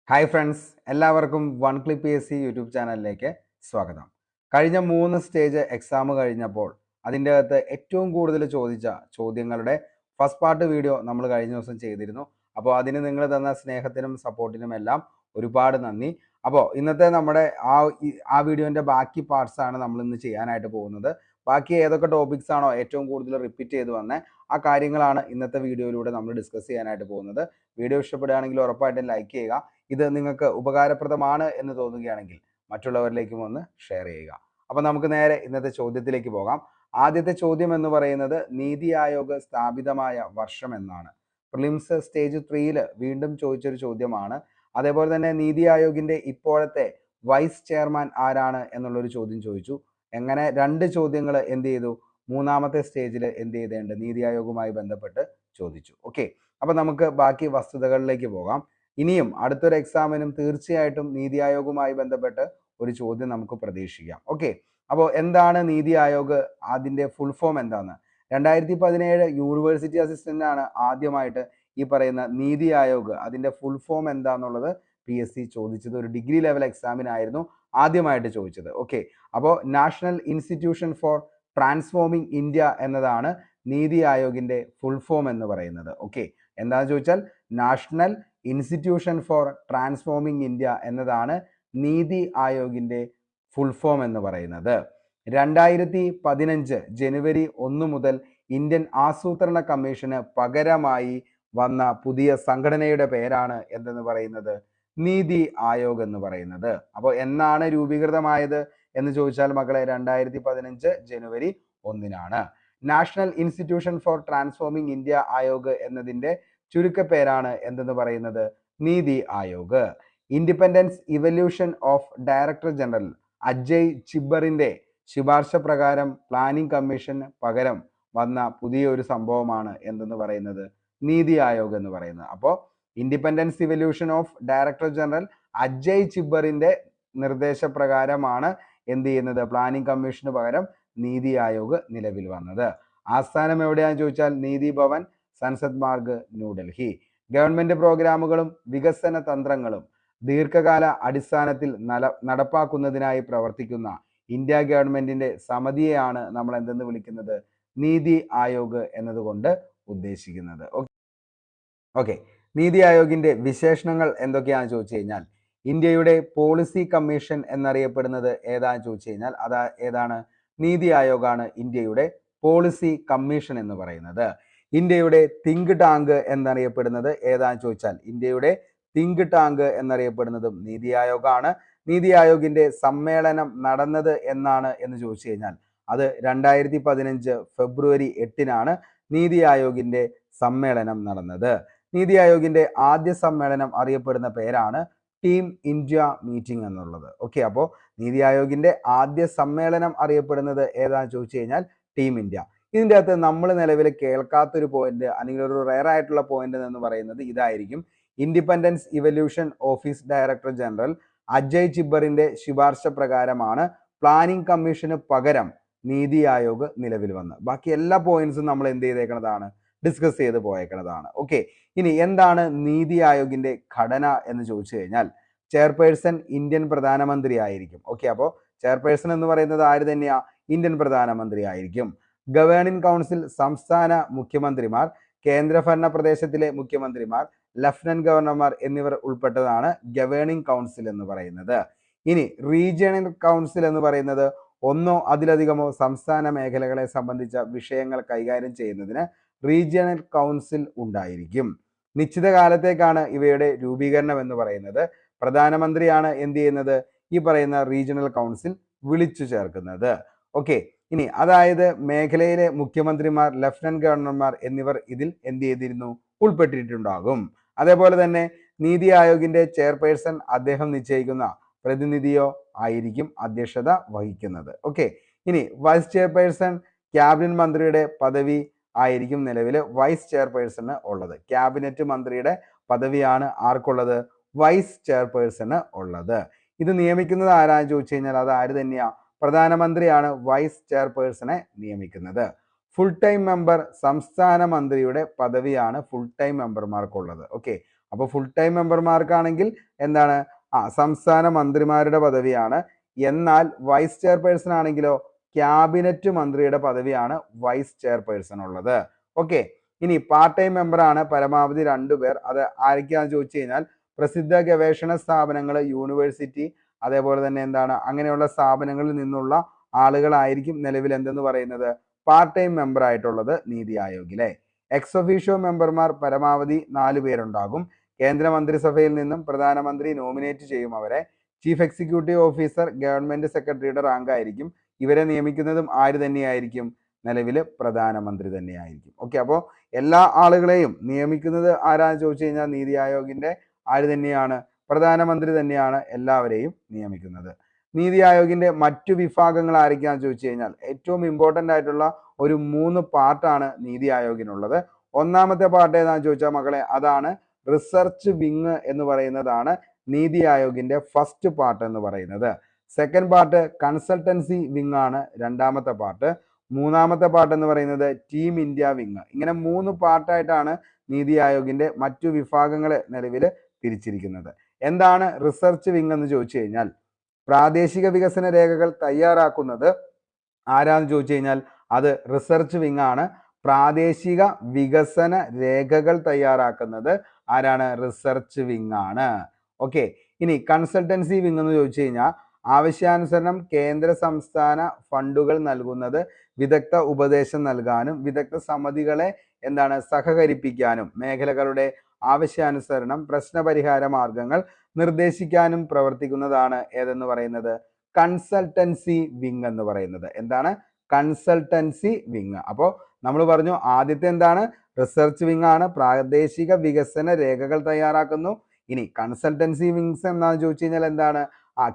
Hi friends, എല്ലാവർക്കും one click PSC YouTube ചാനലിലേക്ക് സ്വാഗതം. കഴിഞ്ഞ 3 സ്റ്റേജ് എക്സാം കഴിഞ്ഞപ്പോൾ അതിൻ്റെ അകത്ത് ഏറ്റവും കൂടുതൽ ചോദിച്ച ചോദ്യങ്ങളുടെ ഫസ്റ്റ് പാർട്ട് വീഡിയോ നമ്മൾ കഴിഞ്ഞ ദിവസം ചെയ്തിരുന്നു. അപ്പോൾ അതിന് നിങ്ങൾ തന്ന സ്നേഹത്തിനും സപ്പോർട്ടിനും എല്ലാം ഒരുപാട് നന്ദി. അപ്പോൾ ഇന്നത്തെ നമ്മുടെ ആ വീഡിയോൻ്റെ ബാക്കി പാർട്സ് ആണ് നമ്മൾ ഇന്ന് ചെയ്യാനായിട്ട് പോകുന്നത്. ബാക്കി ഏതൊക്കെ ടോപ്പിക്സ് ആണോ ഏറ്റവും കൂടുതൽ റിപ്പീറ്റ് ചെയ്ത് വന്നത് ആ കാര്യങ്ങളാണ് ഇന്നത്തെ വീഡിയോയിലൂടെ നമ്മൾ ഡിസ്കസ് ചെയ്യാനായിട്ട് പോകുന്നത്. വീഡിയോ ഇഷ്ടപ്പെടുകയാണെങ്കിൽ ഉറപ്പായിട്ടും ലൈക്ക് ചെയ്യുക. ഇത് നിങ്ങൾക്ക് ഉപകാരപ്രദമാണ് എന്ന് തോന്നുകയാണെങ്കിൽ മറ്റുള്ളവരിലേക്കും ഒന്ന് ഷെയർ ചെയ്യുക. അപ്പോൾ നമുക്ക് നേരെ ഇന്നത്തെ ചോദ്യത്തിലേക്ക് പോകാം. ആദ്യത്തെ ചോദ്യം എന്ന് പറയുന്നത് നീതി ആയോഗ് സ്ഥാപിതമായ വർഷം എന്നാണ്. പ്രിലിംസ് സ്റ്റേജ് 3 വീണ്ടും ചോദിച്ചൊരു ചോദ്യമാണ്. അതേപോലെ തന്നെ നീതി ആയോഗിന്റെ ഇപ്പോഴത്തെ വൈസ് ചെയർമാൻ ആരാണ് എന്നുള്ളൊരു ചോദ്യം ചോദിച്ചു. എങ്ങനെ 2 ചോദ്യങ്ങൾ എന്ത് ചെയ്തു, മൂന്നാമത്തെ സ്റ്റേജിൽ എന്ത് ചെയ്തേണ്ട നീതി ആയോഗുമായി ബന്ധപ്പെട്ട് ചോദിച്ചു. ഓക്കെ, അപ്പൊ നമുക്ക് ബാക്കി വസ്തുതകളിലേക്ക് പോകാം. ഇനിയും അടുത്തൊരു എക്സാമിനും തീർച്ചയായിട്ടും നീതി ആയോഗുമായി ബന്ധപ്പെട്ട് ഒരു ചോദ്യം നമുക്ക് പ്രതീക്ഷിക്കാം. ഓക്കെ, അപ്പോൾ എന്താണ് നീതി ആയോഗ്, അതിന്റെ ഫുൾ ഫോം എന്താണ്? 2017 യൂണിവേഴ്സിറ്റി അസിസ്റ്റന്റ് ആണ് ആദ്യമായിട്ട് ഈ പറയുന്ന നീതി ആയോഗ് അതിന്റെ ഫുൾ ഫോം എന്താന്നുള്ളത് PSC ചോദിച്ചത്. ഒരു ഡിഗ്രി ലെവൽ എക്സാമിനായിരുന്നു ആദ്യമായിട്ട് ചോദിച്ചത്. ഓക്കെ, അപ്പോൾ national institution for transforming India എന്നതാണ് നീതി ആയോഗിന്റെ ഫുൾ ഫോം എന്ന് പറയുന്നത്. ഓക്കെ, എന്താണെന്ന് ചോദിച്ചാൽ national institution for transforming India എന്നതാണ് നീതി ആയോഗിന്റെ ഫുൾ ഫോം എന്ന് പറയുന്നത്. 2015 ജനുവരി 1 മുതൽ ഇന്ത്യൻ ആസൂത്രണ കമ്മീഷന് പകരമായി വന്ന പുതിയ സംഘടനയുടെ പേരാണ് എന്തെന്ന് പറയുന്നത്, നീതി ആയോഗ് എന്ന് പറയുന്നത്. അപ്പോൾ എന്നാണ് രൂപീകൃതമായത് എന്ന് ചോദിച്ചാൽ മക്കളെ 2015 ജനുവരി 1 national institution for transforming India Aayog എന്നതിന്റെ ചുരുക്കപ്പേരാണ് എന്തെന്ന് പറയുന്നത്, NITI Aayog. Independence evaluation of director general Ajay ചിബ്ബറിന്റെ ശുപാർശ പ്രകാരം പ്ലാനിംഗ് കമ്മീഷന് പകരം വന്ന പുതിയ ഒരു സംഭവമാണ് എന്തെന്ന് പറയുന്നത്, നീതി ആയോഗ് എന്ന് പറയുന്നത്. അപ്പോൾ independence evaluation of director general Ajay ചിബ്ബറിന്റെ നിർദ്ദേശപ്രകാരമാണ് എന്ത് ചെയ്യുന്നത്, പ്ലാനിംഗ് കമ്മീഷന് പകരം നീതി ആയോഗ് നിലവിൽ വന്നത്. ആസ്ഥാനം എവിടെയാണെന്ന് ചോദിച്ചാൽ നീതി ഭവൻ, സൻസദ് മാർഗ്, ന്യൂഡൽഹി. ഗവൺമെന്റ് പ്രോഗ്രാമുകളും വികസന തന്ത്രങ്ങളും ദീർഘകാല അടിസ്ഥാനത്തിൽ നടപ്പാക്കുന്നതിനായി പ്രവർത്തിക്കുന്ന ഇന്ത്യ ഗവൺമെന്റിന്റെ സമിതിയെയാണ് നമ്മൾ എന്തെന്ന് വിളിക്കുന്നത്, നീതി ആയോഗ് എന്നതുകൊണ്ട് ഉദ്ദേശിക്കുന്നത്. ഓക്കെ, നീതി ആയോഗിന്റെ വിശേഷണങ്ങൾ എന്തൊക്കെയാണെന്ന് ചോദിച്ചു കഴിഞ്ഞാൽ ഇന്ത്യയുടെ പോളിസി കമ്മീഷൻ എന്നറിയപ്പെടുന്നത് ഏതാണെന്ന് ചോദിച്ചു കഴിഞ്ഞാൽ ഏതാണ്, നീതി ആയോഗാണ് ഇന്ത്യയുടെ പോളിസി കമ്മീഷൻ എന്ന് പറയുന്നത്. ഇന്ത്യയുടെ തിങ്ക് ടാങ്ക് എന്നറിയപ്പെടുന്നത് ഏതാണെന്ന് ചോദിച്ചാൽ ഇന്ത്യയുടെ തിങ്ക് ടാങ്ക് എന്നറിയപ്പെടുന്നതും നീതി ആയോഗാണ്. നീതി ആയോഗിന്റെ സമ്മേളനം നടന്നത് എന്നാണ് എന്ന് ചോദിച്ചു കഴിഞ്ഞാൽ അത് 2015 ഫെബ്രുവരി 8 നീതി ആയോഗിന്റെ സമ്മേളനം നടന്നത്. നീതി ആയോഗിന്റെ ആദ്യ സമ്മേളനം അറിയപ്പെടുന്ന പേരാണ് ടീം ഇന്ത്യ മീറ്റിംഗ് എന്നുള്ളത്. ഓക്കെ, അപ്പോൾ നീതി ആയോഗിന്റെ ആദ്യ സമ്മേളനം അറിയപ്പെടുന്നത് ഏതാണെന്ന് ചോദിച്ചു കഴിഞ്ഞാൽ ടീം ഇന്ത്യ. ഇതിൻ്റെ അകത്ത് നമ്മൾ നിലവിൽ കേൾക്കാത്തൊരു പോയിന്റ് അല്ലെങ്കിൽ ഒരു റെയർ ആയിട്ടുള്ള പോയിന്റ് എന്ന് പറയുന്നത് ഇതായിരിക്കും. Independence evaluation office director general Ajay ചിബ്ബറിന്റെ ശുപാർശ പ്രകാരമാണ് പ്ലാനിംഗ് കമ്മീഷന് പകരം നീതി ആയോഗ് നിലവിൽ വന്നത്. ബാക്കി എല്ലാ പോയിന്റ്സും നമ്മൾ എന്ത് ചെയ്തേക്കുന്നതാണ്, ഡിസ്കസ് ചെയ്ത് പോയേക്കുന്നതാണ്. ഓക്കെ, ഇനി എന്താണ് നീതി ആയോഗിന്റെ ഘടന എന്ന് ചോദിച്ചു കഴിഞ്ഞാൽ ചെയർപേഴ്സൺ ഇന്ത്യൻ പ്രധാനമന്ത്രി ആയിരിക്കും. ഓക്കെ, അപ്പോൾ ചെയർപേഴ്സൺ എന്ന് പറയുന്നത് ആര് തന്നെയാ, ഇന്ത്യൻ പ്രധാനമന്ത്രി ആയിരിക്കും. ഗവേണിംഗ് കൗൺസിൽ സംസ്ഥാന മുഖ്യമന്ത്രിമാർ, കേന്ദ്രഭരണ പ്രദേശത്തിലെ മുഖ്യമന്ത്രിമാർ, ലഫ്റ്റനന്റ് ഗവർണർമാർ എന്നിവർ ഉൾപ്പെട്ടതാണ് ഗവേണിംഗ് കൗൺസിൽ എന്ന് പറയുന്നത്. ഇനി റീജിയണൽ കൗൺസിൽ എന്ന് പറയുന്നത് ഒന്നോ അതിലധികമോ സംസ്ഥാന മേഖലകളെ സംബന്ധിച്ച വിഷയങ്ങൾ കൈകാര്യം ചെയ്യുന്നതിന് റീജിയണൽ കൗൺസിൽ ഉണ്ടായിരിക്കും. നിശ്ചിത കാലത്തേക്കാണ് ഇവയുടെ രൂപീകരണം എന്ന് പറയുന്നത്. പ്രധാനമന്ത്രിയാണ് എന്ത് ചെയ്യുന്നത്, ഈ പറയുന്ന റീജിയണൽ കൗൺസിൽ വിളിച്ചു ചേർക്കുന്നത്. ഓക്കെ, ഇനി അതായത് മേഖലയിലെ മുഖ്യമന്ത്രിമാർ, ലഫ്റ്റനന്റ് ഗവർണർമാർ എന്നിവർ ഇതിൽ എന്ത് ചെയ്തിരുന്നു, ഉൾപ്പെട്ടിട്ടുണ്ടാകും. അതേപോലെ തന്നെ നീതി ആയോഗിന്റെ ചെയർപേഴ്സൺ അദ്ദേഹം നിശ്ചയിക്കുന്ന പ്രതിനിധിയോ ആയിരിക്കും അധ്യക്ഷത വഹിക്കുന്നത്. ഓക്കെ, ഇനി വൈസ് ചെയർപേഴ്സൺ ക്യാബിനറ്റ് മന്ത്രിയുടെ പദവി ആയിരിക്കും നിലവിൽ വൈസ് ചെയർപേഴ്സണ് ഉള്ളത്. ക്യാബിനറ്റ് മന്ത്രിയുടെ പദവിയാണ് ആർക്കുള്ളത്, വൈസ് ചെയർപേഴ്സണ് ഉള്ളത്. ഇത് നിയമിക്കുന്നത് ആരാന്ന് ചോദിച്ചു കഴിഞ്ഞാൽ അത് ആര് തന്നെയാ, പ്രധാനമന്ത്രിയാണ് വൈസ് ചെയർപേഴ്സണെ നിയമിക്കുന്നത്. ഫുൾ ടൈം മെമ്പർ സംസ്ഥാന മന്ത്രിയുടെ പദവിയാണ് ഫുൾ ടൈം മെമ്പർമാർക്കുള്ളത്. ഓക്കെ, അപ്പോൾ ഫുൾ ടൈം മെമ്പർമാർക്കാണെങ്കിൽ എന്താണ് സംസ്ഥാന മന്ത്രിമാരുടെ പദവിയാണ്. എന്നാൽ വൈസ് ചെയർപേഴ്സൺ ആണെങ്കിലോ ക്യാബിനറ്റ് മന്ത്രിയുടെ പദവിയാണ് വൈസ് ചെയർപേഴ്സൺ ഉള്ളത്. ഓക്കെ, ഇനി പാർട്ട് ടൈം മെമ്പറാണ് പരമാവധി 2 പേർ. അത് ആരൊക്കെയാണെന്ന് ചോദിച്ചു കഴിഞ്ഞാൽ പ്രസിദ്ധ ഗവേഷണ സ്ഥാപനങ്ങൾ, യൂണിവേഴ്സിറ്റി, അതേപോലെ തന്നെ എന്താണ് അങ്ങനെയുള്ള സ്ഥാപനങ്ങളിൽ നിന്നുള്ള ആളുകളായിരിക്കും നിലവിൽ എന്തെന്ന് പറയുന്നത് പാർട്ട് ടൈം മെമ്പർ ആയിട്ടുള്ളത് നീതി ആയോഗിലെ. എക്സ് ഒഫീഷ്യോ മെമ്പർമാർ പരമാവധി 4 പേരുണ്ടാകും. കേന്ദ്ര മന്ത്രിസഭയിൽ നിന്നും പ്രധാനമന്ത്രി നോമിനേറ്റ് ചെയ്യും അവരെ. ചീഫ് എക്സിക്യൂട്ടീവ് ഓഫീസർ ഗവൺമെന്റ് സെക്രട്ടറിയുടെ റാങ്ക് ആയിരിക്കും. ഇവരെ നിയമിക്കുന്നതും ആര് തന്നെയായിരിക്കും? നിലവിൽ പ്രധാനമന്ത്രി തന്നെയായിരിക്കും. ഓക്കെ, അപ്പോൾ എല്ലാ ആളുകളെയും നിയമിക്കുന്നത് ആരാന്ന് ചോദിച്ചു കഴിഞ്ഞാൽ നീതി ആയോഗിന്റെ ആര് തന്നെയാണ്? പ്രധാനമന്ത്രി തന്നെയാണ് എല്ലാവരെയും നിയമിക്കുന്നത്. നീതി ആയോഗിന്റെ മറ്റു വിഭാഗങ്ങൾ ആരൊക്കെയാണെന്ന് ചോദിച്ചു കഴിഞ്ഞാൽ ഏറ്റവും ഇമ്പോർട്ടൻ്റ് ആയിട്ടുള്ള ഒരു 3 പാർട്ടാണ് നീതി ആയോഗിനുള്ളത്. ഒന്നാമത്തെ പാർട്ട് ഏതാണെന്ന് ചോദിച്ചാൽ മക്കളെ അതാണ് റിസർച്ച് വിങ് എന്ന് പറയുന്നതാണ് നീതി ആയോഗിന്റെ ഫസ്റ്റ് പാർട്ട് എന്ന് പറയുന്നത്. സെക്കൻഡ് പാർട്ട് കൺസൾട്ടൻസി വിങ് ആണ് രണ്ടാമത്തെ പാർട്ട്. മൂന്നാമത്തെ പാർട്ട് എന്ന് പറയുന്നത് ടീം ഇന്ത്യ വിങ്. ഇങ്ങനെ 3 പാർട്ടായിട്ടാണ് നീതി ആയോഗിന്റെ മറ്റു വിഭാഗങ്ങളെ നിലവിൽ തിരിച്ചിരിക്കുന്നത്. എന്താണ് റിസർച്ച് വിങ് എന്ന് ചോദിച്ചു കഴിഞ്ഞാൽ പ്രാദേശിക വികസന രേഖകൾ തയ്യാറാക്കുന്നത് ആരാന്ന് ചോദിച്ചു കഴിഞ്ഞാൽ അത് റിസർച്ച് വിങ് ആണ്. പ്രാദേശിക വികസന രേഖകൾ തയ്യാറാക്കുന്നത് ആരാണ്? റിസർച്ച് വിങ് ആണ്. ഓക്കെ, ഇനി കൺസൾട്ടൻസി വിങ് എന്ന് ചോദിച്ചു കഴിഞ്ഞാൽ ആവശ്യാനുസരണം കേന്ദ്ര സംസ്ഥാന ഫണ്ടുകൾ നൽകുന്നത് വിദഗ്ധ ഉപദേശം നൽകാനും വിദഗ്ധ സമിതികളെ സഹകരിപ്പിക്കാനും മേഖലകളുടെ ആവശ്യാനുസരണം പ്രശ്നപരിഹാര മാർഗങ്ങൾ നിർദ്ദേശിക്കാനും പ്രവർത്തിക്കുന്നതാണ് ഏതെന്ന് പറയുന്നത് കൺസൾട്ടൻസി വിങ് എന്ന് പറയുന്നത്. എന്താണ്? Consultancy wing. അപ്പോൾ നമ്മൾ പറഞ്ഞു ആദ്യത്തെ എന്താണ്? റിസർച്ച് വിങ് ആണ്, പ്രാദേശിക വികസന രേഖകൾ തയ്യാറാക്കുന്നു. ഇനി കൺസൾട്ടൻസി വിങ്സ് എന്താണെന്ന് ചോദിച്ചു കഴിഞ്ഞാൽ എന്താണ്?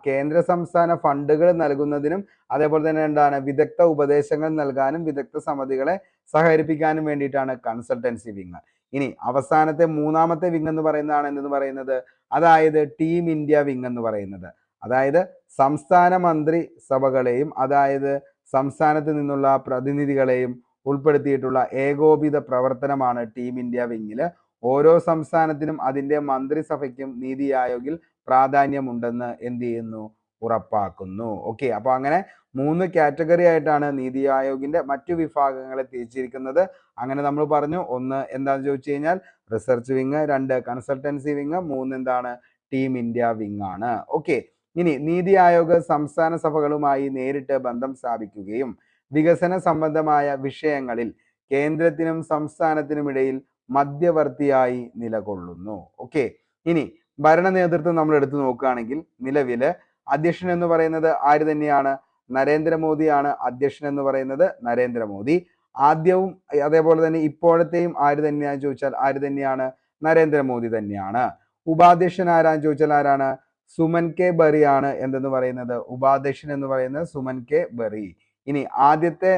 കേന്ദ്ര സംസ്ഥാന ഫണ്ടുകൾ നൽകുന്നതിനും അതേപോലെ തന്നെ വിദഗ്ധ ഉപദേശങ്ങൾ നൽകാനും വിദഗ്ധ സമിതികളെ സഹകരിപ്പിക്കാനും വേണ്ടിയിട്ടാണ് കൺസൾട്ടൻസി വിങ്. ഇനി അവസാനത്തെ മൂന്നാമത്തെ വിങ് എന്ന് പറയുന്നതാണ് എന്തെന്ന് പറയുന്നത് അതായത് ടീം ഇന്ത്യ വിങ് എന്ന് പറയുന്നത്. അതായത് സംസ്ഥാന മന്ത്രി സഭകളെയും അതായത് സംസ്ഥാനത്ത് നിന്നുള്ള പ്രതിനിധികളെയും ഉൾപ്പെടുത്തിയിട്ടുള്ള ഏകോപിത പ്രവർത്തനമാണ് ടീം ഇന്ത്യ വിങ്ങില്. ഓരോ സംസ്ഥാനത്തിനും അതിന്റെ മന്ത്രിസഭയ്ക്കും നീതി ആയോഗിൽ പ്രാധാന്യമുണ്ടെന്ന് എന്ത് ചെയ്യുന്നു? ഉറപ്പാക്കുന്നു. ഓക്കെ, അപ്പൊ അങ്ങനെ 3 കാറ്റഗറി ആയിട്ടാണ് നീതി ആയോഗിന്റെ മറ്റു വിഭാഗങ്ങളെ തിരിച്ചിരിക്കുന്നത്. അങ്ങനെ നമ്മൾ പറഞ്ഞു, ഒന്ന് എന്താണെന്ന് ചോദിച്ചു കഴിഞ്ഞാൽ റിസർച്ച് വിങ്, 2 കൺസൾട്ടൻസി വിങ്, 3 എന്താണ്? ടീം ഇന്ത്യ വിങ് ആണ്. ഓക്കെ, ഇനി നീതി ആയോഗ് സംസ്ഥാന സഭകളുമായി നേരിട്ട് ബന്ധം സ്ഥാപിക്കുകയും വികസന സംബന്ധമായ വിഷയങ്ങളിൽ കേന്ദ്രത്തിനും സംസ്ഥാനത്തിനുമിടയിൽ മധ്യവർത്തിയായി നിലകൊള്ളുന്നു. ഓക്കെ, ഇനി ഭരണ നേതൃത്വം നമ്മൾ എടുത്തു നോക്കുകയാണെങ്കിൽ നിലവില് അധ്യക്ഷൻ എന്ന് പറയുന്നത് ആര് തന്നെയാണ്? നരേന്ദ്രമോദിയാണ് അധ്യക്ഷൻ എന്ന് പറയുന്നത്. നരേന്ദ്രമോദി ആദ്യവും അതേപോലെ തന്നെ ഇപ്പോഴത്തെയും ആര് തന്നെയാന്ന് ചോദിച്ചാൽ ആര് തന്നെയാണ്? നരേന്ദ്രമോദി തന്നെയാണ്. ഉപാധ്യക്ഷൻ ആരാന്ന് ചോദിച്ചാൽ ആരാണ്? സുമൻ കെ ബറി ആണ് എന്തെന്ന് പറയുന്നത് ഉപാധ്യക്ഷൻ എന്ന് പറയുന്നത് സുമൻ കെ ബറി. ഇനി ആദ്യത്തെ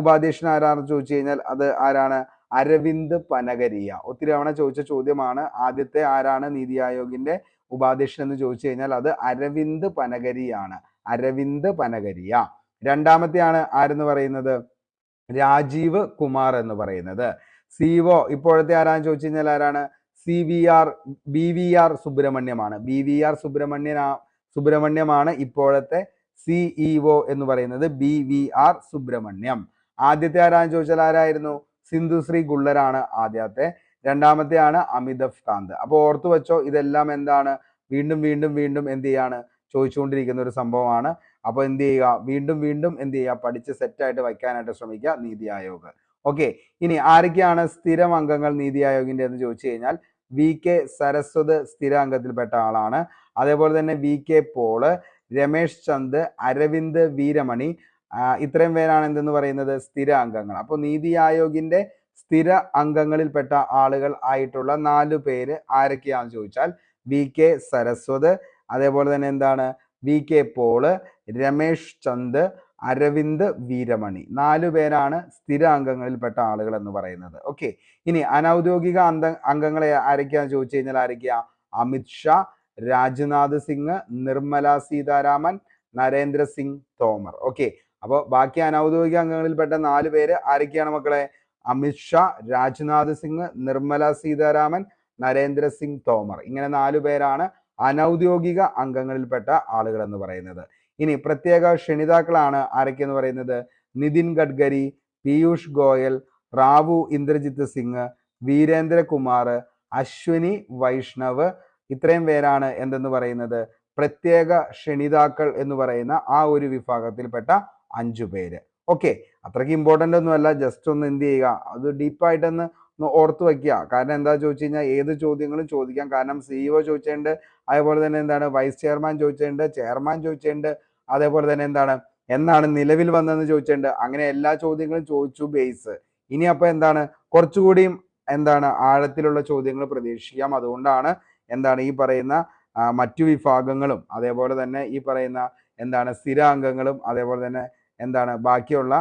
ഉപാധ്യക്ഷൻ ആരാണെന്ന് ചോദിച്ചു കഴിഞ്ഞാൽ അത് ആരാണ്? അരവിന്ദ് പനഗരിയ. ഒത്തിരി തവണ ചോദിച്ച ചോദ്യമാണ്. ആദ്യത്തെ ആരാണ് നീതി ആയോഗിന്റെ ഉപാധ്യക്ഷൻ എന്ന് ചോദിച്ചു കഴിഞ്ഞാൽ അത് അരവിന്ദ് പനഗരിയാണ്. അരവിന്ദ് പനഗരിയ. രണ്ടാമത്തെ ആണ് ആരെന്ന് പറയുന്നത് രാജീവ് കുമാർ എന്ന് പറയുന്നത്. സിഒ ഇപ്പോഴത്തെ ആരാന്ന് ചോദിച്ചു കഴിഞ്ഞാൽ ആരാണ്? BVR സുബ്രഹ്മണ്യമാണ്. BVR സുബ്രഹ്മണ്യമാണ് ഇപ്പോഴത്തെ CEO എന്ന് പറയുന്നത്. BVR സുബ്രഹ്മണ്യം. ആദ്യത്തെ ആരാന്ന് ചോദിച്ചാൽ ആരായിരുന്നു? സിന്ധുശ്രീ ഗുള്ളരാണ് ആദ്യത്തെ. രണ്ടാമത്തെ ആണ് അമിതാഭ് കാന്ത്. അപ്പോൾ ഓർത്തു വെച്ചോ, ഇതെല്ലാം എന്താണ്? വീണ്ടും വീണ്ടും വീണ്ടും എന്ത് ചെയ്യാണ്? ചോദിച്ചുകൊണ്ടിരിക്കുന്ന ഒരു സംഭവമാണ്. അപ്പോൾ എന്ത് ചെയ്യുക? വീണ്ടും വീണ്ടും എന്ത് ചെയ്യുക? പഠിച്ച് സെറ്റായിട്ട് വയ്ക്കാനായിട്ട് ശ്രമിക്കുക നീതി ആയോഗ്. ഓക്കെ, ഇനി ആരൊക്കെയാണ് സ്ഥിരം അംഗങ്ങൾ നീതി ആയോഗിന്റെ എന്ന് ചോദിച്ചു കഴിഞ്ഞാൽ VK സരസ്വത് സ്ഥിര അംഗത്തിൽപ്പെട്ട ആളാണ്. അതേപോലെ തന്നെ VK പോള്, രമേശ് ചന്ദ്, അരവിന്ദ് വീരമണി, ഇത്രയും പേരാണ് എന്തെന്ന് പറയുന്നത് സ്ഥിര അംഗങ്ങൾ. അപ്പോൾ നീതി ആയോഗിന്റെ സ്ഥിര അംഗങ്ങളിൽപ്പെട്ട ആളുകൾ ആയിട്ടുള്ള 4 പേര് ആരൊക്കെയാണെന്ന് ചോദിച്ചാൽ VK സരസ്വത്, അതേപോലെ തന്നെ എന്താണ് VK പോള്, രമേശ് ചന്ദ്, അരവിന്ദ് വീരമണി. 4 പേരാണ് സ്ഥിര അംഗങ്ങളിൽപ്പെട്ട ആളുകൾ എന്ന് പറയുന്നത്. ഓക്കെ, ഇനി അനൗദ്യോഗിക അംഗങ്ങളെ ആരൊക്കെയാന്ന് ചോദിച്ചു കഴിഞ്ഞാൽ ആരൊക്കെയാ? അമിത് ഷാ, രാജ്നാഥ് സിംഗ്, നിർമ്മല സീതാരാമൻ, നരേന്ദ്ര സിംഗ് തോമർ. ഓക്കെ, അപ്പോൾ ബാക്കി അനൗദ്യോഗിക അംഗങ്ങളിൽപ്പെട്ട 4 പേര് ആരൊക്കെയാണ് മക്കളെ? അമിത് ഷാ, രാജ്നാഥ് സിംഗ്, നിർമ്മല സീതാരാമൻ, നരേന്ദ്ര സിംഗ് തോമർ. ഇങ്ങനെ 4 പേരാണ് അനൗദ്യോഗിക അംഗങ്ങളിൽപ്പെട്ട ആളുകൾ എന്ന് പറയുന്നത്. ഇനി പ്രത്യേക ക്ഷണിതാക്കളാണ് ആരൊക്കെയെന്ന് പറയുന്നത്? നിതിൻ ഗഡ്കരി, പീയൂഷ് ഗോയൽ, റാവു ഇന്ദ്രജിത്ത് സിംഗ്, വീരേന്ദ്രകുമാർ, അശ്വിനി വൈഷ്ണവ്. ഇത്രയും പേരാണ് എന്തെന്ന് പറയുന്നത്? പ്രത്യേക ക്ഷണിതാക്കൾ എന്ന് പറയുന്ന ആ ഒരു വിഭാഗത്തിൽപ്പെട്ട 5 പേര്. ഓക്കെ, അത്രയ്ക്ക് ഇമ്പോർട്ടൻ്റ് ഒന്നുമല്ല, ജസ്റ്റ് ഒന്ന് എന്ത് ചെയ്യുക, അത് ഡീപ്പായിട്ടൊന്ന് ഓർത്ത് വയ്ക്കുക. കാരണം എന്താ ചോദിച്ചു കഴിഞ്ഞാൽ ഏത് ചോദ്യങ്ങളും ചോദിക്കാം. കാരണം CEO ചോദിച്ചിട്ടുണ്ട്, അതേപോലെ തന്നെ എന്താണ് വൈസ് ചെയർമാൻ ചോദിച്ചിട്ടുണ്ട്, ചെയർമാൻ ചോദിച്ചിട്ടുണ്ട്, അതേപോലെ തന്നെ എന്നാണ് നിലവിൽ വന്നതെന്ന് ചോദിച്ചിട്ടുണ്ട്. അങ്ങനെ എല്ലാ ചോദ്യങ്ങളും ചോദിച്ചു ബേസ്. ഇനി അപ്പോൾ കുറച്ചുകൂടിയും ആഴത്തിലുള്ള ചോദ്യങ്ങൾ പ്രതീക്ഷിക്കാം. അതുകൊണ്ടാണ് ഈ പറയുന്ന മറ്റു വിഭാഗങ്ങളും അതേപോലെ തന്നെ ഈ പറയുന്ന സ്ഥിര അംഗങ്ങളും അതേപോലെ തന്നെ ബാക്കിയുള്ള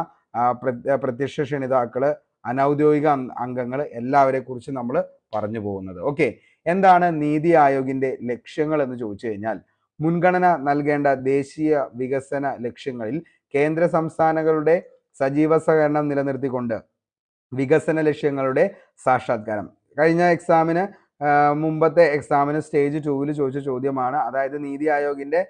പ്രത്യക്ഷ ക്ഷണിതാക്കള്, അനൗദ്യോഗിക അംഗങ്ങൾ എല്ലാവരെ കുറിച്ച് നമ്മൾ പറഞ്ഞു പോകുന്നത്. ഓക്കെ, എന്താണ് നീതി ആയോഗിന്റെ ലക്ഷ്യങ്ങൾ എന്ന് ചോദിച്ചു കഴിഞ്ഞാൽ, മുൻഗണന നൽകേണ്ട ദേശീയ വികസന ലക്ഷ്യങ്ങളിൽ കേന്ദ്ര സംസ്ഥാനങ്ങളുടെ സജീവ സഹകരണം നിലനിർത്തിക്കൊണ്ട് വികസന ലക്ഷ്യങ്ങളുടെ സാക്ഷാത്കാരം. കഴിഞ്ഞ എക്സാമിന് മുമ്പത്തെ എക്സാമിന് സ്റ്റേജ് 2 ചോദിച്ച ചോദ്യമാണ്. അതായത് നീതി ആയോഗിന്റെ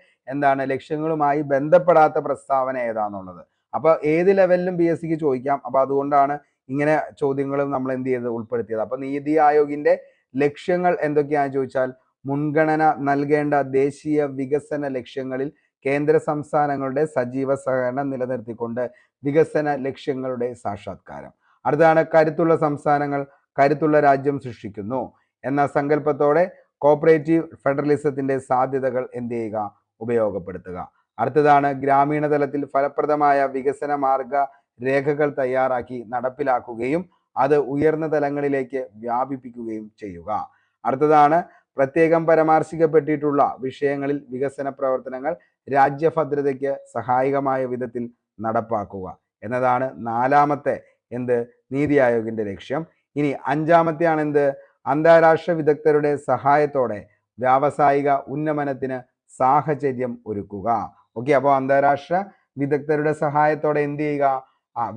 ലക്ഷ്യങ്ങളുമായി ബന്ധപ്പെടാത്ത പ്രസ്താവന ഏതാന്നുള്ളത്. അപ്പൊ ഏത് ലെവലിലും PSCക്ക് ചോദിക്കാം. അപ്പൊ അതുകൊണ്ടാണ് ഇങ്ങനെ ചോദ്യങ്ങളും നമ്മൾ എന്ത് ചെയ്തത് ഉൾപ്പെടുത്തിയത്. അപ്പൊ നീതി ആയോഗിന്റെ ലക്ഷ്യങ്ങൾ എന്തൊക്കെയാണെന്ന് ചോദിച്ചാൽ, മുൻഗണന നൽകേണ്ട ദേശീയ വികസന ലക്ഷ്യങ്ങളിൽ കേന്ദ്ര സംസ്ഥാനങ്ങളുടെ സജീവ സഹകരണം നിലനിർത്തിക്കൊണ്ട് വികസന ലക്ഷ്യങ്ങളുടെ സാക്ഷാത്കാരം. അടുത്താണ് കരുത്തുള്ള സംസ്ഥാനങ്ങൾ കരുത്തുള്ള രാജ്യം സൃഷ്ടിക്കുന്നു എന്ന സങ്കല്പത്തോടെ കോപ്പറേറ്റീവ് ഫെഡറലിസത്തിന്റെ സാധ്യതകൾ എന്ത് ചെയ്യുക, ഉപയോഗപ്പെടുത്തുക. അടുത്തതാണ് ഗ്രാമീണ തലത്തിൽ ഫലപ്രദമായ വികസന മാർഗ രേഖകൾ തയ്യാറാക്കി നടപ്പിലാക്കുകയും അത് ഉയർന്ന തലങ്ങളിലേക്ക് വ്യാപിപ്പിക്കുകയും ചെയ്യുക. അടുത്തതാണ് പ്രത്യേകം പരാമർശിക്കപ്പെട്ടിട്ടുള്ള വിഷയങ്ങളിൽ വികസന പ്രവർത്തനങ്ങൾ രാജ്യഭദ്രതയ്ക്ക് സഹായകമായ വിധത്തിൽ നടപ്പാക്കുക എന്നതാണ് 4ാമത്തെ നീതി ആയോഗിന്റെ ലക്ഷ്യം. ഇനി 5ാമത്തെയാണ് അന്താരാഷ്ട്ര വിദഗ്ധരുടെ സഹായത്തോടെ വ്യാവസായിക ഉന്നമനത്തിന് സാഹചര്യം ഒരുക്കുക. ഓക്കെ, അപ്പോൾ അന്താരാഷ്ട്ര വിദഗ്ധരുടെ സഹായത്തോടെ എന്ത് ചെയ്യുക,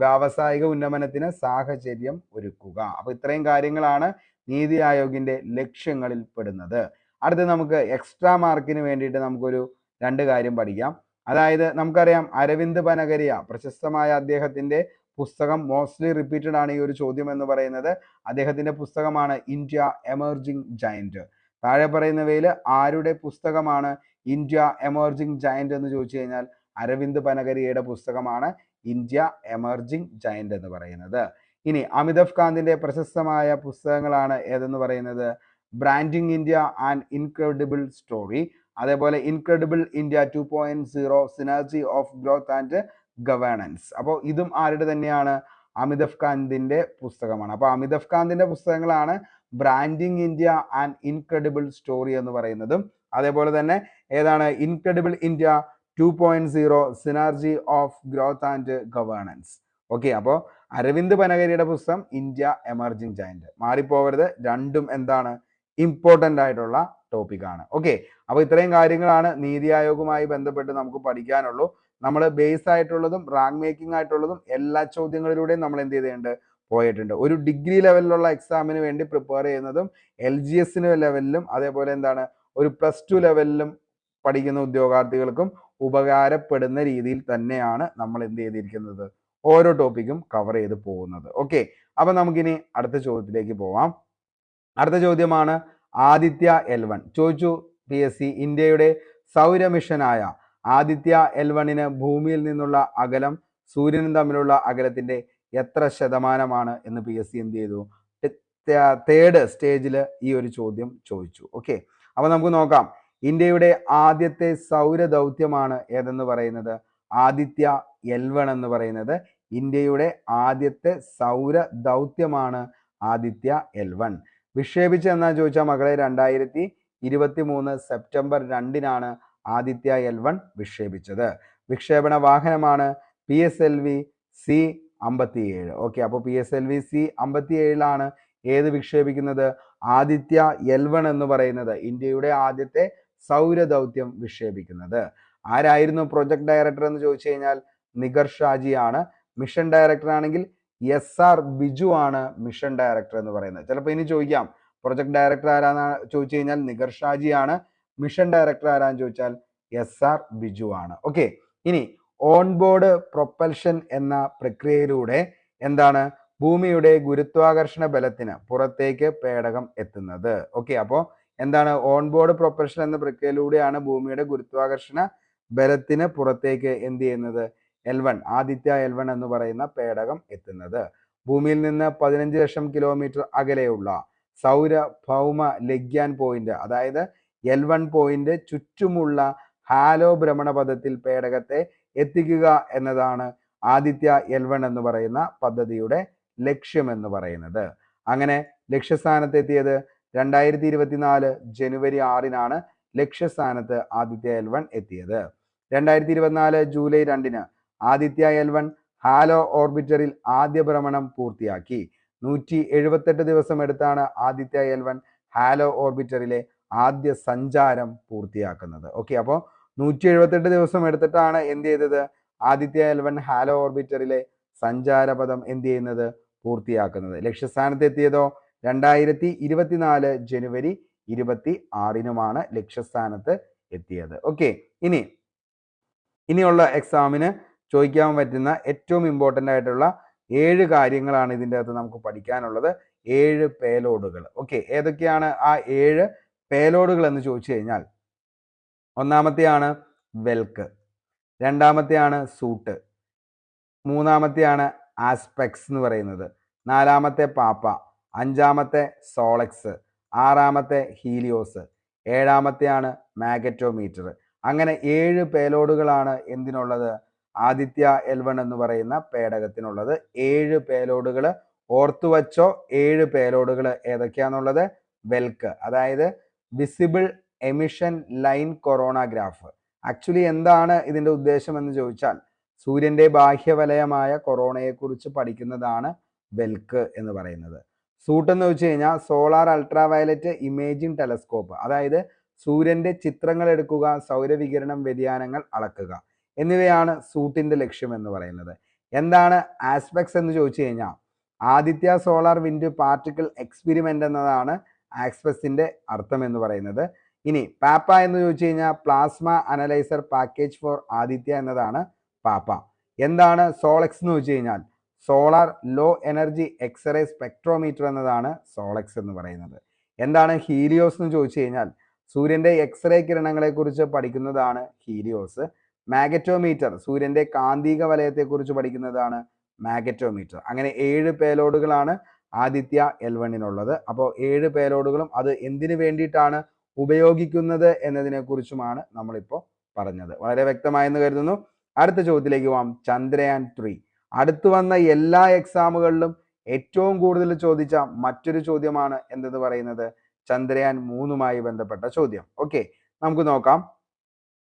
വ്യാവസായിക ഉന്നമനത്തിന് സാഹചര്യം ഒരുക്കുക. അപ്പൊ ഇത്രയും കാര്യങ്ങളാണ് നീതി ആയോഗിന്റെ ലക്ഷ്യങ്ങളിൽ പെടുന്നത്. അടുത്ത് നമുക്ക് എക്സ്ട്രാ മാർക്കിന് വേണ്ടിയിട്ട് നമുക്കൊരു 2 കാര്യം പഠിക്കാം. അതായത് നമുക്കറിയാം അരവിന്ദ് പനഗരിയ പ്രശസ്തമായ അദ്ദേഹത്തിന്റെ പുസ്തകം മോസ്റ്റ്ലി റിപ്പീറ്റഡ് ആണ് ഈ ഒരു ചോദ്യം എന്ന് പറയുന്നത്. അദ്ദേഹത്തിന്റെ പുസ്തകമാണ് ഇന്ത്യ എമർജിംഗ് ജയന്റ്. താഴെ പറയുന്നവയിൽ ആരുടെ പുസ്തകമാണ് ഇന്ത്യ എമർജിംഗ് ജയന്റ് എന്ന് ചോദിച്ചു കഴിഞ്ഞാൽ അരവിന്ദ് പനഗരിയയുടെ പുസ്തകമാണ് ഇന്ത്യ എമർജിംഗ് ജയന്റ് എന്ന് പറയുന്നത്. ഇനി അമിതാഭ് കാന്തിന്റെ പ്രശസ്തമായ പുസ്തകങ്ങളാണ് ഏതെന്ന് പറയുന്നത്? Branding India and incredible story, അതേപോലെ incredible India 2.0 synergy of growth and governance. അപ്പോൾ ഇതും ആരുടെ തന്നെയാണ്? അമിതാഭ് കാന്തിന്റെ പുസ്തകമാണ്. അപ്പോൾ അമിതാഭ് കാന്തിന്റെ പുസ്തകങ്ങളാണ് branding India and incredible story എന്ന് പറയുന്നതും അതേപോലെ തന്നെ ഏതാണ് incredible India 2.0 synergy of growth and governance. Okay, അപ്പോൾ അരവിന്ദ് പനഗരിയുടെ പുസ്തകം ഇന്ത്യ എമർജിംഗ് ജയന്റ്. മാറിപ്പോവരുത്, രണ്ടും ഇമ്പോർട്ടൻ്റ് ആയിട്ടുള്ള ടോപ്പിക്കാണ്. ഓക്കെ, അപ്പോൾ ഇത്രയും കാര്യങ്ങളാണ് നീതി ആയോഗുമായി ബന്ധപ്പെട്ട് നമുക്ക് പഠിക്കാനുള്ളൂ. നമ്മൾ ബേസ് ആയിട്ടുള്ളതും റാങ്ക് മേക്കിംഗ് ആയിട്ടുള്ളതും എല്ലാ ചോദ്യങ്ങളിലൂടെയും നമ്മൾ എന്ത് ചെയ്തിട്ടുണ്ട്, പോയിട്ടുണ്ട്. ഒരു ഡിഗ്രി ലെവലിലുള്ള എക്സാമിന് വേണ്ടി പ്രിപ്പയർ ചെയ്യുന്നതും LGS ലെവലിലും അതേപോലെ ഒരു +2 ലെവലിലും പഠിക്കുന്ന ഉദ്യോഗാർത്ഥികൾക്കും ഉപകാരപ്പെടുന്ന രീതിയിൽ തന്നെയാണ് നമ്മൾ എന്ത് ചെയ്തിരിക്കുന്നത്, ഓരോ ടോപ്പിക്കും കവർ ചെയ്ത് പോകുന്നത്. ഓക്കെ, അപ്പൊ നമുക്കിനി അടുത്ത ചോദ്യത്തിലേക്ക് പോവാം. അടുത്ത ചോദ്യമാണ് ആദിത്യ L1 ചോദിച്ചു PSC. ഇന്ത്യയുടെ സൗര മിഷനായ ആദിത്യ L1ന് ഭൂമിയിൽ നിന്നുള്ള അകലം സൂര്യനും തമ്മിലുള്ള അകലത്തിന്റെ എത്ര ശതമാനമാണ് എന്ന് PSC എന്ത് ചെയ്തു? 3rd സ്റ്റേജിൽ ഈ ഒരു ചോദ്യം ചോദിച്ചു. ഓക്കെ, അപ്പൊ നമുക്ക് നോക്കാം. ഇന്ത്യയുടെ ആദ്യത്തെ സൗര ദൗത്യമാണ് ഏതെന്ന് പറയുന്നത്? ആദിത്യ L1 എന്ന് പറയുന്നത് ഇന്ത്യയുടെ ആദ്യത്തെ സൗര ദൗത്യമാണ് ആദിത്യ L1. വിക്ഷേപിച്ചെന്നാ ചോദിച്ചാൽ മക്കളെ 2023 സെപ്റ്റംബർ 2-നാണ് ആദിത്യ L1 വിക്ഷേപിച്ചത്. വിക്ഷേപണ വാഹനമാണ് PSLV C-57. ഓക്കെ, അപ്പോൾ PSLV C-57-ലാണ് ഏത് വിക്ഷേപിക്കുന്നത്? ആദിത്യ L1 എന്ന് പറയുന്നത് ഇന്ത്യയുടെ ആദ്യത്തെ സൗര ദൗത്യം വിക്ഷേപിക്കുന്നത്. ആരായിരുന്നു പ്രൊജക്ട് ഡയറക്ടർ എന്ന് ചോദിച്ചു കഴിഞ്ഞാൽ നിഗർ ഷാജി ആണ്. മിഷൻ ഡയറക്ടർ ആണെങ്കിൽ SR ബിജു ആണ് മിഷൻ ഡയറക്ടർ എന്ന് പറയുന്നത്. ചിലപ്പോൾ ഇനി ചോദിക്കാം പ്രൊജക്ട് ഡയറക്ടർ ആരാന്ന് ചോദിച്ചു കഴിഞ്ഞാൽ നിഗർ ഷാജിയാണ്. മിഷൻ ഡയറക്ടർ ആരാന്ന് ചോദിച്ചാൽ SR ബിജു ആണ്. ഓക്കെ, ഇനി ഓൺബോർഡ് പ്രൊപ്പൽഷൻ എന്ന പ്രക്രിയയിലൂടെ എന്താണ് ഭൂമിയുടെ ഗുരുത്വാകർഷണ ബലത്തിന് പുറത്തേക്ക് പേടകം എത്തുന്നത്. ഓക്കെ, അപ്പോൾ എന്താണ് ഓൺബോർഡ് പ്രൊപ്പൽഷൻ എന്ന പ്രക്രിയയിലൂടെയാണ് ഭൂമിയുടെ ഗുരുത്വാകർഷണ ബലത്തിന് പുറത്തേക്ക് എന്ത് ചെയ്യുന്നത് L1 ആദിത്യ L1 എന്ന് പറയുന്ന പേടകം എത്തുന്നത്. ഭൂമിയിൽ നിന്ന് 15 ലക്ഷം കിലോമീറ്റർ അകലെയുള്ള സൗര ഭൗമ ലഗ്യാൻ പോയിന്റ് അതായത് L1 പോയിന്റ് ചുറ്റുമുള്ള ഹാലോ ഭ്രമണപഥത്തിൽ പേടകത്തെ എത്തിക്കുക എന്നതാണ് ആദിത്യ L1 എന്ന് പറയുന്ന പദ്ധതിയുടെ ലക്ഷ്യം എന്ന് പറയുന്നത്. അങ്ങനെ ലക്ഷ്യസ്ഥാനത്തെത്തിയത് 2024 ജനുവരി 6-നാണ് ലക്ഷ്യസ്ഥാനത്ത് ആദിത്യ L1 എത്തിയത്. 2024 ജൂലൈ 2-ന് ആദിത്യ L1 ഹാലോ ഓർബിറ്ററിൽ ആദ്യ ഭ്രമണം പൂർത്തിയാക്കി. 178 ദിവസം എടുത്താണ് ആദിത്യ L1 ഹാലോ ഓർബിറ്ററിലെ ആദ്യ സഞ്ചാരം പൂർത്തിയാക്കുന്നത്. ഓക്കെ, അപ്പോൾ 178 ദിവസം എടുത്തിട്ടാണ് എന്ത് ചെയ്തത് ആദിത്യ L1 ഹാലോ ഓർബിറ്ററിലെ സഞ്ചാരപഥം എന്ത് ചെയ്യുന്നത് പൂർത്തിയാക്കുന്നത്. ലക്ഷ്യസ്ഥാനത്ത് എത്തിയതോ 2024 ജനുവരി 26-നുമാണ് ലക്ഷ്യസ്ഥാനത്ത് എത്തിയത്. ഓക്കെ, ഇനിയുള്ള എക്സാമിന് ചോദിക്കാൻ പറ്റുന്ന ഏറ്റവും ഇമ്പോർട്ടൻ്റ് ആയിട്ടുള്ള 7 കാര്യങ്ങളാണ് ഇതിൻ്റെ അകത്ത് നമുക്ക് പഠിക്കാനുള്ളത്. 7 പേലോഡുകൾ. ഓക്കെ, ഏതൊക്കെയാണ് ആ 7 പേലോഡുകൾ എന്ന് ചോദിച്ചു കഴിഞ്ഞാൽ ഒന്നാമത്തെയാണ് വെൽക്ക്, രണ്ടാമത്തെയാണ് സൂട്ട്, മൂന്നാമത്തെയാണ് ആസ്പെക്സ് എന്ന് പറയുന്നത്, നാലാമത്തെ പാപ്പ, അഞ്ചാമത്തെ സോളക്സ്, ആറാമത്തെ ഹീലിയോസ്, ഏഴാമത്തെയാണ് മാഗറ്റോമീറ്റർ. അങ്ങനെ 7 പേലോഡുകളാണ് എന്തിനുള്ളത് ആദിത്യ L1 എന്ന് പറയുന്ന പേടകത്തിനുള്ളത്. 7 പേലോഡുകൾ ഓർത്തു വച്ചോ. 7 പേലോഡുകൾ ഏതൊക്കെയാണെന്നുള്ളത് വെൽക്ക് അതായത് വിസിബിൾ എമിഷൻ ലൈൻ കൊറോണാഗ്രാഫ്. ആക്ച്വലി എന്താണ് ഇതിൻ്റെ ഉദ്ദേശം എന്ന് ചോദിച്ചാൽ സൂര്യൻ്റെ ബാഹ്യവലയമായ കൊറോണയെക്കുറിച്ച് പഠിക്കുന്നതാണ് വെൽക്ക് എന്ന് പറയുന്നത്. സൂട്ട് എന്ന് വെച്ച് കഴിഞ്ഞാൽ സോളാർ അൾട്രാവയലറ്റ് ഇമേജിംഗ് ടെലസ്കോപ്പ്, അതായത് സൂര്യൻ്റെ ചിത്രങ്ങൾ എടുക്കുക, സൗരവികിരണം വ്യതിയാനങ്ങൾ അളക്കുക എന്നിവയാണ് സൂട്ടിൻ്റെ ലക്ഷ്യം എന്ന് പറയുന്നത്. എന്താണ് ആസ്പെക്സ് എന്ന് ചോദിച്ചു കഴിഞ്ഞാൽ Aditya solar wind particle experiment എന്നതാണ് ആസ്പെക്സിൻ്റെ അർത്ഥം എന്ന് പറയുന്നത്. ഇനി പാപ്പ എന്ന് ചോദിച്ചു കഴിഞ്ഞാൽ plasma analyser package for Aditya എന്നതാണ് പാപ്പ. എന്താണ് സോളക്സ് എന്ന് വെച്ച് കഴിഞ്ഞാൽ solar low energy X-ray spectrometer എന്നതാണ് സോളക്സ് എന്ന് പറയുന്നത്. എന്താണ് ഹീലിയോസ് എന്ന് ചോദിച്ചു കഴിഞ്ഞാൽ സൂര്യൻ്റെ എക്സ്റേ കിരണങ്ങളെക്കുറിച്ച് പഠിക്കുന്നതാണ് ഹീലിയോസ്. മാഗറ്റോമീറ്റർ സൂര്യൻ്റെ കാന്തിക വലയത്തെക്കുറിച്ച് പഠിക്കുന്നതാണ് മാഗറ്റോമീറ്റർ. അങ്ങനെ 7 പേലോഡുകളാണ് ആദിത്യ L1-നുള്ളത്. അപ്പോൾ 7 പേലോഡുകളും അത് എന്തിനു വേണ്ടിയിട്ടാണ് ഉപയോഗിക്കുന്നത് എന്നതിനെക്കുറിച്ചുമാണ് നമ്മളിപ്പോൾ പറഞ്ഞത്. വളരെ വ്യക്തമായെന്ന് കരുതുന്നു. അടുത്ത ചോദ്യത്തിലേക്ക് പോകാം. ചന്ദ്രയാൻ 3 അടുത്തു വന്ന എല്ലാ എക്സാമുകളിലും ഏറ്റവും കൂടുതൽ ചോദിച്ച മറ്റൊരു ചോദ്യമാണ് എന്തെന്ന് പറയുന്നത് ചന്ദ്രയാൻ 3-മായി ബന്ധപ്പെട്ട ചോദ്യം. ഓക്കെ, നമുക്ക് നോക്കാം.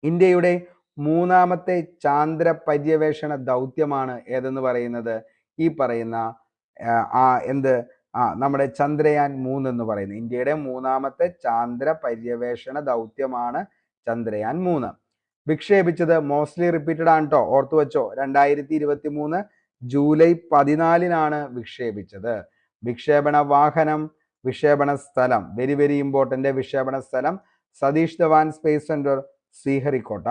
ഇന്ത്യയുടെ 3ാമത്തെ ചാന്ദ്ര പര്യവേഷണ ദൗത്യമാണ് ഏതെന്ന് പറയുന്നത് ഈ പറയുന്ന നമ്മുടെ ചന്ദ്രയാൻ 3 എന്ന് പറയുന്നത്. ഇന്ത്യയുടെ 3ാമത്തെ ചാന്ദ്ര പര്യവേഷണ ദൗത്യമാണ് ചന്ദ്രയാൻ 3. വിക്ഷേപിച്ചത് മോസ്റ്റ്ലി റിപ്പീറ്റഡ് ആണ് കേട്ടോ, ഓർത്തു വെച്ചോ. 2023 ജൂലൈ 14-നാണ് വിക്ഷേപിച്ചത്. വിക്ഷേപണ വാഹനം, വിക്ഷേപണ സ്ഥലം, വെരി വെരി ഇമ്പോർട്ടൻ്റ്, വിക്ഷേപണ സ്ഥലം സതീഷ് ധവാൻ സ്പേസ് സെന്റർ ശ്രീഹരിക്കോട്ട.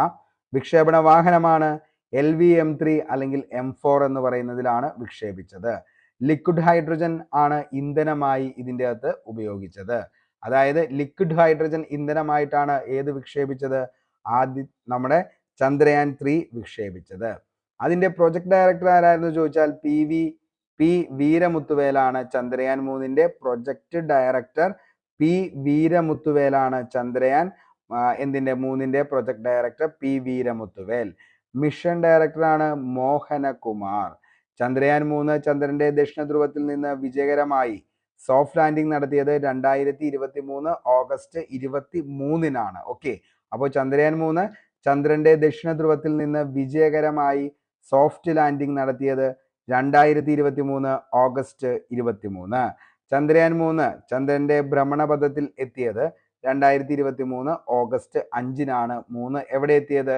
വിക്ഷേപണ വാഹനമാണ് LV-M3 അല്ലെങ്കിൽ M4 എന്ന് പറയുന്നതിലാണ് വിക്ഷേപിച്ചത്. ലിക്വിഡ് ഹൈഡ്രജൻ ആണ് ഇന്ധനമായി ഇതിൻ്റെ അകത്ത് ഉപയോഗിച്ചത്. അതായത് ലിക്വിഡ് ഹൈഡ്രജൻ ഇന്ധനമായിട്ടാണ് ഏത് വിക്ഷേപിച്ചത് നമ്മുടെ ചന്ദ്രയാൻ 3 വിക്ഷേപിച്ചത്. അതിൻ്റെ പ്രൊജക്ട് ഡയറക്ടർ ആരായിരുന്നു ചോദിച്ചാൽ പി വീരമുത്തുവേലാണ് ചന്ദ്രയാൻ 3-ന്റെ പ്രൊജക്ട് ഡയറക്ടർ. പി വീരമുത്തുവേലാണ് ചന്ദ്രയാൻ 3-ന്റെ project director P Veeramuthuvel. Mission ഡയറക്ടറാണ് മോഹനകുമാർ. ചന്ദ്രയാൻ 3 ചന്ദ്രന്റെ ദക്ഷിണ ധ്രുവത്തിൽ നിന്ന് വിജയകരമായി സോഫ്റ്റ് ലാൻഡിംഗ് നടത്തിയത് 2023 ഓഗസ്റ്റ് 23-നാണ്. ഓക്കെ, അപ്പോൾ ചന്ദ്രയാൻ 3 ചന്ദ്രന്റെ ദക്ഷിണ ധ്രുവത്തിൽ നിന്ന് വിജയകരമായി സോഫ്റ്റ് ലാൻഡിംഗ് നടത്തിയത് 2023 ഓഗസ്റ്റ് 23. ചന്ദ്രയാൻ 3 ചന്ദ്രന്റെ ഭ്രമണപഥത്തിൽ എത്തിയത് 2023 ഓഗസ്റ്റ് 5-നാണ്. 3 എവിടെ എത്തിയത്?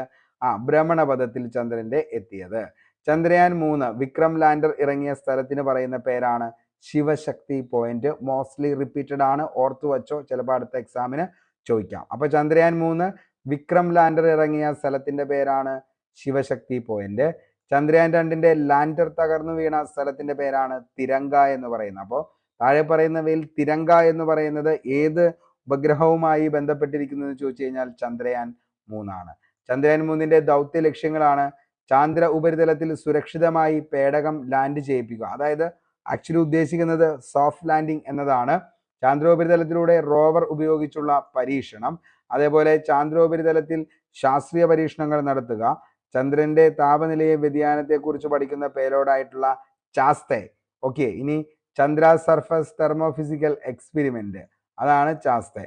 ഭ്രമണപഥത്തിൽ ചന്ദ്രന്റെ എത്തിയത്. ചന്ദ്രയാൻ 3 വിക്രം ലാൻഡർ ഇറങ്ങിയ സ്ഥലത്തിന് പറയുന്ന പേരാണ് ശിവശക്തി പോയിന്റ്. മോസ്റ്റ്ലി റിപ്പീറ്റഡ് ആണ്, ഓർത്തു വച്ചോ, ചിലപ്പോൾ അടുത്ത എക്സാമിന് ചോദിക്കാം. അപ്പൊ ചന്ദ്രയാൻ 3 വിക്രം ലാൻഡർ ഇറങ്ങിയ സ്ഥലത്തിന്റെ പേരാണ് ശിവശക്തി പോയിന്റ്. ചന്ദ്രയാൻ 2ന്റെ ലാൻഡർ തകർന്നു വീണ സ്ഥലത്തിന്റെ പേരാണ് തിരങ്ക എന്ന് പറയുന്നത്. അപ്പോൾ താഴെ പറയുന്നവയിൽ തിരങ്ക എന്ന് പറയുന്നത് ഏത് ഉപഗ്രഹവുമായി ബന്ധപ്പെട്ടിരിക്കുന്നു എന്ന് ചോദിച്ചു കഴിഞ്ഞാൽ ചന്ദ്രയാൻ 3 ആണ്. ചന്ദ്രയാൻ 3ന്റെ ദൗത്യ ലക്ഷ്യങ്ങളാണ് ചാന്ദ്ര ഉപരിതലത്തിൽ സുരക്ഷിതമായി പേടകം ലാൻഡ് ചെയ്യിപ്പിക്കുക. അതായത് ആക്ച്വലി ഉദ്ദേശിക്കുന്നത് സോഫ്റ്റ് ലാൻഡിംഗ് എന്നതാണ്. ചാന്ദ്രോപരിതലത്തിലൂടെ റോവർ ഉപയോഗിച്ചുള്ള പരീക്ഷണം, അതേപോലെ ചാന്ദ്രോപരിതലത്തിൽ ശാസ്ത്രീയ പരീക്ഷണങ്ങൾ നടത്തുക, ചന്ദ്രന്റെ താപനിലയെ വ്യതിയാനത്തെക്കുറിച്ച് പഠിക്കുന്ന പേലോഡായിട്ടുള്ള ചാസ്തെ. ഓക്കെ, ഇനി ചന്ദ്ര സർഫസ് തെർമോഫിസിക്കൽ എക്സ്പെരിമെന്റ്, അതാണ് ചാസ്തെ.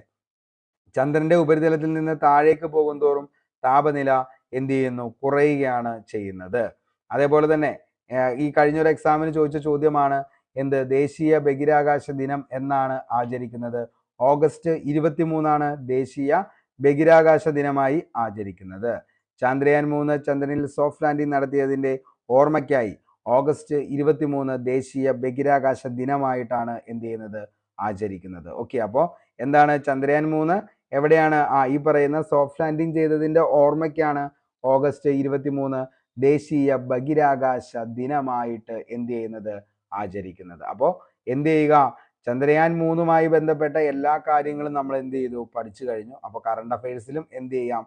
ചന്ദ്രന്റെ ഉപരിതലത്തിൽ നിന്ന് താഴേക്ക് പോകും തോറും താപനില എന്ത് ചെയ്യുന്നു, കുറയുകയാണ് ചെയ്യുന്നത്. അതേപോലെ തന്നെ ഈ കഴിഞ്ഞൊരു എക്സാമിന് ചോദിച്ച ചോദ്യമാണ് എന്ത്, ദേശീയ ബഹിരാകാശ ദിനം എന്നാണ് ആചരിക്കുന്നത്? ഓഗസ്റ്റ് 23 ദേശീയ ബഹിരാകാശ ദിനമായി ആചരിക്കുന്നത്. ചന്ദ്രയാൻ 3 ചന്ദ്രനിൽ സോഫ്റ്റ് ലാൻഡിംഗ് നടത്തിയതിന്റെ ഓർമ്മയ്ക്കായി ഓഗസ്റ്റ് 23 ദേശീയ ബഹിരാകാശ ദിനമായിട്ടാണ് എന്ത് ചെയ്യുന്നത്, ആചരിക്കുന്നത്. ഓക്കെ, അപ്പോൾ എന്താണ് ചന്ദ്രയാൻ 3 എവിടെയാണ് ഈ പറയുന്ന സോഫ്റ്റ് ലാൻഡിംഗ് ചെയ്തതിന്റെ ഓർമ്മയ്ക്കാണ് ഓഗസ്റ്റ് 23 ദേശീയ ബഹിരാകാശ ദിനമായിട്ട് എന്ത് ചെയ്യുന്നത്, ആചരിക്കുന്നത്. അപ്പോൾ എന്ത് ചെയ്യുക, ചന്ദ്രയാൻ 3മായി ബന്ധപ്പെട്ട എല്ലാ കാര്യങ്ങളും നമ്മൾ എന്ത് ചെയ്തു, പഠിച്ചു കഴിഞ്ഞു. അപ്പോൾ കറണ്ട് അഫയേഴ്സിലും എന്ത് ചെയ്യാം,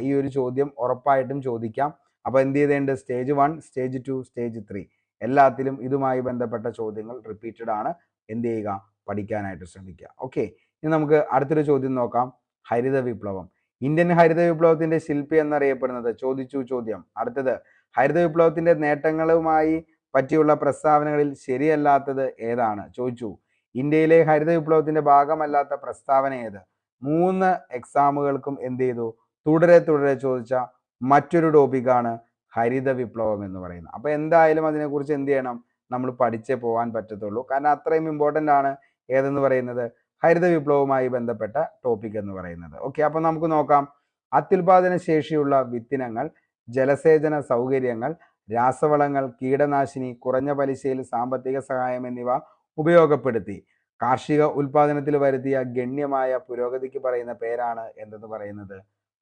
ഈ ഒരു ചോദ്യം ഉറപ്പായിട്ടും ചോദിക്കാം. അപ്പോൾ എന്ത് ചെയ്തേണ്ട, സ്റ്റേജ് 1, സ്റ്റേജ് 2, സ്റ്റേജ് 3 എല്ലാത്തിലും ഇതുമായി ബന്ധപ്പെട്ട ചോദ്യങ്ങൾ റിപ്പീറ്റഡ് ആണ്. എന്ത് ചെയ്യുക, പഠിക്കാനായിട്ട് ശ്രമിക്കുക. ഓക്കെ, ഇനി നമുക്ക് അടുത്തൊരു ചോദ്യം നോക്കാം. ഹരിത വിപ്ലവം. ഇന്ത്യൻ ഹരിത വിപ്ലവത്തിന്റെ ശില്പി എന്നറിയപ്പെടുന്നത്, ചോദിച്ചു ചോദ്യം. അടുത്തത്, ഹരിത വിപ്ലവത്തിന്റെ നേട്ടങ്ങളുമായി പറ്റിയുള്ള പ്രസ്താവനകളിൽ ശരിയല്ലാത്തത് ഏതാണ്? ചോദിച്ചു. ഇന്ത്യയിലെ ഹരിത വിപ്ലവത്തിന്റെ ഭാഗമല്ലാത്ത പ്രസ്താവന ഏത്? 3 എക്സാമുകൾക്കും എന്ത് ചെയ്തു, തുടരെ ചോദിച്ച മറ്റൊരു ടോപ്പിക്കാണ് ഹരിത വിപ്ലവം എന്ന് പറയുന്നത്. അപ്പൊ എന്തായാലും അതിനെക്കുറിച്ച് എന്ത് ചെയ്യണം, നമ്മൾ പഠിച്ചേ പോകാൻ പറ്റത്തുള്ളൂ. കാരണം അത്രയും ഇമ്പോർട്ടൻ്റ് ആണ് ഏതെന്ന് പറയുന്നത്, ഹരിത വിപ്ലവവുമായി ബന്ധപ്പെട്ട ടോപ്പിക് എന്ന് പറയുന്നത്. ഓക്കെ, അപ്പൊ നമുക്ക് നോക്കാം. അത്യുൽപാദന ശേഷിയുള്ള വിത്തിനങ്ങൾ, ജലസേചന സൗകര്യങ്ങൾ, രാസവളങ്ങൾ, കീടനാശിനി, കുറഞ്ഞ പലിശയിൽ സാമ്പത്തിക സഹായം എന്നിവ ഉപയോഗപ്പെടുത്തി കാർഷിക ഉൽപാദനത്തിൽ വരുത്തിയ ഗണ്യമായ പുരോഗതിക്ക് പറയുന്ന പേരാണ് എന്തെന്ന് പറയുന്നത്,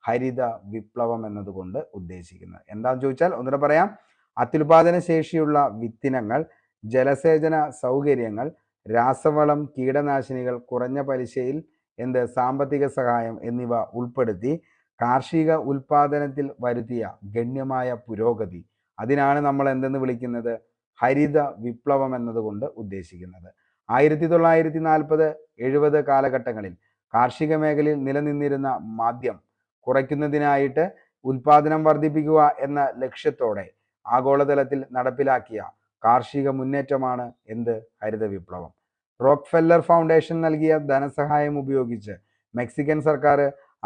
ഹരിത വിപ്ലവം എന്നതുകൊണ്ട് ഉദ്ദേശിക്കുന്നത്. എന്താന്ന് ചോദിച്ചാൽ ഒന്നുകൂടെ പറയാം. അത്യുൽപാദന ശേഷിയുള്ള വിത്തിനങ്ങൾ, ജലസേചന സൗകര്യങ്ങൾ, രാസവളം, കീടനാശിനികൾ, കുറഞ്ഞ പലിശയിൽ സാമ്പത്തിക സഹായം എന്നിവ ഉൾപ്പെടുത്തി കാർഷിക ഉൽപാദനത്തിൽ വരുത്തിയ ഗണ്യമായ പുരോഗതി, അതിനാണ് നമ്മൾ എന്തെന്ന് വിളിക്കുന്നത്, ഹരിത വിപ്ലവം എന്നതുകൊണ്ട് ഉദ്ദേശിക്കുന്നത്. 1940-70 കാലഘട്ടങ്ങളിൽ കാർഷിക മേഖലയിൽ നിലനിന്നിരുന്ന മാന്ദ്യം കുറയ്ക്കുന്നതിനായിട്ട് ഉൽപാദനം വർദ്ധിപ്പിക്കുക എന്ന ലക്ഷ്യത്തോടെ ആഗോളതലത്തിൽ നടപ്പിലാക്കിയ കാർഷിക മുന്നേറ്റമാണ് ഹരിത വിപ്ലവം. റോക്ക്ഫെല്ലർ ഫൗണ്ടേഷൻ നൽകിയ ധനസഹായം ഉപയോഗിച്ച് മെക്സിക്കൻ സർക്കാർ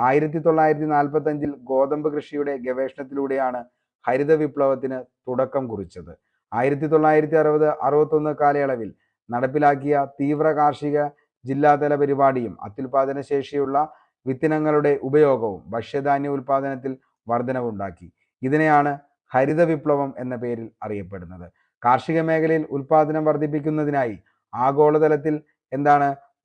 1945 ഗോതമ്പ് കൃഷിയുടെ ഗവേഷണത്തിലൂടെയാണ് ഹരിത വിപ്ലവത്തിന് തുടക്കം കുറിച്ചത്. 1960-61 കാലയളവിൽ നടപ്പിലാക്കിയ തീവ്ര കാർഷിക ജില്ലാതല പരിപാടിയും അത്യുൽപാദന ശേഷിയുള്ള വിത്തിനങ്ങളുടെ ഉപയോഗവും ഭക്ഷ്യധാന്യ ഉൽപാദനത്തിൽ വർധനവുണ്ടാക്കി. ഇതിനെയാണ് ഹരിത വിപ്ലവം എന്ന പേരിൽ അറിയപ്പെടുന്നത്. കാർഷിക മേഖലയിൽ ഉൽപാദനം വർദ്ധിപ്പിക്കുന്നതിനായി ആഗോളതലത്തിൽ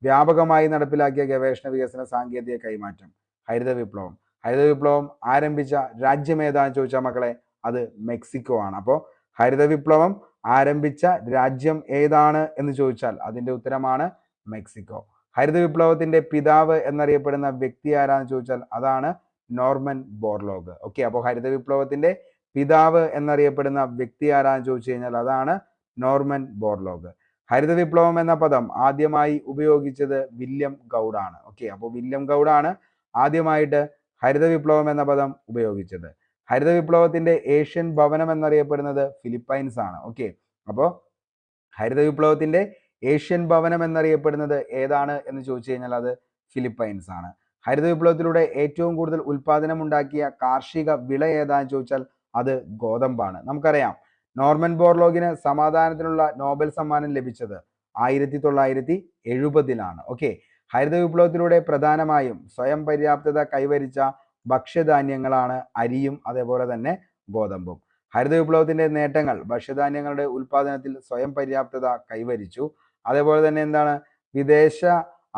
വ്യാപകമായി നടപ്പിലാക്കിയ ഗവേഷണ വികസന സാങ്കേതിക കൈമാറ്റം ഹരിത വിപ്ലവം. ഹരിത വിപ്ലവം ആരംഭിച്ച രാജ്യം ഏതാണെന്ന് ചോദിച്ചാൽ മക്കളെ, അത് മെക്സിക്കോ ആണ്. അപ്പോൾ ഹരിത വിപ്ലവം ആരംഭിച്ച രാജ്യം ഏതാണ് എന്ന് ചോദിച്ചാൽ അതിന്റെ ഉത്തരമാണ് മെക്സിക്കോ. ഹരിത വിപ്ലവത്തിന്റെ പിതാവ് എന്നറിയപ്പെടുന്ന വ്യക്തി ആരാന്ന് ചോദിച്ചാൽ അതാണ് നോർമൻ ബോർലോഗ്. ഓക്കെ, അപ്പോൾ ഹരിത വിപ്ലവത്തിന്റെ പിതാവ് എന്നറിയപ്പെടുന്ന വ്യക്തി ആരാന്ന് ചോദിച്ചു കഴിഞ്ഞാൽ അതാണ് നോർമൻ ബോർലോഗ്. ഹരിത വിപ്ലവം എന്ന പദം ആദ്യമായി ഉപയോഗിച്ചത് വില്യം ഗൗഡാണ്. ഓക്കെ, അപ്പോൾ വില്യം ഗൗഡാണ് ആദ്യമായിട്ട് ഹരിത വിപ്ലവം എന്ന പദം ഉപയോഗിച്ചത്. ഹരിത വിപ്ലവത്തിന്റെ ഏഷ്യൻ ഭവനം എന്നറിയപ്പെടുന്നത് ഫിലിപ്പൈൻസ് ആണ്. ഓക്കെ, അപ്പോൾ ഹരിത വിപ്ലവത്തിന്റെ ഏഷ്യൻ ഭവനം എന്നറിയപ്പെടുന്നത് ഏതാണ് എന്ന് ചോദിച്ചു കഴിഞ്ഞാൽ അത് ഫിലിപ്പൈൻസ് ആണ്. ഹരിത വിപ്ലവത്തിലൂടെ ഏറ്റവും കൂടുതൽ ഉൽപാദനം ഉണ്ടാക്കിയ കാർഷിക വിള ഏതാന്ന് ചോദിച്ചാൽ അത് ഗോതമ്പാണ്. നമുക്കറിയാം നോർമൻ ബോർലോഗിന് സമാധാനത്തിനുള്ള നോബൽ സമ്മാനം ലഭിച്ചത് 1970-ലാണ്. ഓക്കെ, ഹരിത വിപ്ലവത്തിലൂടെ പ്രധാനമായും സ്വയം പര്യാപ്തത കൈവരിച്ച ഭക്ഷ്യധാന്യങ്ങളാണ് അരിയും അതേപോലെ തന്നെ ഗോതമ്പും. ഹരിത വിപ്ലവത്തിന്റെ നേട്ടങ്ങൾ ഭക്ഷ്യധാന്യങ്ങളുടെ ഉൽപാദനത്തിൽ സ്വയം പര്യാപ്തത കൈവരിച്ചു, അതേപോലെ തന്നെ എന്താണ് വിദേശ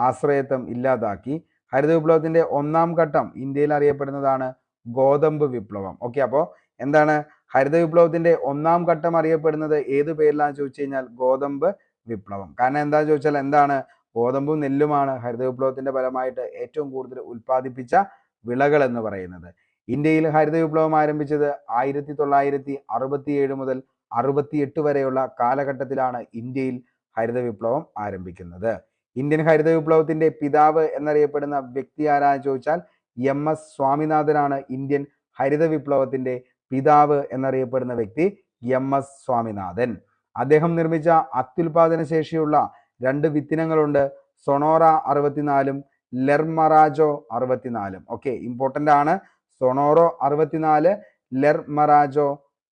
ആശ്രയത്വം ഇല്ലാതാക്കി. ഹരിത വിപ്ലവത്തിന്റെ ഒന്നാം ഘട്ടം ഇന്ത്യയിൽ അറിയപ്പെടുന്നതാണ് ഗോതമ്പ് വിപ്ലവം. ഓക്കെ, അപ്പോൾ എന്താണ് ഹരിത വിപ്ലവത്തിന്റെ ഒന്നാം ഘട്ടം അറിയപ്പെടുന്നത് ഏത് പേരിലാണെന്ന് ചോദിച്ചു കഴിഞ്ഞാൽ ഗോതമ്പ് വിപ്ലവം. കാരണം എന്താണെന്ന് ചോദിച്ചാൽ എന്താണ് ഗോതമ്പും നെല്ലുമാണ് ഹരിത വിപ്ലവത്തിന്റെ ഫലമായിട്ട് ഏറ്റവും കൂടുതൽ ഉൽപ്പാദിപ്പിച്ച വിളകൾ എന്ന് പറയുന്നത്. ഇന്ത്യയിൽ ഹരിത വിപ്ലവം ആരംഭിച്ചത് 1967 മുതൽ 68 വരെയുള്ള കാലഘട്ടത്തിലാണ് ഇന്ത്യയിൽ ഹരിത വിപ്ലവം ആരംഭിക്കുന്നത്. ഇന്ത്യൻ ഹരിത വിപ്ലവത്തിന്റെ പിതാവ് എന്നറിയപ്പെടുന്ന വ്യക്തി ആരാന്ന് ചോദിച്ചാൽ MS സ്വാമിനാഥനാണ് ഇന്ത്യൻ ഹരിത വിപ്ലവത്തിന്റെ പിതാവ് എന്നറിയപ്പെടുന്ന വ്യക്തി MS സ്വാമിനാഥൻ. അദ്ദേഹം നിർമ്മിച്ച അത്യുൽപാദന ശേഷിയുള്ള 2 വിത്തിനങ്ങളുണ്ട്, സൊണോറ 64 ലെർമറാജോ 64. ഓക്കെ, ഇമ്പോർട്ടൻ്റ് ആണ്. സൊണോറോ 64, ലെർമറാജോ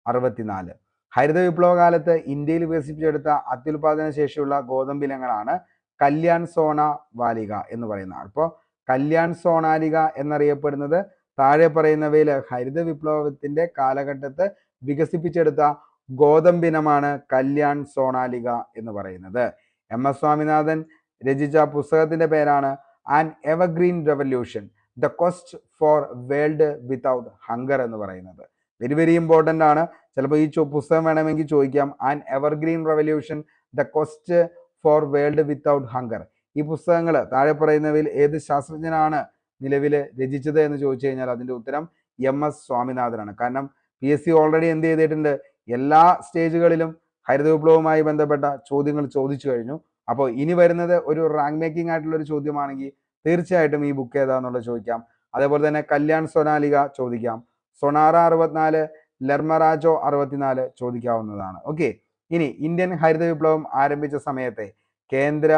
64. ഹരിത വിപ്ലവ കാലത്ത് ഇന്ത്യയിൽ വികസിപ്പിച്ചെടുത്ത അത്യുൽപാദന ശേഷിയുള്ള ഗോതമ്പിനങ്ങളാണ് കല്യാൺ സോണ വാലിക എന്ന് പറയുന്നത്. അപ്പോൾ കല്യാൺ സോണാലിക എന്നറിയപ്പെടുന്നത് താഴെ പറയുന്നവയിൽ ഹരിത വിപ്ലവത്തിന്റെ കാലഘട്ടത്ത് വികസിപ്പിച്ചെടുത്ത ഗോതമ്പിനമാണ് കല്യാൺ സോണാലിക എന്ന് പറയുന്നത്. MS സ്വാമിനാഥൻ രചിച്ച പുസ്തകത്തിന്റെ പേരാണ് an evergreen revolution, the quest for world without hunger എന്ന് പറയുന്നത്. വെരി വെരി ഇമ്പോർട്ടൻ്റ് ആണ്. ചിലപ്പോൾ ഈ പുസ്തകം വേണമെങ്കിൽ ചോദിക്കാം, an evergreen revolution, the quest for world without hunger. ഈ പുസ്തകങ്ങൾ താഴെ പറയുന്നവയിൽ ഏത് ശാസ്ത്രജ്ഞനാണ് നിലവിൽ രചിച്ചത് എന്ന് ചോദിച്ചു കഴിഞ്ഞാൽ അതിൻ്റെ ഉത്തരം MS സ്വാമിനാഥനാണ്. കാരണം PSC ഓൾറെഡി എന്ത് ചെയ്തിട്ടുണ്ട്, എല്ലാ സ്റ്റേജുകളിലും ഹരിത വിപ്ലവവുമായി ബന്ധപ്പെട്ട ചോദ്യങ്ങൾ ചോദിച്ചു കഴിഞ്ഞു. അപ്പോൾ ഇനി വരുന്നത് ഒരു റാങ്ക് മേക്കിംഗ് ആയിട്ടുള്ള ഒരു ചോദ്യമാണെങ്കിൽ തീർച്ചയായിട്ടും ഈ ബുക്ക് ഏതാന്നുള്ളത് ചോദിക്കാം. അതേപോലെ തന്നെ കല്യാൺ സോനാലിക ചോദിക്കാം, സൊണാറ 64, ലെർമറാജോ 64 ചോദിക്കാവുന്നതാണ്. ഓക്കെ, ഇനി ഇന്ത്യൻ ഹരിത വിപ്ലവം ആരംഭിച്ച സമയത്തെ കേന്ദ്ര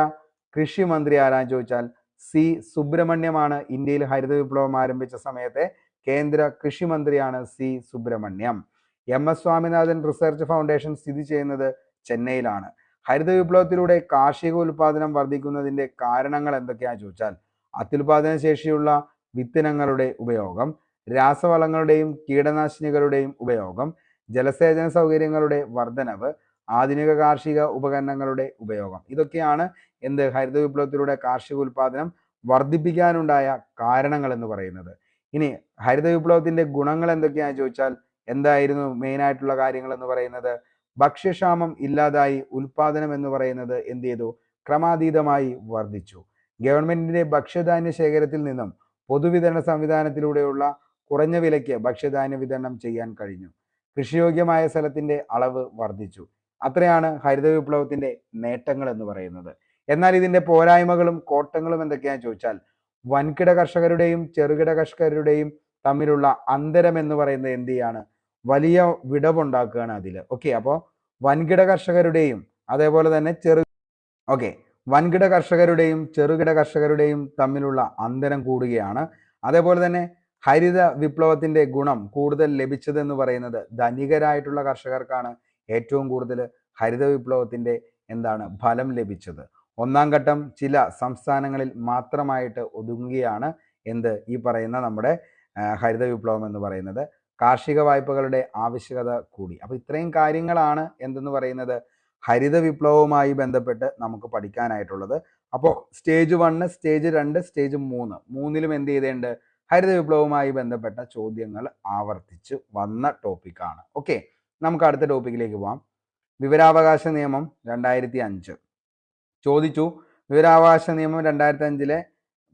കൃഷി മന്ത്രി ആരാന്ന് ചോദിച്ചാൽ C സുബ്രഹ്മണ്യമാണ്. ഇന്ത്യയിൽ ഹരിത വിപ്ലവം ആരംഭിച്ച സമയത്തെ കേന്ദ്ര കൃഷി മന്ത്രിയാണ് C Subramaniam. MS Swaminathan research foundation സ്ഥിതി ചെയ്യുന്നത് ചെന്നൈയിലാണ്. ഹരിത വിപ്ലവത്തിലൂടെ കാർഷിക ഉൽപാദനം വർദ്ധിക്കുന്നതിന്റെ കാരണങ്ങൾ എന്തൊക്കെയാണെന്ന് ചോദിച്ചാൽ അത്യുൽപാദന ശേഷിയുള്ള വിത്തിനങ്ങളുടെ ഉപയോഗം, രാസവളങ്ങളുടെയും കീടനാശിനികളുടെയും ഉപയോഗം, ജലസേചന സൗകര്യങ്ങളുടെ വർധനവ്, ആധുനിക കാർഷിക ഉപകരണങ്ങളുടെ ഉപയോഗം. ഇതൊക്കെയാണ് എന്ത് ഹരിത വിപ്ലവത്തിലൂടെ കാർഷിക ഉൽപാദനം വർദ്ധിപ്പിക്കാനുണ്ടായ കാരണങ്ങൾ എന്ന് പറയുന്നത്. ഇനി ഹരിത വിപ്ലവത്തിന്റെ ഗുണങ്ങൾ എന്തൊക്കെയാണെന്ന് ചോദിച്ചാൽ എന്തായിരുന്നു മെയിൻ ആയിട്ടുള്ള കാര്യങ്ങൾ എന്ന് പറയുന്നത്? ഭക്ഷ്യക്ഷാമം ഇല്ലാതായി, ഉൽപാദനം എന്ന് പറയുന്നത് എന്ത് ചെയ്തു, ക്രമാതീതമായി വർദ്ധിച്ചു. ഗവൺമെന്റിന്റെ ഭക്ഷ്യധാന്യ ശേഖരത്തിൽ നിന്നും പൊതുവിതരണ സംവിധാനത്തിലൂടെയുള്ള കുറഞ്ഞ വിലയ്ക്ക് ഭക്ഷ്യധാന്യ വിതരണം ചെയ്യാൻ കഴിഞ്ഞു. കൃഷിയോഗ്യമായ സ്ഥലത്തിന്റെ അളവ് വർദ്ധിച്ചു. അത്രയാണ് ഹരിത വിപ്ലവത്തിന്റെ നേട്ടങ്ങൾ എന്ന് പറയുന്നത്. എന്നാൽ ഇതിന്റെ പോരായ്മകളും കോട്ടങ്ങളും എന്തൊക്കെയാണെന്ന് ചോദിച്ചാൽ വൻകിട കർഷകരുടെയും ചെറുകിട കർഷകരുടെയും തമ്മിലുള്ള അന്തരം എന്ന് പറയുന്നത് എന്ത് ചെയ്യാണ്, വലിയ വിടവുണ്ടാക്കുകയാണ് അതിൽ. ഓക്കെ, അപ്പോൾ വൻകിട കർഷകരുടെയും അതേപോലെ തന്നെ വൻകിട കർഷകരുടെയും ചെറുകിട കർഷകരുടെയും തമ്മിലുള്ള അന്തരം കൂടുകയാണ്. അതേപോലെ തന്നെ ഹരിത വിപ്ലവത്തിന്റെ ഗുണം കൂടുതൽ ലഭിച്ചതെന്ന് പറയുന്നത് ധനികരായിട്ടുള്ള കർഷകർക്കാണ് ഏറ്റവും കൂടുതൽ ഹരിത വിപ്ലവത്തിന്റെ ഫലം ലഭിച്ചത്. ഒന്നാം ഘട്ടം ചില സംസ്ഥാനങ്ങളിൽ മാത്രമായിട്ട് ഒതുങ്ങുകയാണ് ഈ പറയുന്ന നമ്മുടെ ഹരിത വിപ്ലവം എന്ന് പറയുന്നത്. കാർഷിക വായ്പകളുടെ ആവശ്യകത കൂടി. അപ്പോൾ ഇത്രയും കാര്യങ്ങളാണ് എന്തെന്ന് പറയുന്നത് ഹരിത വിപ്ലവവുമായി ബന്ധപ്പെട്ട് നമുക്ക് പഠിക്കാനായിട്ടുള്ളത്. അപ്പോൾ സ്റ്റേജ് 1, സ്റ്റേജ് 2, സ്റ്റേജ് 3 മൂന്നിലും എന്ത് ചെയ്തേണ്ട ഹരിത വിപ്ലവവുമായി ബന്ധപ്പെട്ട ചോദ്യങ്ങൾ ആവർത്തിച്ച് വന്ന ടോപ്പിക്കാണ്. ഓക്കെ, നമുക്ക് അടുത്ത ടോപ്പിക്കിലേക്ക് പോവാം. വിവരാവകാശ നിയമം 2005 ചോദിച്ചു. വിവരാവകാശ നിയമം 2005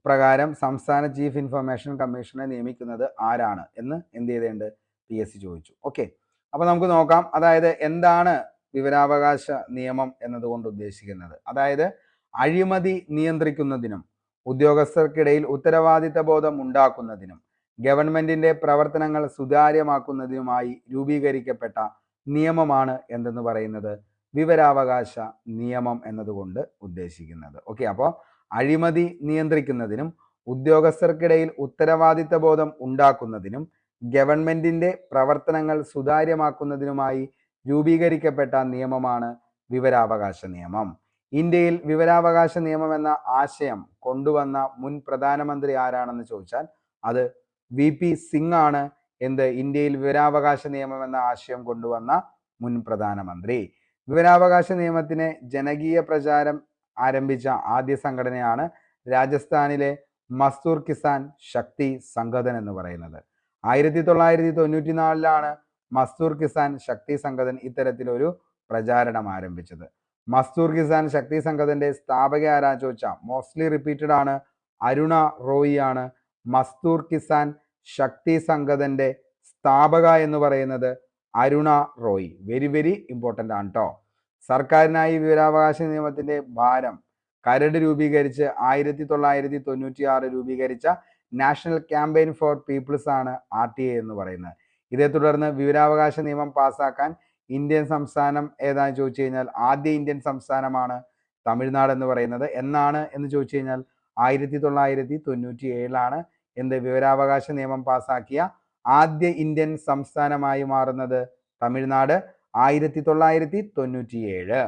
പ്രകാരം സംസ്ഥാന ചീഫ് ഇൻഫർമേഷൻ കമ്മീഷനെ നിയമിക്കുന്നത് ആരാണ് എന്ന് എന്ത് ചെയ്തേണ്ട PSC ചോദിച്ചു. ഓക്കെ, അപ്പോൾ നമുക്ക് നോക്കാം. അതായത് എന്താണ് വിവരാവകാശ നിയമം എന്നതുകൊണ്ട് ഉദ്ദേശിക്കുന്നത്? അതായത് അഴിമതി നിയന്ത്രിക്കുന്നതിനും ഉദ്യോഗസ്ഥർക്കിടയിൽ ഉത്തരവാദിത്ത ബോധം ഉണ്ടാക്കുന്നതിനും ഗവൺമെന്റിന്റെ പ്രവർത്തനങ്ങൾ സുതാര്യമാക്കുന്നതിനുമായി രൂപീകരിക്കപ്പെട്ട നിയമമാണ് എന്തെന്ന് പറയുന്നത് വിവരാവകാശ നിയമം എന്നതുകൊണ്ട് ഉദ്ദേശിക്കുന്നത്. ഓക്കെ, അപ്പോൾ അഴിമതി നിയന്ത്രിക്കുന്നതിനും ഉദ്യോഗസ്ഥർക്കിടയിൽ ഉത്തരവാദിത്ത ബോധം ഉണ്ടാക്കുന്നതിനും ഗവൺമെന്റിന്റെ പ്രവർത്തനങ്ങൾ സുതാര്യമാക്കുന്നതിനുമായി രൂപീകരിക്കപ്പെട്ട നിയമമാണ് വിവരാവകാശ നിയമം. ഇന്ത്യയിൽ വിവരാവകാശ നിയമം എന്ന ആശയം കൊണ്ടുവന്ന മുൻ പ്രധാനമന്ത്രി ആരാണെന്ന് ചോദിച്ചാൽ അത് VP സിംഗ് ആണ്. ഇന്ത്യയിൽ വിവരാവകാശ നിയമം എന്ന ആശയം കൊണ്ടുവന്ന മുൻ പ്രധാനമന്ത്രി. വിവരാവകാശ നിയമത്തിന് ജനകീയ പ്രചാരം ആരംഭിച്ച ആദ്യ സംഘടനയാണ് രാജസ്ഥാനിലെ മസ്ദൂർ കിസാൻ ശക്തി സംഗതൻ എന്ന് പറയുന്നത്. 1994 മസ്ദൂർ കിസാൻ ശക്തി സംഗതൻ ഇത്തരത്തിലൊരു പ്രചാരണം ആരംഭിച്ചത്. മസ്ദൂർ കിസാൻ ശക്തി സംഗതന്റെ സ്ഥാപക ആരാ ചോദിച്ചാൽ മോസ്റ്റ്ലി റിപ്പീറ്റഡ് ആണ്, അരുണ റോയി ആണ്. മസ്ദൂർ കിസാൻ ശക്തി സംഗതന്റെ സ്ഥാപക എന്ന് പറയുന്നത് Aruna Roy. Very very important ആണ് കേട്ടോ. സർക്കാരിനായി വിവരാവകാശ നിയമത്തിന്റെ ഭാരം കരട് രൂപീകരിച്ച് 1996 രൂപീകരിച്ച നാഷണൽ ക്യാമ്പയിൻ ഫോർ പീപ്പിൾസ് ആണ് RTA എന്ന് പറയുന്നത്. ഇതേ തുടർന്ന് വിവരാവകാശ നിയമം പാസ്സാക്കാൻ ഇന്ത്യൻ സംസ്ഥാനം ഏതാണെന്ന് ചോദിച്ചു കഴിഞ്ഞാൽ ആദ്യ ഇന്ത്യൻ സംസ്ഥാനമാണ് തമിഴ്നാട് എന്ന് പറയുന്നത്. എന്നാണ് എന്ന് ചോദിച്ചു കഴിഞ്ഞാൽ 1997 എന്ത് വിവരാവകാശ നിയമം പാസ്സാക്കിയ ആദ്യ ഇന്ത്യൻ സംസ്ഥാനമായി മാറുന്നത് തമിഴ്നാട് 1997.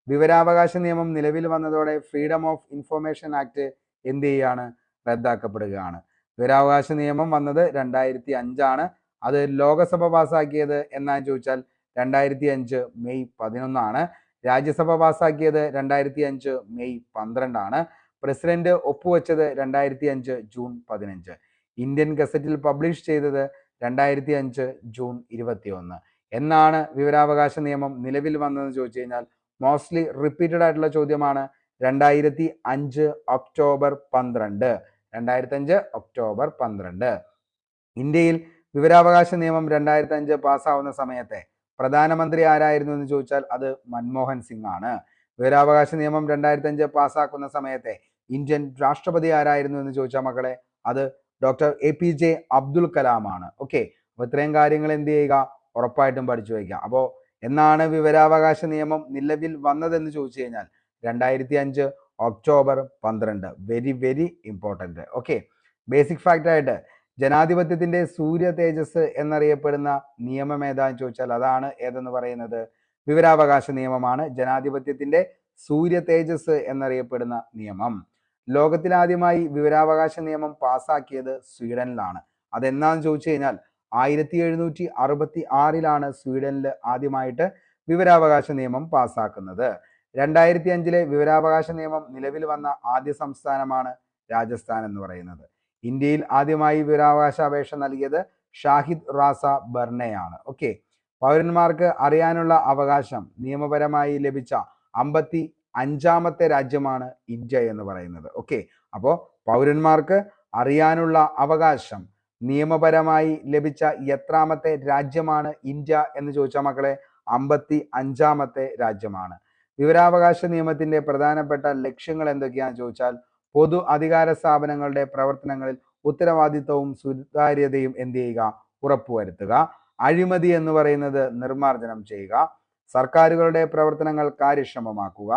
വിവരാവകാശ നിയമം നിലവിൽ വന്നതോടെ ഫ്രീഡം ഓഫ് ഇൻഫർമേഷൻ ആക്ട് എന്ത് ചെയ്യാണ്, റദ്ദാക്കപ്പെടുകയാണ്. വിവരാവകാശ നിയമം വന്നത് 2005 അത് ലോകസഭ പാസ്സാക്കിയത് എന്നാന്ന് ചോദിച്ചാൽ 2005 മെയ് 11. രാജ്യസഭ പാസ്സാക്കിയത് 2005 മെയ് 12. പ്രസിഡന്റ് ഒപ്പുവെച്ചത് 2005 ജൂൺ 15. ഇന്ത്യൻ ഗസറ്റിൽ പബ്ലിഷ് ചെയ്തത് 2005 ജൂൺ 21. എന്നാണ് വിവരാവകാശ നിയമം നിലവിൽ വന്നതെന്ന് ചോദിച്ചു കഴിഞ്ഞാൽ മോസ്റ്റ്ലി റിപ്പീറ്റഡ് ആയിട്ടുള്ള ചോദ്യമാണ്. 2005 ഒക്ടോബർ 12. 2005 ഒക്ടോബർ 12. ഇന്ത്യയിൽ വിവരാവകാശ നിയമം 2005 പാസ്സാവുന്ന സമയത്തെ പ്രധാനമന്ത്രി ആരായിരുന്നു എന്ന് ചോദിച്ചാൽ അത് മൻമോഹൻ സിംഗ് ആണ്. വിവരാവകാശ നിയമം 2005 പാസ്സാക്കുന്ന സമയത്തെ ഇന്ത്യൻ രാഷ്ട്രപതി ആരായിരുന്നു എന്ന് ചോദിച്ചാൽ മക്കളെ അത് ഡോക്ടർ APJ അബ്ദുൽ കലാം ആണ്. ഓക്കെ, അപ്പോൾ ഇത്രയും കാര്യങ്ങൾ എന്ത് ചെയ്യുക, ഉറപ്പായിട്ടും പഠിച്ചു വയ്ക്കുക. അപ്പോൾ എന്നാണ് വിവരാവകാശ നിയമം നിലവിൽ വന്നതെന്ന് ചോദിച്ചു കഴിഞ്ഞാൽ 2005 October 12. Very very important. Okay, basic fact ആയിട്ട് ജനാധിപത്യത്തിന്റെ സൂര്യ തേജസ് എന്നറിയപ്പെടുന്ന നിയമം ഏതാന്ന് ചോദിച്ചാൽ അതാണ് ഏതെന്ന് പറയുന്നത് വിവരാവകാശ നിയമമാണ്. ജനാധിപത്യത്തിന്റെ സൂര്യ തേജസ് എന്നറിയപ്പെടുന്ന നിയമം. ലോകത്തിലാദ്യമായി വിവരാവകാശ നിയമം പാസ്സാക്കിയത് സ്വീഡനിലാണ്. അതെന്നാന്ന് ചോദിച്ചു കഴിഞ്ഞാൽ 1766 സ്വീഡനിൽ ആദ്യമായിട്ട് വിവരാവകാശ നിയമം പാസ്സാക്കുന്നത്. 2005 വിവരാവകാശ നിയമം നിലവിൽ വന്ന ആദ്യ സംസ്ഥാനമാണ് രാജസ്ഥാൻ എന്ന് പറയുന്നത്. ഇന്ത്യയിൽ ആദ്യമായി വിവരാവകാശ അപേക്ഷ നൽകിയത് ഷാഹിദ് റാസ ബർണയാണ്. ഓക്കെ, പൗരന്മാർക്ക് അറിയാനുള്ള അവകാശം നിയമപരമായി ലഭിച്ച 55ാമത്തെ രാജ്യമാണ് ഇന്ത്യ എന്ന് പറയുന്നത്. ഓക്കെ, അപ്പോൾ പൗരന്മാർക്ക് അറിയാനുള്ള അവകാശം നിയമപരമായി ലഭിച്ച എത്രാമത്തെ രാജ്യമാണ് ഇന്ത്യ എന്ന് ചോദിച്ചാൽ മക്കളെ 55ാമത്തെ രാജ്യമാണ്. വിവരാവകാശ നിയമത്തിന്റെ പ്രധാനപ്പെട്ട ലക്ഷ്യങ്ങൾ എന്തൊക്കെയാണെന്ന് ചോദിച്ചാൽ പൊതു അധികാര സ്ഥാപനങ്ങളുടെ പ്രവർത്തനങ്ങളിൽ ഉത്തരവാദിത്വവും സുതാര്യതയും എന്ത് ചെയ്യുക, ഉറപ്പുവരുത്തുക. അഴിമതി എന്ന് പറയുന്നത് നിർമ്മാർജ്ജനം ചെയ്യുക. സർക്കാരുകളുടെ പ്രവർത്തനങ്ങൾ കാര്യക്ഷമമാക്കുക.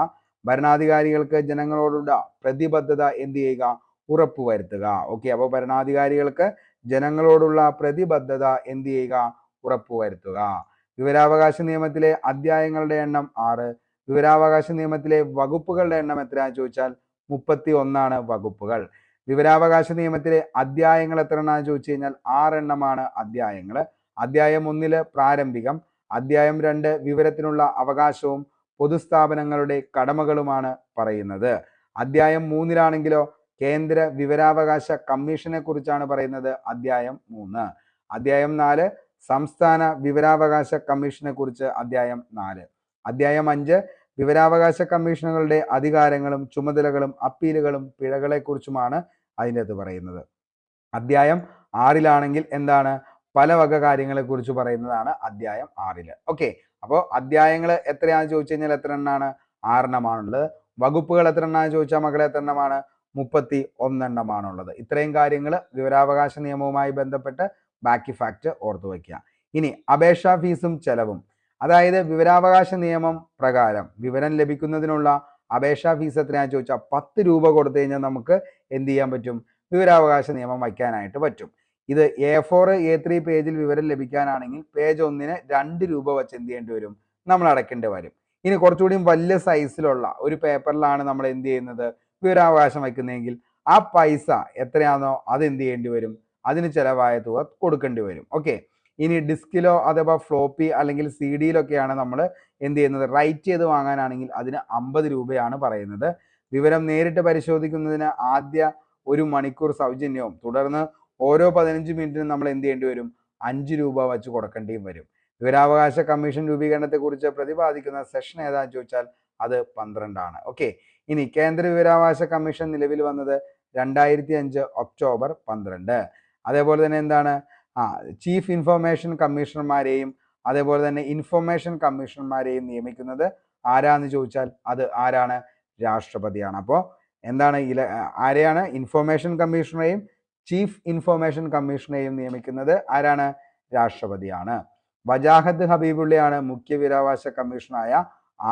ഭരണാധികാരികൾക്ക് ജനങ്ങളോടുള്ള പ്രതിബദ്ധത എന്ത് ചെയ്യുക, ഉറപ്പുവരുത്തുക. ഓക്കെ, അപ്പോൾ ഭരണാധികാരികൾക്ക് ജനങ്ങളോടുള്ള പ്രതിബദ്ധത എന്ത് ചെയ്യുക, ഉറപ്പുവരുത്തുക. വിവരാവകാശ നിയമത്തിലെ അധ്യായങ്ങളുടെ എണ്ണം 6. വിവരാവകാശ നിയമത്തിലെ വകുപ്പുകളുടെ എണ്ണം എത്രയാണെന്ന് ചോദിച്ചാൽ 31 വകുപ്പുകൾ. വിവരാവകാശ നിയമത്തിലെ അധ്യായങ്ങൾ എത്രയാണെന്ന് ചോദിച്ചു കഴിഞ്ഞാൽ 6 അധ്യായങ്ങൾ. അധ്യായം 1 പ്രാരംഭികം, അധ്യായം 2 വിവരത്തിനുള്ള അവകാശവും പൊതുസ്ഥാപനങ്ങളുടെ കടമകളുമാണ് പറയുന്നത്. അധ്യായം 3 കേന്ദ്ര വിവരാവകാശ കമ്മീഷനെ കുറിച്ചാണ് പറയുന്നത്. അധ്യായം 3. അധ്യായം 4 സംസ്ഥാന വിവരാവകാശ കമ്മീഷനെ കുറിച്ച്. അധ്യായം 4. അധ്യായം 5 വിവരാവകാശ കമ്മീഷനുകളുടെ അധികാരങ്ങളും ചുമതലകളും അപ്പീലുകളും പിഴകളെ കുറിച്ചുമാണ് അതിൻ്റെ അകത്ത് പറയുന്നത്. അധ്യായം 6 എന്താണ്, പല വക കാര്യങ്ങളെ കുറിച്ച് പറയുന്നതാണ് അധ്യായം 6. ഓക്കെ, അപ്പോൾ അധ്യായങ്ങൾ എത്രയാണെന്ന് ചോദിച്ചു കഴിഞ്ഞാൽ എത്ര എണ്ണമാണ്, 6 വകുപ്പുകൾ എത്ര എണ്ണാന്ന് ചോദിച്ചാൽ മക്കളെ എത്ര എണ്ണമാണ്, 31 ഇത്രയും കാര്യങ്ങൾ വിവരാവകാശ നിയമവുമായി ബന്ധപ്പെട്ട് ബാക്കി ഫാക്ട് ഓർത്തു വയ്ക്കുക. ഇനി അപേക്ഷാ ഫീസും ചെലവും. അതായത് വിവരാവകാശ നിയമം പ്രകാരം വിവരം ലഭിക്കുന്നതിനുള്ള അപേക്ഷാ ഫീസ് എത്രയാണെന്ന് ചോദിച്ചാൽ 10 രൂപ കൊടുത്തു കഴിഞ്ഞാൽ നമുക്ക് എന്ത് ചെയ്യാൻ പറ്റും, വിവരാവകാശ നിയമം വയ്ക്കാനായിട്ട് പറ്റും. ഇത് A4 A3 പേജിൽ വിവരം ലഭിക്കാനാണെങ്കിൽ പേജ് 1 2 രൂപ വെച്ച് എന്ത് ചെയ്യേണ്ടി വരും, നമ്മൾ അടയ്ക്കേണ്ടി വരും. ഇനി കുറച്ചുകൂടി വലിയ സൈസിലുള്ള ഒരു പേപ്പറിലാണ് നമ്മൾ എന്ത് ചെയ്യുന്നത്, വിവരാവകാശം വയ്ക്കുന്നതെങ്കിൽ ആ പൈസ എത്രയാണോ അത് എന്ത് ചെയ്യേണ്ടി വരും, അതിന് ചിലവായ തുക കൊടുക്കേണ്ടി വരും. ഓക്കെ, ഇനി ഡിസ്കിലോ അഥവാ ഫ്ലോപ്പി അല്ലെങ്കിൽ CD യിലൊക്കെയാണ് നമ്മൾ എന്ത് ചെയ്യുന്നത്, റൈറ്റ് ചെയ്ത് വാങ്ങാനാണെങ്കിൽ അതിന് 50 രൂപയാണ് പറയുന്നത്. വിവരം നേരിട്ട് പരിശോധിക്കുന്നതിന് ആദ്യ 1 മണിക്കൂർ സൗജന്യവും തുടർന്ന് ഓരോ 15 മിനിറ്റിനും നമ്മൾ എന്ത് ചെയ്യേണ്ടി വരും? 5 രൂപ വെച്ച് കൊടുക്കേണ്ടിയും വരും. വിവരാവകാശ കമ്മീഷൻ രൂപീകരണത്തെക്കുറിച്ച് പ്രതിപാദിക്കുന്ന സെഷൻ ഏതാണെന്ന് ചോദിച്ചാൽ അത് 12 ആണ്. ഓക്കെ, ഇനി കേന്ദ്ര വിവരാവകാശ കമ്മീഷൻ നിലവിൽ വന്നത് 2005 ഒക്ടോബർ 12. അതേപോലെ തന്നെ എന്താണ് ചീഫ് ഇൻഫർമേഷൻ കമ്മീഷണർമാരെയും അതേപോലെ തന്നെ ഇൻഫർമേഷൻ കമ്മീഷണർമാരെയും നിയമിക്കുന്നത് ആരാന്ന് ചോദിച്ചാൽ അത് ആരാണ്? രാഷ്ട്രപതിയാണ്. അപ്പോൾ എന്താണ് ആരെയാണ്? ഇൻഫർമേഷൻ കമ്മീഷണറെയും ചീഫ് ഇൻഫർമേഷൻ കമ്മീഷണറെയും നിയമിക്കുന്നത് ആരാണ്? രാഷ്ട്രപതിയാണ്. വജാഹത്ത് ഹബീബുള്ളയാണ് മുഖ്യ വിവരാവകാശ കമ്മീഷണറായ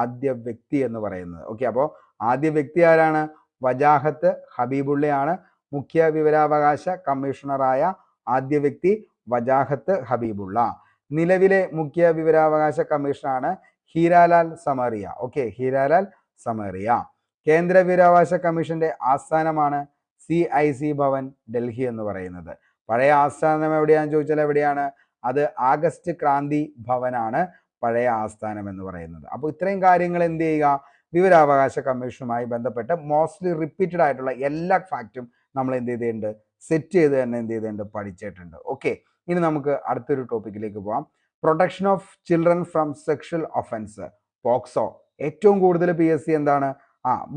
ആദ്യ വ്യക്തി എന്ന് പറയുന്നത്. ഓക്കെ, അപ്പോൾ ആദ്യ വ്യക്തി ആരാണ്? വജാഹത്ത് ഹബീബുള്ളയാണ് മുഖ്യ വിവരാവകാശ കമ്മീഷണറായ ആദ്യ വ്യക്തി വജാഹത്ത് ഹബീബുള്ള. നിലവിലെ മുഖ്യ വിവരാവകാശ കമ്മീഷണറാണ് ഹീരാലാൽ സമറിയ. ഓക്കെ, ഹീരാലാൽ സമറിയ. കേന്ദ്ര വിവരാവകാശ കമ്മീഷന്റെ ആസ്ഥാനമാണ് CIC ഭവൻ ഡൽഹി എന്ന് പറയുന്നത്. പഴയ ആസ്ഥാനം എവിടെയാണെന്ന് ചോദിച്ചാൽ എവിടെയാണ്? അത് ആഗസ്റ്റ് ക്രാന്തി ഭവനാണ് പഴയ ആസ്ഥാനം എന്ന് പറയുന്നത്. അപ്പോൾ ഇത്രയും കാര്യങ്ങൾ എന്ത് ചെയ്യുക? വിവരാവകാശ കമ്മീഷനുമായി ബന്ധപ്പെട്ട് മോസ്റ്റ്ലി റിപ്പീറ്റഡ് ആയിട്ടുള്ള എല്ലാ ഫാക്റ്റും നമ്മൾ എന്ത് ചെയ്തിട്ടുണ്ട്? സെറ്റ് ചെയ്ത് തന്നെ എന്ത് ചെയ്തിട്ടുണ്ട്? പഠിച്ചിട്ടുണ്ട്. ഓക്കെ, ഇനി നമുക്ക് അടുത്തൊരു ടോപ്പിക്കിലേക്ക് പോകാം. Protection of children from sexual offence, POCSO. ഏറ്റവും കൂടുതൽ PSC എന്താണ്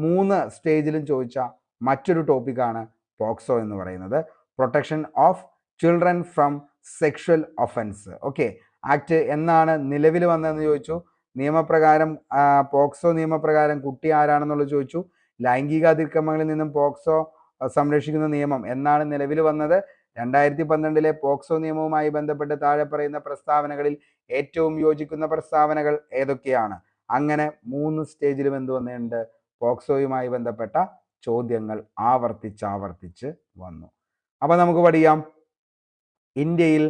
3 സ്റ്റേജിലും ചോദിച്ച മറ്റൊരു ടോപ്പിക്കാണ് പോക്സോ എന്ന് പറയുന്നത്. Protection of children from sexual offence. Okay, act എന്നാണ് നിലവിൽ വന്നതെന്ന് ചോദിച്ചു. നിയമപ്രകാരം പോക്സോ നിയമപ്രകാരം കുട്ടി ആരാണെന്നുള്ളത് ചോദിച്ചു. ലൈംഗിക അതിക്രമങ്ങളിൽ നിന്നും പോക്സോ സംരക്ഷിക്കുന്ന നിയമം എന്നാണ് നിലവിൽ വന്നത്? 2012 പോക്സോ നിയമവുമായി ബന്ധപ്പെട്ട് താഴെ പറയുന്ന പ്രസ്താവനകളിൽ ഏറ്റവും യോജിക്കുന്ന പ്രസ്താവനകൾ ഏതൊക്കെയാണ്? അങ്ങനെ 3 സ്റ്റേജിലും എന്ത് വന്നിട്ടുണ്ട്? പോക്സോയുമായി ബന്ധപ്പെട്ട ചോദ്യങ്ങൾ ആവർത്തിച്ച് വന്നു. അപ്പൊ നമുക്ക് പഠിക്കാം. ഇന്ത്യയിൽ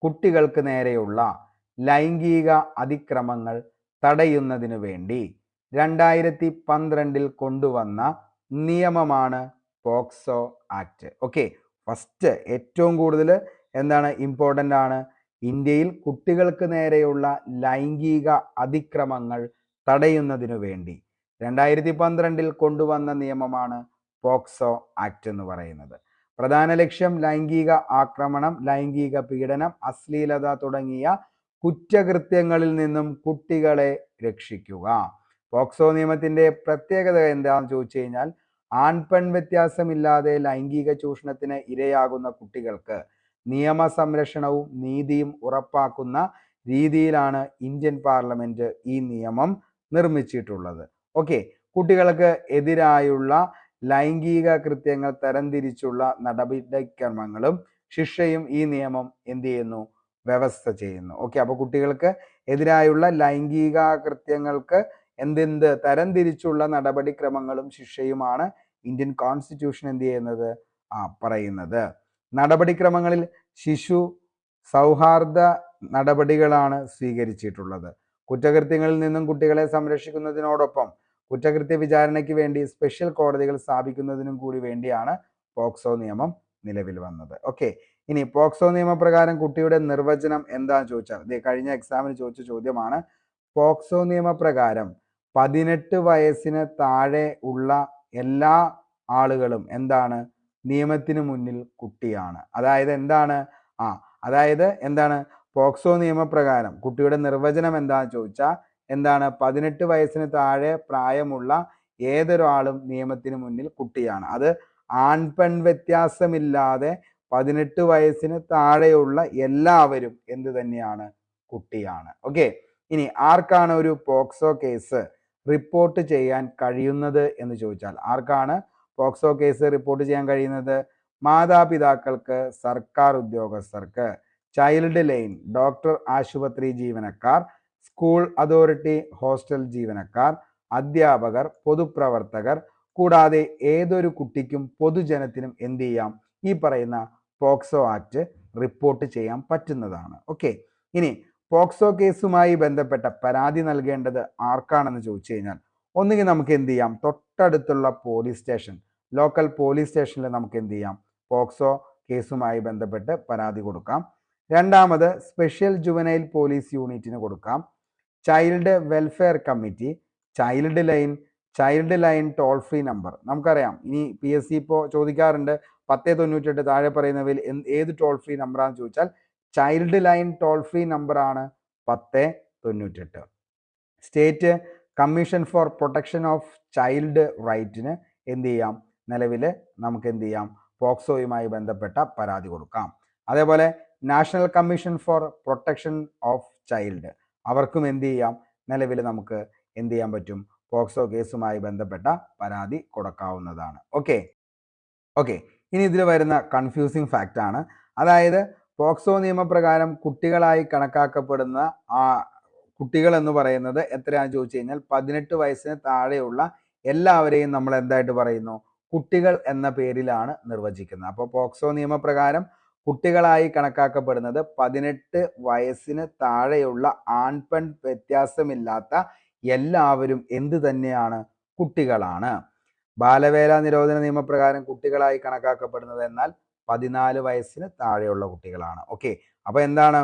കുട്ടികൾക്ക് നേരെയുള്ള ലൈംഗിക അതിക്രമങ്ങൾ തടയുന്നതിനു വേണ്ടി 2012 കൊണ്ടുവന്ന നിയമമാണ് പോക്സോ ആക്ട്. ഓക്കെ, ഫസ്റ്റ് ഏറ്റവും കൂടുതൽ എന്താണ് ഇമ്പോർട്ടൻ്റ് ആണ്? ഇന്ത്യയിൽ കുട്ടികൾക്ക് നേരെയുള്ള ലൈംഗിക അതിക്രമങ്ങൾ തടയുന്നതിനു വേണ്ടി 2012 കൊണ്ടുവന്ന നിയമമാണ് പോക്സോ ആക്ട് എന്ന് പറയുന്നത്. പ്രധാന ലക്ഷ്യം ലൈംഗിക ആക്രമണം, ലൈംഗിക പീഡനം, അശ്ലീലത തുടങ്ങിയ കുറ്റകൃത്യങ്ങളിൽ നിന്നും കുട്ടികളെ രക്ഷിക്കുക. പോക്സോ നിയമത്തിന്റെ പ്രത്യേകത എന്താണെന്ന് ചോദിച്ചു കഴിഞ്ഞാൽ ആൺപെൺ വ്യത്യാസമില്ലാതെ ലൈംഗിക ചൂഷണത്തിന് ഇരയാകുന്ന കുട്ടികൾക്ക് നിയമ സംരക്ഷണവും നീതിയും ഉറപ്പാക്കുന്ന രീതിയിലാണ് ഇന്ത്യൻ പാർലമെന്റ് ഈ നിയമം നിർമ്മിച്ചിട്ടുള്ളത്. ഓക്കെ, കുട്ടികൾക്ക് എതിരായുള്ള ലൈംഗിക കൃത്യങ്ങൾ തരംതിരിച്ചുള്ള നടപടിക്രമങ്ങളും ശിക്ഷയും ഈ നിയമം എന്ത് ചെയ്യുന്നു? വ്യവസ്ഥ ചെയ്യുന്നു. ഓക്കെ, അപ്പോൾ കുട്ടികൾക്ക് എതിരായുള്ള ലൈംഗിക കൃത്യങ്ങൾക്ക് എന്തെന്ത് തരംതിരിച്ചുള്ള നടപടിക്രമങ്ങളും ശിക്ഷയുമാണ് ഇന്ത്യൻ കോൺസ്റ്റിറ്റ്യൂഷൻ എന്ത് ചെയ്യുന്നത്? പറയുന്നത്. നടപടിക്രമങ്ങളിൽ ശിശു സൗഹാർദ്ദ നടപടികളാണ് സ്വീകരിച്ചിട്ടുള്ളത്. കുറ്റകൃത്യങ്ങളിൽ നിന്നും കുട്ടികളെ സംരക്ഷിക്കുന്നതിനോടൊപ്പം കുറ്റകൃത്യ വിചാരണയ്ക്ക് വേണ്ടി സ്പെഷ്യൽ കോടതികൾ സ്ഥാപിക്കുന്നതിനും കൂടി വേണ്ടിയാണ് പോക്സോ നിയമം നിലവിൽ വന്നത്. ഓക്കെ, ഇനി പോക്സോ നിയമപ്രകാരം കുട്ടിയുടെ നിർവചനം എന്താണെന്ന് ചോദിച്ചാൽ കഴിഞ്ഞ എക്സാമിന് ചോദിച്ച ചോദ്യമാണ്. പോക്സോ നിയമപ്രകാരം 18 വയസ്സിന് താഴെ ഉള്ള എല്ലാ ആളുകളും എന്താണ്? നിയമത്തിന് മുന്നിൽ കുട്ടിയാണ്. അതായത് എന്താണ്? എന്താണ് പോക്സോ നിയമപ്രകാരം കുട്ടിയുടെ നിർവചനം എന്താണെന്ന് ചോദിച്ചാൽ എന്താണ്? 18 വയസ്സിന് താഴെ പ്രായമുള്ള ഏതൊരാളും നിയമത്തിന് മുന്നിൽ കുട്ടിയാണ്. അത് ആൺപെൺ വ്യത്യാസമില്ലാതെ 18 വയസ്സിന് താഴെയുള്ള എല്ലാവരും എന്ത് തന്നെയാണ്? കുട്ടിയാണ്. ഓക്കെ, ഇനി ആർക്കാണ് ഒരു പോക്സോ കേസ് റിപ്പോർട്ട് ചെയ്യാൻ കഴിയുന്നത് എന്ന് ചോദിച്ചാൽ ആർക്കാണ് പോക്സോ കേസ് റിപ്പോർട്ട് ചെയ്യാൻ കഴിയുന്നത്? മാതാപിതാക്കൾക്ക്, സർക്കാർ ഉദ്യോഗസ്ഥർക്ക്, ചൈൽഡ് ലൈൻ, ഡോക്ടർ ആശുപത്രി ജീവനക്കാർ, സ്കൂൾ അതോറിറ്റി ഹോസ്റ്റൽ ജീവനക്കാർ, അധ്യാപകർ, പൊതുപ്രവർത്തകർ, കൂടാതെ ഏതൊരു കുട്ടിക്കും പൊതുജനത്തിനും എന്ത് ചെയ്യാം? ഈ പറയുന്ന പോക്സോ ആക്ട് റിപ്പോർട്ട് ചെയ്യാൻ പറ്റുന്നതാണ്. ഓക്കെ, ഇനി പോക്സോ കേസുമായി ബന്ധപ്പെട്ട പരാതി നൽകേണ്ടത് ആർക്കാണെന്ന് ചോദിച്ചു കഴിഞ്ഞാൽ ഒന്നുകിൽ നമുക്ക് എന്ത് ചെയ്യാം? തൊട്ടടുത്തുള്ള പോലീസ് സ്റ്റേഷൻ, ലോക്കൽ പോലീസ് സ്റ്റേഷനിൽ നമുക്ക് എന്ത് ചെയ്യാം? പോക്സോ കേസുമായി ബന്ധപ്പെട്ട് പരാതി കൊടുക്കാം. രണ്ടാമത് സ്പെഷ്യൽ ജുവനൈൽ പോലീസ് യൂണിറ്റിന് കൊടുക്കാം. Child welfare committee, child line, child line toll free number നമുക്കറിയാം. ഇനി PSC ഇപ്പോൾ ചോദിക്കാറുണ്ട് 1098 താഴെ പറയുന്നവയിൽ ഏത് ടോൾ ഫ്രീ നമ്പറാണെന്ന് ചോദിച്ചാൽ ചൈൽഡ് ലൈൻ ടോൾ ഫ്രീ നമ്പറാണ് 1098. State commission for protection of child റൈറ്റിന് എന്ത് ചെയ്യാം, നിലവിൽ നമുക്ക് എന്ത് ചെയ്യാം, പോക്സോയുമായി ബന്ധപ്പെട്ട പരാതി കൊടുക്കാം. അതേപോലെ national commission for protection of child അവർക്കും എന്ത് ചെയ്യാം, നിലവിൽ നമുക്ക് എന്ത് ചെയ്യാൻ പറ്റും, പോക്സോ കേസുമായി ബന്ധപ്പെട്ട പരാതി കൊടുക്കാവുന്നതാണ്. ഓക്കെ ഇനി ഇതിൽ വരുന്ന കൺഫ്യൂസിങ് ഫാക്റ്റ് ആണ്. അതായത് പോക്സോ നിയമപ്രകാരം കുട്ടികളായി കണക്കാക്കപ്പെടുന്ന കുട്ടികൾ എന്ന് പറയുന്നത് എത്രയാണെന്ന് ചോദിച്ചു കഴിഞ്ഞാൽ 18 വയസ്സിന് താഴെയുള്ള എല്ലാവരെയും നമ്മൾ എന്തായിട്ട് പറയുന്നു, കുട്ടികൾ എന്ന പേരിലാണ് നിർവചിക്കുന്നത്. അപ്പോൾ പോക്സോ നിയമപ്രകാരം കുട്ടികളായി കണക്കാക്കപ്പെടുന്നത് 18 വയസ്സിന് താഴെയുള്ള ആൺപെൺ വ്യത്യാസമില്ലാത്ത എല്ലാവരും എന്ത് തന്നെയാണ്, കുട്ടികളാണ്. ബാലവേല നിരോധന നിയമപ്രകാരം കുട്ടികളായി കണക്കാക്കപ്പെടുന്നത് എന്നാൽ 14 വയസ്സിന് താഴെയുള്ള കുട്ടികളാണ്. അപ്പൊ എന്താണ്,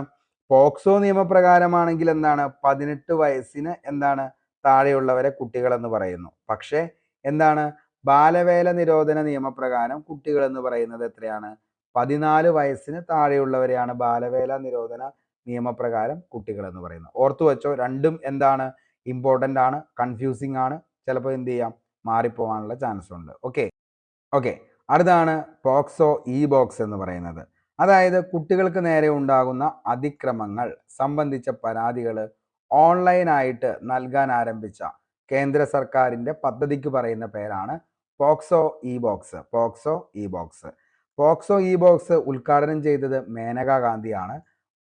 പോക്സോ നിയമപ്രകാരമാണെങ്കിൽ എന്താണ്, 18 വയസ്സിന് എന്താണ് താഴെയുള്ളവരെ കുട്ടികൾ എന്ന് പറയുന്നു. പക്ഷേ എന്താണ്, ബാലവേല നിരോധന നിയമപ്രകാരം കുട്ടികൾ എന്ന് പറയുന്നത് എത്രയാണ്, 14 വയസ്സിന് താഴെയുള്ളവരെയാണ് ബാലവേല നിരോധന നിയമപ്രകാരം കുട്ടികൾ എന്ന് പറയുന്നത്. ഓർത്തു വെച്ചോ, രണ്ടും എന്താണ്, ഇമ്പോർട്ടൻ്റ് ആണ്, കൺഫ്യൂസിങ് ആണ്, ചിലപ്പോൾ എന്ത് ചെയ്യാം, മാറിപ്പോവാനുള്ള ചാൻസ് ഉണ്ട്. ഓക്കെ അടുത്താണ് പോക്സോ ബോക്സ് എന്ന് പറയുന്നത്. അതായത് കുട്ടികൾക്ക് നേരെ ഉണ്ടാകുന്ന അതിക്രമങ്ങൾ സംബന്ധിച്ച പരാതികൾ ഓൺലൈനായിട്ട് നൽകാൻ ആരംഭിച്ച കേന്ദ്ര സർക്കാരിൻ്റെ പദ്ധതിക്ക് പറയുന്ന പേരാണ് പോക്സോ ബോക്സ്. പോക്സോ ബോക്സ് ഉദ്ഘാടനം ചെയ്തത് മേനകാ ഗാന്ധിയാണ്.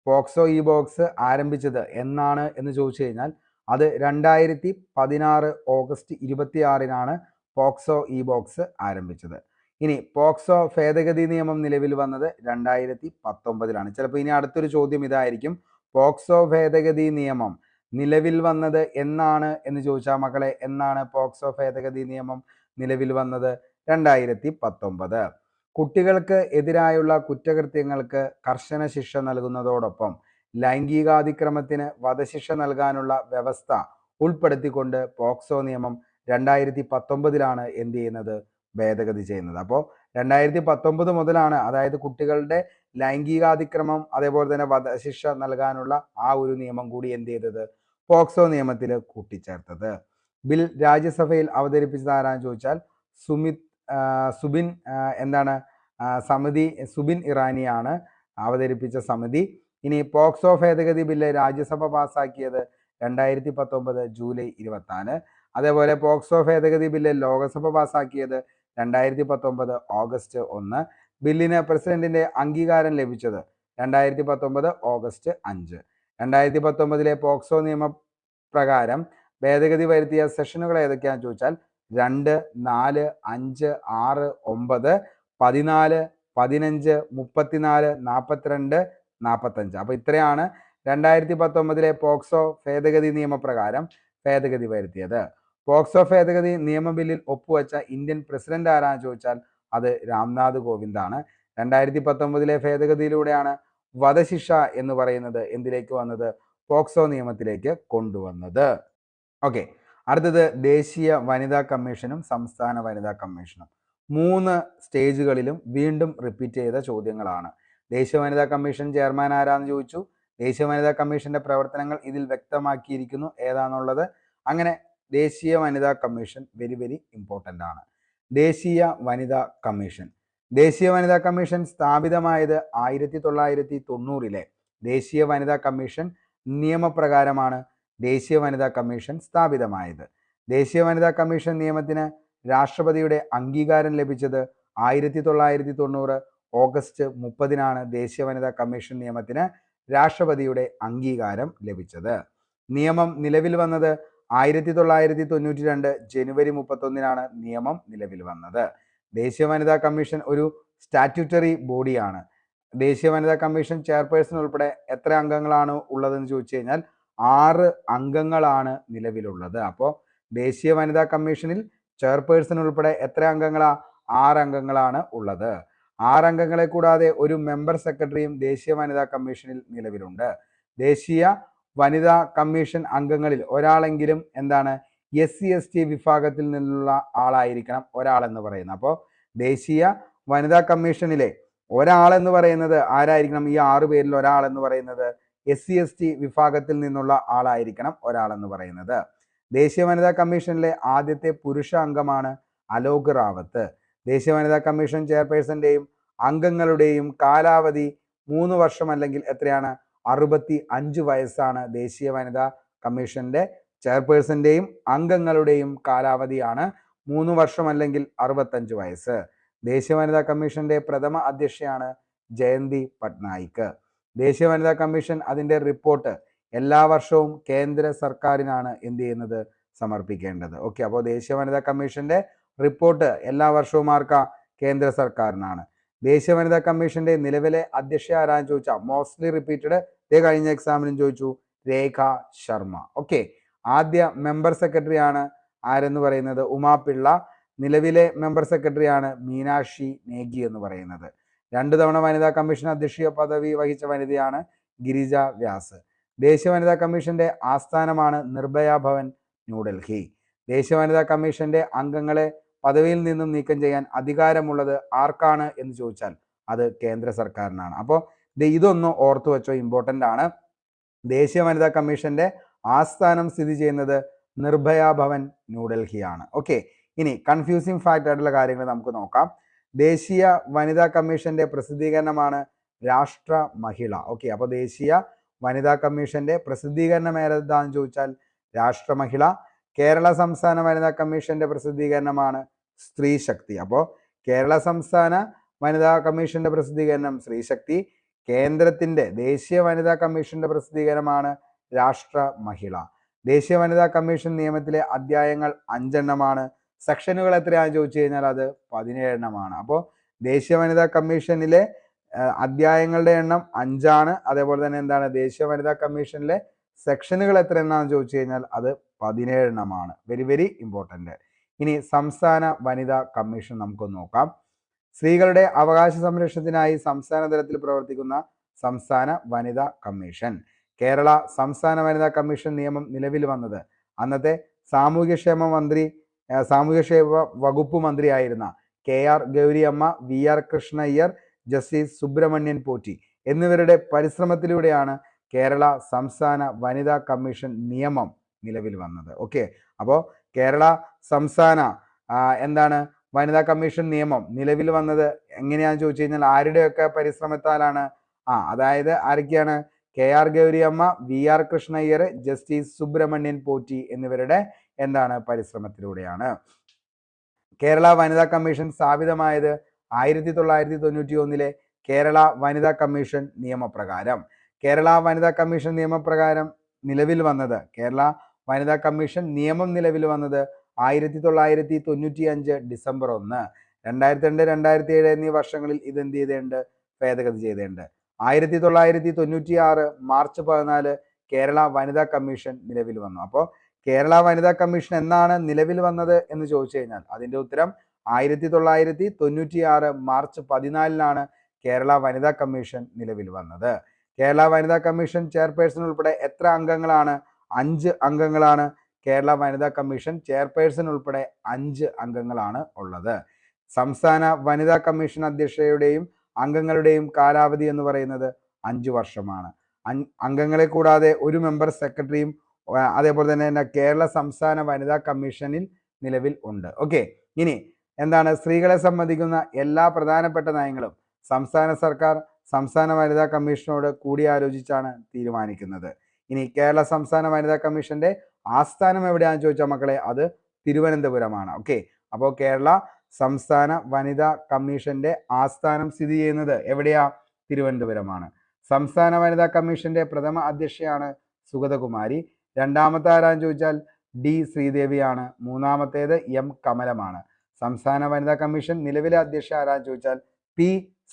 പോക്സോ ബോക്സ് ആരംഭിച്ചത് എന്നാണ് എന്ന് ചോദിച്ചു കഴിഞ്ഞാൽ അത് 2016 ഓഗസ്റ്റ് 26-നാണ് പോക്സോ ബോക്സ് ആരംഭിച്ചത്. ഇനി പോക്സോ ഭേദഗതി നിയമം നിലവിൽ വന്നത് 2019-ലാണ്. ചിലപ്പോൾ ഇനി അടുത്തൊരു ചോദ്യം ഇതായിരിക്കും, പോക്സോ ഭേദഗതി നിയമം നിലവിൽ വന്നത് എന്നാണ് എന്ന് ചോദിച്ചാൽ മക്കളെ, എന്നാണ് പോക്സോ ഭേദഗതി നിയമം നിലവിൽ വന്നത്? 2019. കുട്ടികൾക്ക് എതിരായുള്ള കുറ്റകൃത്യങ്ങൾക്ക് കർശന ശിക്ഷ നൽകുന്നതോടൊപ്പം ലൈംഗികാതിക്രമത്തിന് വധശിക്ഷ നൽകാനുള്ള വ്യവസ്ഥ ഉൾപ്പെടുത്തിക്കൊണ്ട് പോക്സോ നിയമം 2019-ലാണ് എന്ത് ചെയ്യുന്നത്, ഭേദഗതി ചെയ്യുന്നത്. അപ്പോൾ 2019 മുതലാണ്, അതായത് കുട്ടികളുടെ ലൈംഗികാതിക്രമം അതേപോലെ തന്നെ വധശിക്ഷ നൽകാനുള്ള ആ ഒരു നിയമം കൂടി എന്ത് ചെയ്തത്, പോക്സോ നിയമത്തിൽ കൂട്ടിച്ചേർത്തത്. ബിൽ രാജ്യസഭയിൽ അവതരിപ്പിച്ചത് ആരാന്ന് ചോദിച്ചാൽ സുബിൻ ഇറാനിയാണ് അവതരിപ്പിച്ച സമിതി. ഇനി പോക്സോ ഭേദഗതി ബില്ല് രാജ്യസഭ പാസാക്കിയത് 2019 ജൂലൈ 24. അതേപോലെ പോക്സോ ഭേദഗതി ബില്ല് ലോകസഭ പാസാക്കിയത് 2019 ഓഗസ്റ്റ് 1. ബില്ലിന് പ്രസിഡന്റിന്റെ അംഗീകാരം ലഭിച്ചത് 2019 ഓഗസ്റ്റ് 5. 2019 പോക്സോ നിയമപ്രകാരം ഭേദഗതി വരുത്തിയ സെഷനുകൾ ഏതൊക്കെയാണെന്ന് ചോദിച്ചാൽ 2, 4, 5, 6, 9, 14, 15, 34, 42, 45. അപ്പോൾ ഇത്രയാണ് 2019 പോക്സോ ഭേദഗതി നിയമപ്രകാരം ഭേദഗതി വരുത്തിയത്. പോക്സോ ഭേദഗതി നിയമ ബില്ലിൽ ഒപ്പുവെച്ച ഇന്ത്യൻ പ്രസിഡന്റ് ആരാന്ന് ചോദിച്ചാൽ അത് രാംനാഥ് കോവിന്ദാണ്. 2019 ഭേദഗതിയിലൂടെയാണ് വധശിക്ഷ എന്ന് പറയുന്നത് എന്തിലേക്ക് വന്നത്, പോക്സോ നിയമത്തിലേക്ക് കൊണ്ടുവന്നത്. അടുത്തത് ദേശീയ വനിതാ കമ്മീഷനും സംസ്ഥാന വനിതാ കമ്മീഷനും 3 സ്റ്റേജുകളിലും വീണ്ടും റിപ്പീറ്റ് ചെയ്ത ചോദ്യങ്ങളാണ്. ദേശീയ വനിതാ കമ്മീഷൻ ചെയർമാൻ ആരാന്ന് ചോദിച്ചു. ദേശീയ വനിതാ കമ്മീഷന്റെ പ്രവർത്തനങ്ങൾ ഇതിൽ വ്യക്തമാക്കിയിരിക്കുന്നു ഏതാണെന്നുള്ളത്. അങ്ങനെ ദേശീയ വനിതാ കമ്മീഷൻ വെരി ഇമ്പോർട്ടൻ്റ് ആണ്. ദേശീയ വനിതാ കമ്മീഷൻ സ്ഥാപിതമായത് 1990-ലെ ദേശീയ വനിതാ കമ്മീഷൻ നിയമപ്രകാരമാണ് ദേശീയ വനിതാ കമ്മീഷൻ സ്ഥാപിതമായത്. ദേശീയ വനിതാ കമ്മീഷൻ നിയമത്തിന് രാഷ്ട്രപതിയുടെ അംഗീകാരം ലഭിച്ചത് 1990 ഓഗസ്റ്റ് 30-നാണ് ദേശീയ വനിതാ കമ്മീഷൻ നിയമത്തിന് രാഷ്ട്രപതിയുടെ അംഗീകാരം ലഭിച്ചത്. നിയമം നിലവിൽ വന്നത് 1992 ജനുവരി 31-നാണ് നിയമം നിലവിൽ വന്നത്. ദേശീയ വനിതാ കമ്മീഷൻ ഒരു സ്റ്റാറ്റ്യൂട്ടറി ബോഡിയാണ്. ദേശീയ വനിതാ കമ്മീഷൻ ചെയർപേഴ്സൺ ഉൾപ്പെടെ എത്ര അംഗങ്ങളാണ് ഉള്ളതെന്ന് ചോദിച്ചു കഴിഞ്ഞാൽ 6 അംഗങ്ങളാണ് നിലവിലുള്ളത്. അപ്പോൾ ദേശീയ വനിതാ കമ്മീഷനിൽ ചെയർപേഴ്സൺ ഉൾപ്പെടെ എത്ര അംഗങ്ങളാ, 6 അംഗങ്ങളാണ് ഉള്ളത്. 6 അംഗങ്ങളെ കൂടാതെ ഒരു മെമ്പർ സെക്രട്ടറിയും ദേശീയ വനിതാ കമ്മീഷനിൽ നിലവിലുണ്ട്. ദേശീയ വനിതാ കമ്മീഷൻ അംഗങ്ങളിൽ ഒരാളെങ്കിലും SC ST വിഭാഗത്തിൽ നിന്നുള്ള ആളായിരിക്കണം ഒരാളെന്ന് പറയുന്നത്. അപ്പോൾ ദേശീയ വനിതാ കമ്മീഷനിലെ ഒരാളെന്ന് പറയുന്നത് ആരായിരിക്കണം? ഈ 6 പേരിൽ ഒരാളെന്ന് പറയുന്നത് SC ST വിഭാഗത്തിൽ നിന്നുള്ള ആളായിരിക്കണം ഒരാളെന്ന് പറയുന്നത്. ദേശീയ വനിതാ കമ്മീഷനിലെ ആദ്യത്തെ പുരുഷ അംഗമാണ് അലോക് റാവത്ത്. ദേശീയ വനിതാ കമ്മീഷൻ ചെയർപേഴ്സന്റെയും അംഗങ്ങളുടെയും കാലാവധി 3 വർഷം അല്ലെങ്കിൽ എത്രയാണ്? 65 വയസ്സാണ് ദേശീയ വനിതാ കമ്മീഷന്റെ ചെയർപേഴ്സന്റെയും അംഗങ്ങളുടെയും കാലാവധിയാണ് 3 വർഷം അല്ലെങ്കിൽ 65 വയസ്സ്. ദേശീയ വനിതാ കമ്മീഷന്റെ പ്രഥമ അധ്യക്ഷയാണ് ജയന്തി പട്നായിക്. ദേശീയ വനിതാ കമ്മീഷൻ അതിന്റെ റിപ്പോർട്ട് എല്ലാ വർഷവും കേന്ദ്ര സർക്കാരിനാണ് എന്ത് ചെയ്യുന്നത്? സമർപ്പിക്കേണ്ടത്. ഓക്കെ, അപ്പോൾ ദേശീയ വനിതാ കമ്മീഷന്റെ റിപ്പോർട്ട് എല്ലാ വർഷവും ആർക്കാ? കേന്ദ്ര സർക്കാരിനാണ്. ദേശീയ വനിതാ കമ്മീഷന്റെ നിലവിലെ അധ്യക്ഷ ആരാന്ന് ചോദിച്ചാൽ മോസ്റ്റ്ലി റിപ്പീറ്റഡ് കഴിഞ്ഞ എക്സാമിനും ചോദിച്ചു, രേഖ ശർമ്മ. ഓക്കെ, ആദ്യ മെമ്പർ സെക്രട്ടറി ആണ് ആരെന്ന് പറയുന്നത്? ഉമാ പിള്ള. നിലവിലെ മെമ്പർ സെക്രട്ടറി ആണ് മീനാക്ഷി നേഗി എന്ന് പറയുന്നത്. 2 തവണ വനിതാ കമ്മീഷൻ അധ്യക്ഷ പദവി വഹിച്ച വനിതയാണ് ഗിരിജ വ്യാസ്. ദേശീയ വനിതാ കമ്മീഷന്റെ ആസ്ഥാനമാണ് നിർഭയ ഭവൻ, ന്യൂഡൽഹി. ദേശീയ വനിതാ കമ്മീഷന്റെ അംഗങ്ങളെ പദവിയിൽ നിന്നും നീക്കം ചെയ്യാൻ അധികാരമുള്ളത് ആർക്കാണ് എന്ന് ചോദിച്ചാൽ അത് കേന്ദ്ര സർക്കാരിനാണ്. അപ്പോൾ ഇതൊന്ന് ഓർത്തു വെച്ചോ, ഇമ്പോർട്ടൻ്റ് ആണ്. ദേശീയ വനിതാ കമ്മീഷന്റെ ആസ്ഥാനം സ്ഥിതി ചെയ്യുന്നത് നിർഭയ ഭവൻ, ന്യൂഡൽഹിയാണ്. ഓക്കെ, ഇനി കൺഫ്യൂസിങ് ഫാക്റ്റ് ആയിട്ടുള്ള കാര്യങ്ങൾ നമുക്ക് നോക്കാം. ദേശീയ വനിതാ കമ്മീഷന്റെ പ്രസിദ്ധീകരണമാണ് രാഷ്ട്ര മഹിള. ഓക്കെ, അപ്പോൾ ദേശീയ വനിതാ കമ്മീഷന്റെ പ്രസിദ്ധീകരണം ഏതാന്ന് ചോദിച്ചാൽ രാഷ്ട്ര മഹിള. കേരള സംസ്ഥാന വനിതാ കമ്മീഷന്റെ പ്രസിദ്ധീകരണമാണ് സ്ത്രീ ശക്തി. അപ്പോൾ കേരള സംസ്ഥാന വനിതാ കമ്മീഷന്റെ പ്രസിദ്ധീകരണം സ്ത്രീ ശക്തി. കേന്ദ്രത്തിന്റെ ദേശീയ വനിതാ കമ്മീഷന്റെ പ്രസിദ്ധീകരണമാണ് രാഷ്ട്ര മഹിള. ദേശീയ വനിതാ കമ്മീഷൻ നിയമത്തിലെ അധ്യായങ്ങൾ 5 എണ്ണമാണ്. സെക്ഷനുകൾ എത്രയാണെന്ന് ചോദിച്ചു കഴിഞ്ഞാൽ അത് 17 എണ്ണമാണ്. അപ്പോൾ ദേശീയ വനിതാ കമ്മീഷനിലെ അധ്യായങ്ങളുടെ എണ്ണം 5 ആണ്. അതേപോലെ തന്നെ എന്താണ് ദേശീയ വനിതാ കമ്മീഷനിലെ സെക്ഷനുകൾ എത്ര എണ്ണാന്ന് ചോദിച്ചു കഴിഞ്ഞാൽ അത് 17 എണ്ണമാണ്. Very very important. ഇനി സംസ്ഥാന വനിതാ കമ്മീഷൻ നമുക്ക് നോക്കാം. സ്ത്രീകളുടെ അവകാശ സംരക്ഷണത്തിനായി സംസ്ഥാന തലത്തിൽ പ്രവർത്തിക്കുന്ന സംസ്ഥാന വനിതാ കമ്മീഷൻ. കേരള സംസ്ഥാന വനിതാ കമ്മീഷൻ നിയമം നിലവിൽ വന്നത് അന്നത്തെ സാമൂഹ്യക്ഷേമ വകുപ്പ് മന്ത്രിയായിരുന്ന KR Gauriamma, VR Krishna Iyer, justice Subramanian Potti എന്നിവരുടെ പരിശ്രമത്തിലൂടെയാണ് കേരള സംസ്ഥാന വനിതാ കമ്മീഷൻ നിയമം നിലവിൽ വന്നത്. ഓക്കെ, അപ്പോൾ കേരള സംസ്ഥാന എന്താണ് വനിതാ കമ്മീഷൻ നിയമം നിലവിൽ വന്നത് എങ്ങനെയാണെന്ന് ചോദിച്ചു കഴിഞ്ഞാൽ ആരുടെയൊക്കെ പരിശ്രമത്താലാണ്? അതായത് ആരൊക്കെയാണ്? KR Gauriamma, VR Krishna Iyer, justice Subramanian Potti എന്നിവരുടെ എന്താണ് പരിശ്രമത്തിലൂടെയാണ്. കേരള വനിതാ കമ്മീഷൻ സ്ഥാപിതമായത് 1991 കേരള വനിതാ കമ്മീഷൻ നിയമപ്രകാരം. കേരള വനിതാ കമ്മീഷൻ നിയമപ്രകാരം നിലവിൽ വന്നത് കേരള വനിതാ കമ്മീഷൻ നിയമം നിലവിൽ വന്നത് 1995 ഡിസംബർ 1. 2002, 2007 എന്നീ വർഷങ്ങളിൽ ഇത് എന്ത് ചെയ്തിട്ടുണ്ട്? ഭേദഗതി ചെയ്തിട്ടുണ്ട്. 1996 മാർച്ച് 14 കേരള വനിതാ കമ്മീഷൻ നിലവിൽ വന്നു. അപ്പോൾ കേരള വനിതാ കമ്മീഷൻ എന്നാണ് നിലവിൽ വന്നത് എന്ന് ചോദിച്ചു കഴിഞ്ഞാൽ അതിന്റെ ഉത്തരം 1996 മാർച്ച് 14 കേരള വനിതാ കമ്മീഷൻ നിലവിൽ വന്നത്. കേരള വനിതാ കമ്മീഷൻ ചെയർപേഴ്സൺ ഉൾപ്പെടെ എത്ര അംഗങ്ങളാണ്? 5 അംഗങ്ങളാണ് കേരള വനിതാ കമ്മീഷൻ ചെയർപേഴ്സൺ ഉൾപ്പെടെ 5 അംഗങ്ങളാണ് ഉള്ളത്. സംസ്ഥാന വനിതാ കമ്മീഷൻ അധ്യക്ഷയുടെയും അംഗങ്ങളുടെയും കാലാവധി എന്ന് പറയുന്നത് 5 വർഷമാണ്. അംഗങ്ങളെ കൂടാതെ ഒരു മെമ്പർ സെക്രട്ടറിയും അതേപോലെ തന്നെ കേരള സംസ്ഥാന വനിതാ കമ്മീഷനിൽ നിലവിൽ ഉണ്ട്. ഓക്കെ, ഇനി എന്താണ് സ്ത്രീകളെ സംബന്ധിക്കുന്ന എല്ലാ പ്രധാനപ്പെട്ട നയങ്ങളും സംസ്ഥാന സർക്കാർ സംസ്ഥാന വനിതാ കമ്മീഷനോട് കൂടിയാലോചിച്ചാണ് തീരുമാനിക്കുന്നത്. ഇനി കേരള സംസ്ഥാന വനിതാ കമ്മീഷന്റെ ആസ്ഥാനം എവിടെയാണെന്ന് ചോദിച്ചാൽ മക്കളെ അത് തിരുവനന്തപുരമാണ്. ഓക്കെ, അപ്പോൾ കേരള സംസ്ഥാന വനിതാ കമ്മീഷന്റെ ആസ്ഥാനം സ്ഥിതി ചെയ്യുന്നത് എവിടെയാ? തിരുവനന്തപുരമാണ്. സംസ്ഥാന വനിതാ കമ്മീഷന്റെ പ്രഥമ അധ്യക്ഷയാണ് സുഗതകുമാരി. രണ്ടാമത്തെ ആരാന്ന് ചോദിച്ചാൽ D ശ്രീദേവിയാണ്. മൂന്നാമത്തേത് M കമലമാണ്. സംസ്ഥാന വനിതാ കമ്മീഷൻ നിലവിലെ അധ്യക്ഷ ആരാന്ന് ചോദിച്ചാൽ P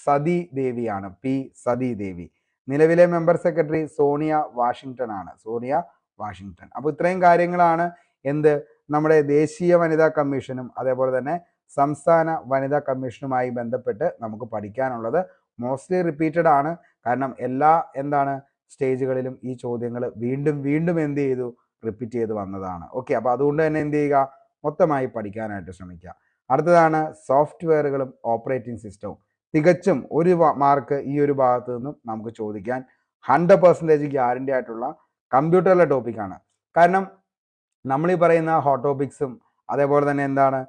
സതി ദേവിയാണ്. P സതി ദേവി. നിലവിലെ മെമ്പർ സെക്രട്ടറി സോണിയ വാഷിംഗ്ടൺ ആണ്. സോണിയ വാഷിംഗ്ടൺ. അപ്പോൾ ഇത്രയും കാര്യങ്ങളാണ് എന്ത് നമ്മുടെ ദേശീയ വനിതാ കമ്മീഷനും അതേപോലെ തന്നെ സംസ്ഥാന വനിതാ കമ്മീഷനുമായി ബന്ധപ്പെട്ട് നമുക്ക് പഠിക്കാനുള്ളത്. മോസ്റ്റ്ലി റിപ്പീറ്റഡ് ആണ്. കാരണം എല്ലാ സ്റ്റേജുകളിലും ഈ ചോദ്യങ്ങൾ വീണ്ടും വീണ്ടും എന്ത് ചെയ്തു റിപ്പീറ്റ് ചെയ്ത് വന്നതാണ്. ഓക്കെ, അപ്പോൾ അതുകൊണ്ട് തന്നെ എന്ത് ചെയ്യുക, മൊത്തമായി പഠിക്കാനായിട്ട് ശ്രമിക്കുക. അടുത്തതാണ് സോഫ്റ്റ്വെയറുകളും ഓപ്പറേറ്റിംഗ് സിസ്റ്റവും. തികച്ചും ഒരു മാർക്ക് ഈ ഒരു ഭാഗത്ത് നിന്നും നമുക്ക് ചോദിക്കാൻ 100% ഗ്യാരണ്ടി ആയിട്ടുള്ള കമ്പ്യൂട്ടറിലെ ടോപ്പിക്കാണ്. കാരണം നമ്മൾ ഈ പറയുന്ന ഹോട്ട് ടോപ്പിക്സും അതേപോലെ തന്നെ എന്താണ്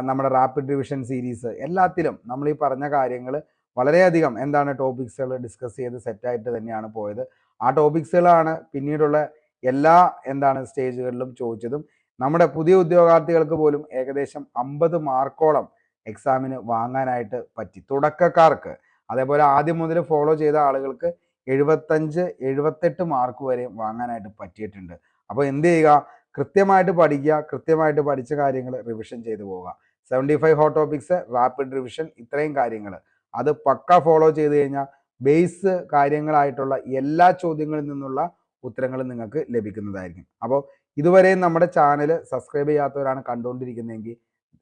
നമ്മുടെ റാപ്പിഡ് റിവിഷൻ സീരീസ് എല്ലാത്തിലും നമ്മൾ ഈ പറഞ്ഞ കാര്യങ്ങൾ വളരെയധികം എന്താണ് ടോപ്പിക്സുകൾ ഡിസ്കസ് ചെയ്ത് സെറ്റായിട്ട് തന്നെയാണ് പോയത്. ആ ടോപ്പിക്സുകളാണ് പിന്നീടുള്ള എല്ലാ എന്താണ് സ്റ്റേജുകളിലും ചോദിച്ചതും. നമ്മുടെ പുതിയ ഉദ്യോഗാർത്ഥികൾക്ക് പോലും ഏകദേശം 50 മാർക്കോളം എക്സാമിന് വാങ്ങാനായിട്ട് പറ്റി, തുടക്കക്കാർക്ക്. അതേപോലെ ആദ്യം മുതൽ ഫോളോ ചെയ്ത ആളുകൾക്ക് 75-78 മാർക്ക് വരെ വാങ്ങാനായിട്ട് പറ്റിയിട്ടുണ്ട്. അപ്പോൾ എന്ത് ചെയ്യുക, കൃത്യമായിട്ട് പഠിക്കുക, കൃത്യമായിട്ട് പഠിച്ച കാര്യങ്ങൾ റിവിഷൻ ചെയ്തു പോവുക. 75 ഹോട്ട് ടോപ്പിക്സ്, റാപ്പിഡ് റിവിഷൻ, ഇത്രയും കാര്യങ്ങൾ അത് പക്ക ഫോളോ ചെയ്ത് കഴിഞ്ഞാൽ ബേസ് കാര്യങ്ങളായിട്ടുള്ള എല്ലാ ചോദ്യങ്ങളിൽ നിന്നുള്ള ഉത്തരങ്ങൾ നിങ്ങൾക്ക് ലഭിക്കുന്നതായിരിക്കും. അപ്പോൾ ഇതുവരെയും നമ്മുടെ ചാനൽ സബ്സ്ക്രൈബ് ചെയ്യാത്തവരാണ് കണ്ടുകൊണ്ടിരിക്കുന്നതെങ്കിൽ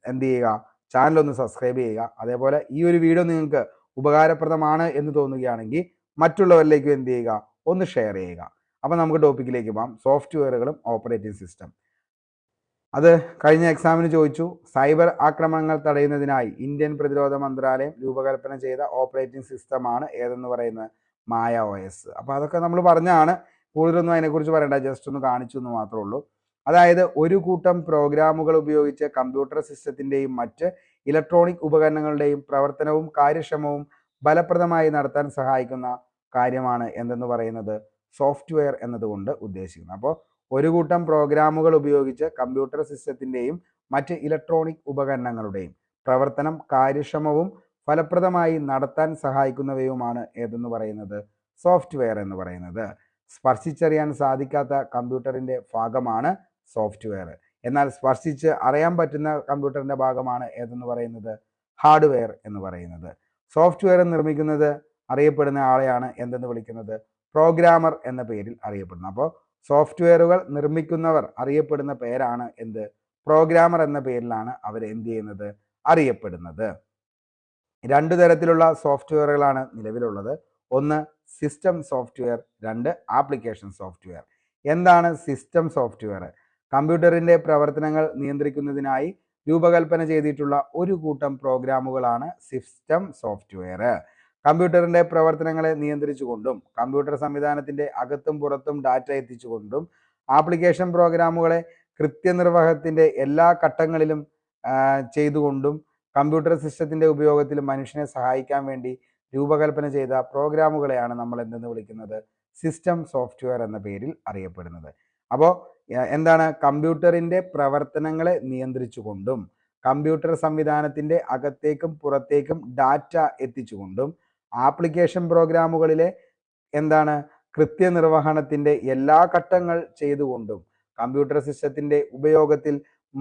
എന്ത് ചെയ്യുക, ചാനൽ ഒന്ന് സബ്സ്ക്രൈബ് ചെയ്യുക. അതേപോലെ ഈ ഒരു വീഡിയോ നിങ്ങൾക്ക് ഉപകാരപ്രദമാണ് എന്ന് തോന്നുകയാണെങ്കിൽ മറ്റുള്ളവരിലേക്കും എന്ത് ചെയ്യുക, ഒന്ന് ഷെയർ ചെയ്യുക. അപ്പോൾ നമുക്ക് ടോപ്പിക്കിലേക്ക് പോകാം. സോഫ്റ്റ്വെയറുകളും ഓപ്പറേറ്റിംഗ് സിസ്റ്റം. അത് കഴിഞ്ഞ എക്സാമിന് ചോദിച്ചു. സൈബർ ആക്രമണങ്ങൾ തടയുന്നതിനായി ഇന്ത്യൻ പ്രതിരോധ മന്ത്രാലയം രൂപകൽപ്പന ചെയ്ത ഓപ്പറേറ്റിംഗ് സിസ്റ്റമാണ് ഏതെന്ന് പറയുന്നത് മായ OS. അപ്പോൾ അതൊക്കെ നമ്മൾ പറഞ്ഞാണ്, കൂടുതലൊന്നും അതിനെക്കുറിച്ച് പറയണ്ട, ജസ്റ്റ് ഒന്ന് കാണിച്ചു എന്ന് മാത്രമേ ഉള്ളൂ. അതായത് ഒരു കൂട്ടം പ്രോഗ്രാമുകൾ ഉപയോഗിച്ച് കമ്പ്യൂട്ടർ സിസ്റ്റത്തിൻ്റെയും മറ്റ് ഇലക്ട്രോണിക് ഉപകരണങ്ങളുടെയും പ്രവർത്തനവും കാര്യക്ഷമവും ഫലപ്രദമായി നടത്താൻ സഹായിക്കുന്ന കാര്യമാണ് എന്തെന്ന് പറയുന്നത് സോഫ്റ്റ്വെയർ എന്നതുകൊണ്ട് ഉദ്ദേശിക്കുന്നത്. അപ്പോൾ ഒരു കൂട്ടം പ്രോഗ്രാമുകൾ ഉപയോഗിച്ച് കമ്പ്യൂട്ടർ സിസ്റ്റത്തിൻ്റെയും മറ്റ് ഇലക്ട്രോണിക് ഉപകരണങ്ങളുടെയും പ്രവർത്തനം കാര്യക്ഷമവും ഫലപ്രദമായി നടത്താൻ സഹായിക്കുന്നവയുമാണ് ഏതെന്ന് പറയുന്നത് സോഫ്റ്റ്വെയർ എന്ന് പറയുന്നത്. സ്പർശിച്ചറിയാൻ സാധിക്കാത്ത കമ്പ്യൂട്ടറിൻ്റെ ഭാഗമാണ് സോഫ്റ്റ്വെയർ. എന്നാൽ സ്പർശിച്ച് അറിയാൻ പറ്റുന്ന കമ്പ്യൂട്ടറിൻ്റെ ഭാഗമാണ് ഏതെന്ന് പറയുന്നത് ഹാർഡ്വെയർ എന്ന് പറയുന്നത്. സോഫ്റ്റ്വെയർ നിർമ്മിക്കുന്നത് അറിയപ്പെടുന്ന ആളെയാണ് എന്തെന്ന് വിളിക്കുന്നത് പ്രോഗ്രാമർ എന്ന പേരിൽ അറിയപ്പെടുന്നത്. അപ്പോൾ സോഫ്റ്റ്വെയറുകൾ നിർമ്മിക്കുന്നവർ അറിയപ്പെടുന്ന പേരാണ് എന്ത്, പ്രോഗ്രാമർ എന്ന പേരിലാണ് അവർ എന്ത് ചെയ്യുന്നത്, അറിയപ്പെടുന്നത്. 2 തരത്തിലുള്ള സോഫ്റ്റ്വെയറുകളാണ് നിലവിലുള്ളത്. ഒന്ന് സിസ്റ്റം സോഫ്റ്റ്വെയർ, 2 ആപ്ലിക്കേഷൻ സോഫ്റ്റ്വെയർ. എന്താണ് സിസ്റ്റം സോഫ്റ്റ്വെയർ? കമ്പ്യൂട്ടറിൻ്റെ പ്രവർത്തനങ്ങൾ നിയന്ത്രിക്കുന്നതിനായി രൂപകൽപ്പന ചെയ്തിട്ടുള്ള ഒരു കൂട്ടം പ്രോഗ്രാമുകളാണ് സിസ്റ്റം സോഫ്റ്റ്വെയർ. കമ്പ്യൂട്ടറിൻ്റെ പ്രവർത്തനങ്ങളെ നിയന്ത്രിച്ചുകൊണ്ടും കമ്പ്യൂട്ടർ സംവിധാനത്തിൻ്റെ അകത്തും പുറത്തും ഡാറ്റ എത്തിച്ചുകൊണ്ടും ആപ്ലിക്കേഷൻ പ്രോഗ്രാമുകളെ കൃത്യനിർവഹണത്തിൻ്റെ എല്ലാ ഘട്ടങ്ങളിലും ചെയ്തുകൊണ്ടും കമ്പ്യൂട്ടർ സിസ്റ്റത്തിൻ്റെ ഉപയോഗത്തിൽ മനുഷ്യനെ സഹായിക്കാൻ വേണ്ടി രൂപകൽപ്പന ചെയ്ത പ്രോഗ്രാമുകളെയാണ് നമ്മൾ എന്തെന്ന് വിളിക്കുന്നത് സിസ്റ്റം സോഫ്റ്റ്വെയർ എന്ന പേരിൽ അറിയപ്പെടുന്നത്. അപ്പോൾ എന്താണ്, കമ്പ്യൂട്ടറിൻ്റെ പ്രവർത്തനങ്ങളെ നിയന്ത്രിച്ചുകൊണ്ടും കമ്പ്യൂട്ടർ സംവിധാനത്തിൻ്റെ അകത്തേക്കും പുറത്തേക്കും ഡാറ്റ എത്തിച്ചുകൊണ്ടും ആപ്ലിക്കേഷൻ പ്രോഗ്രാമുകളിലെ എന്താണ് കൃത്യനിർവഹണത്തിൻ്റെ എല്ലാ ഘട്ടങ്ങൾ ചെയ്തുകൊണ്ടും കമ്പ്യൂട്ടർ സിസ്റ്റത്തിൻ്റെ ഉപയോഗത്തിൽ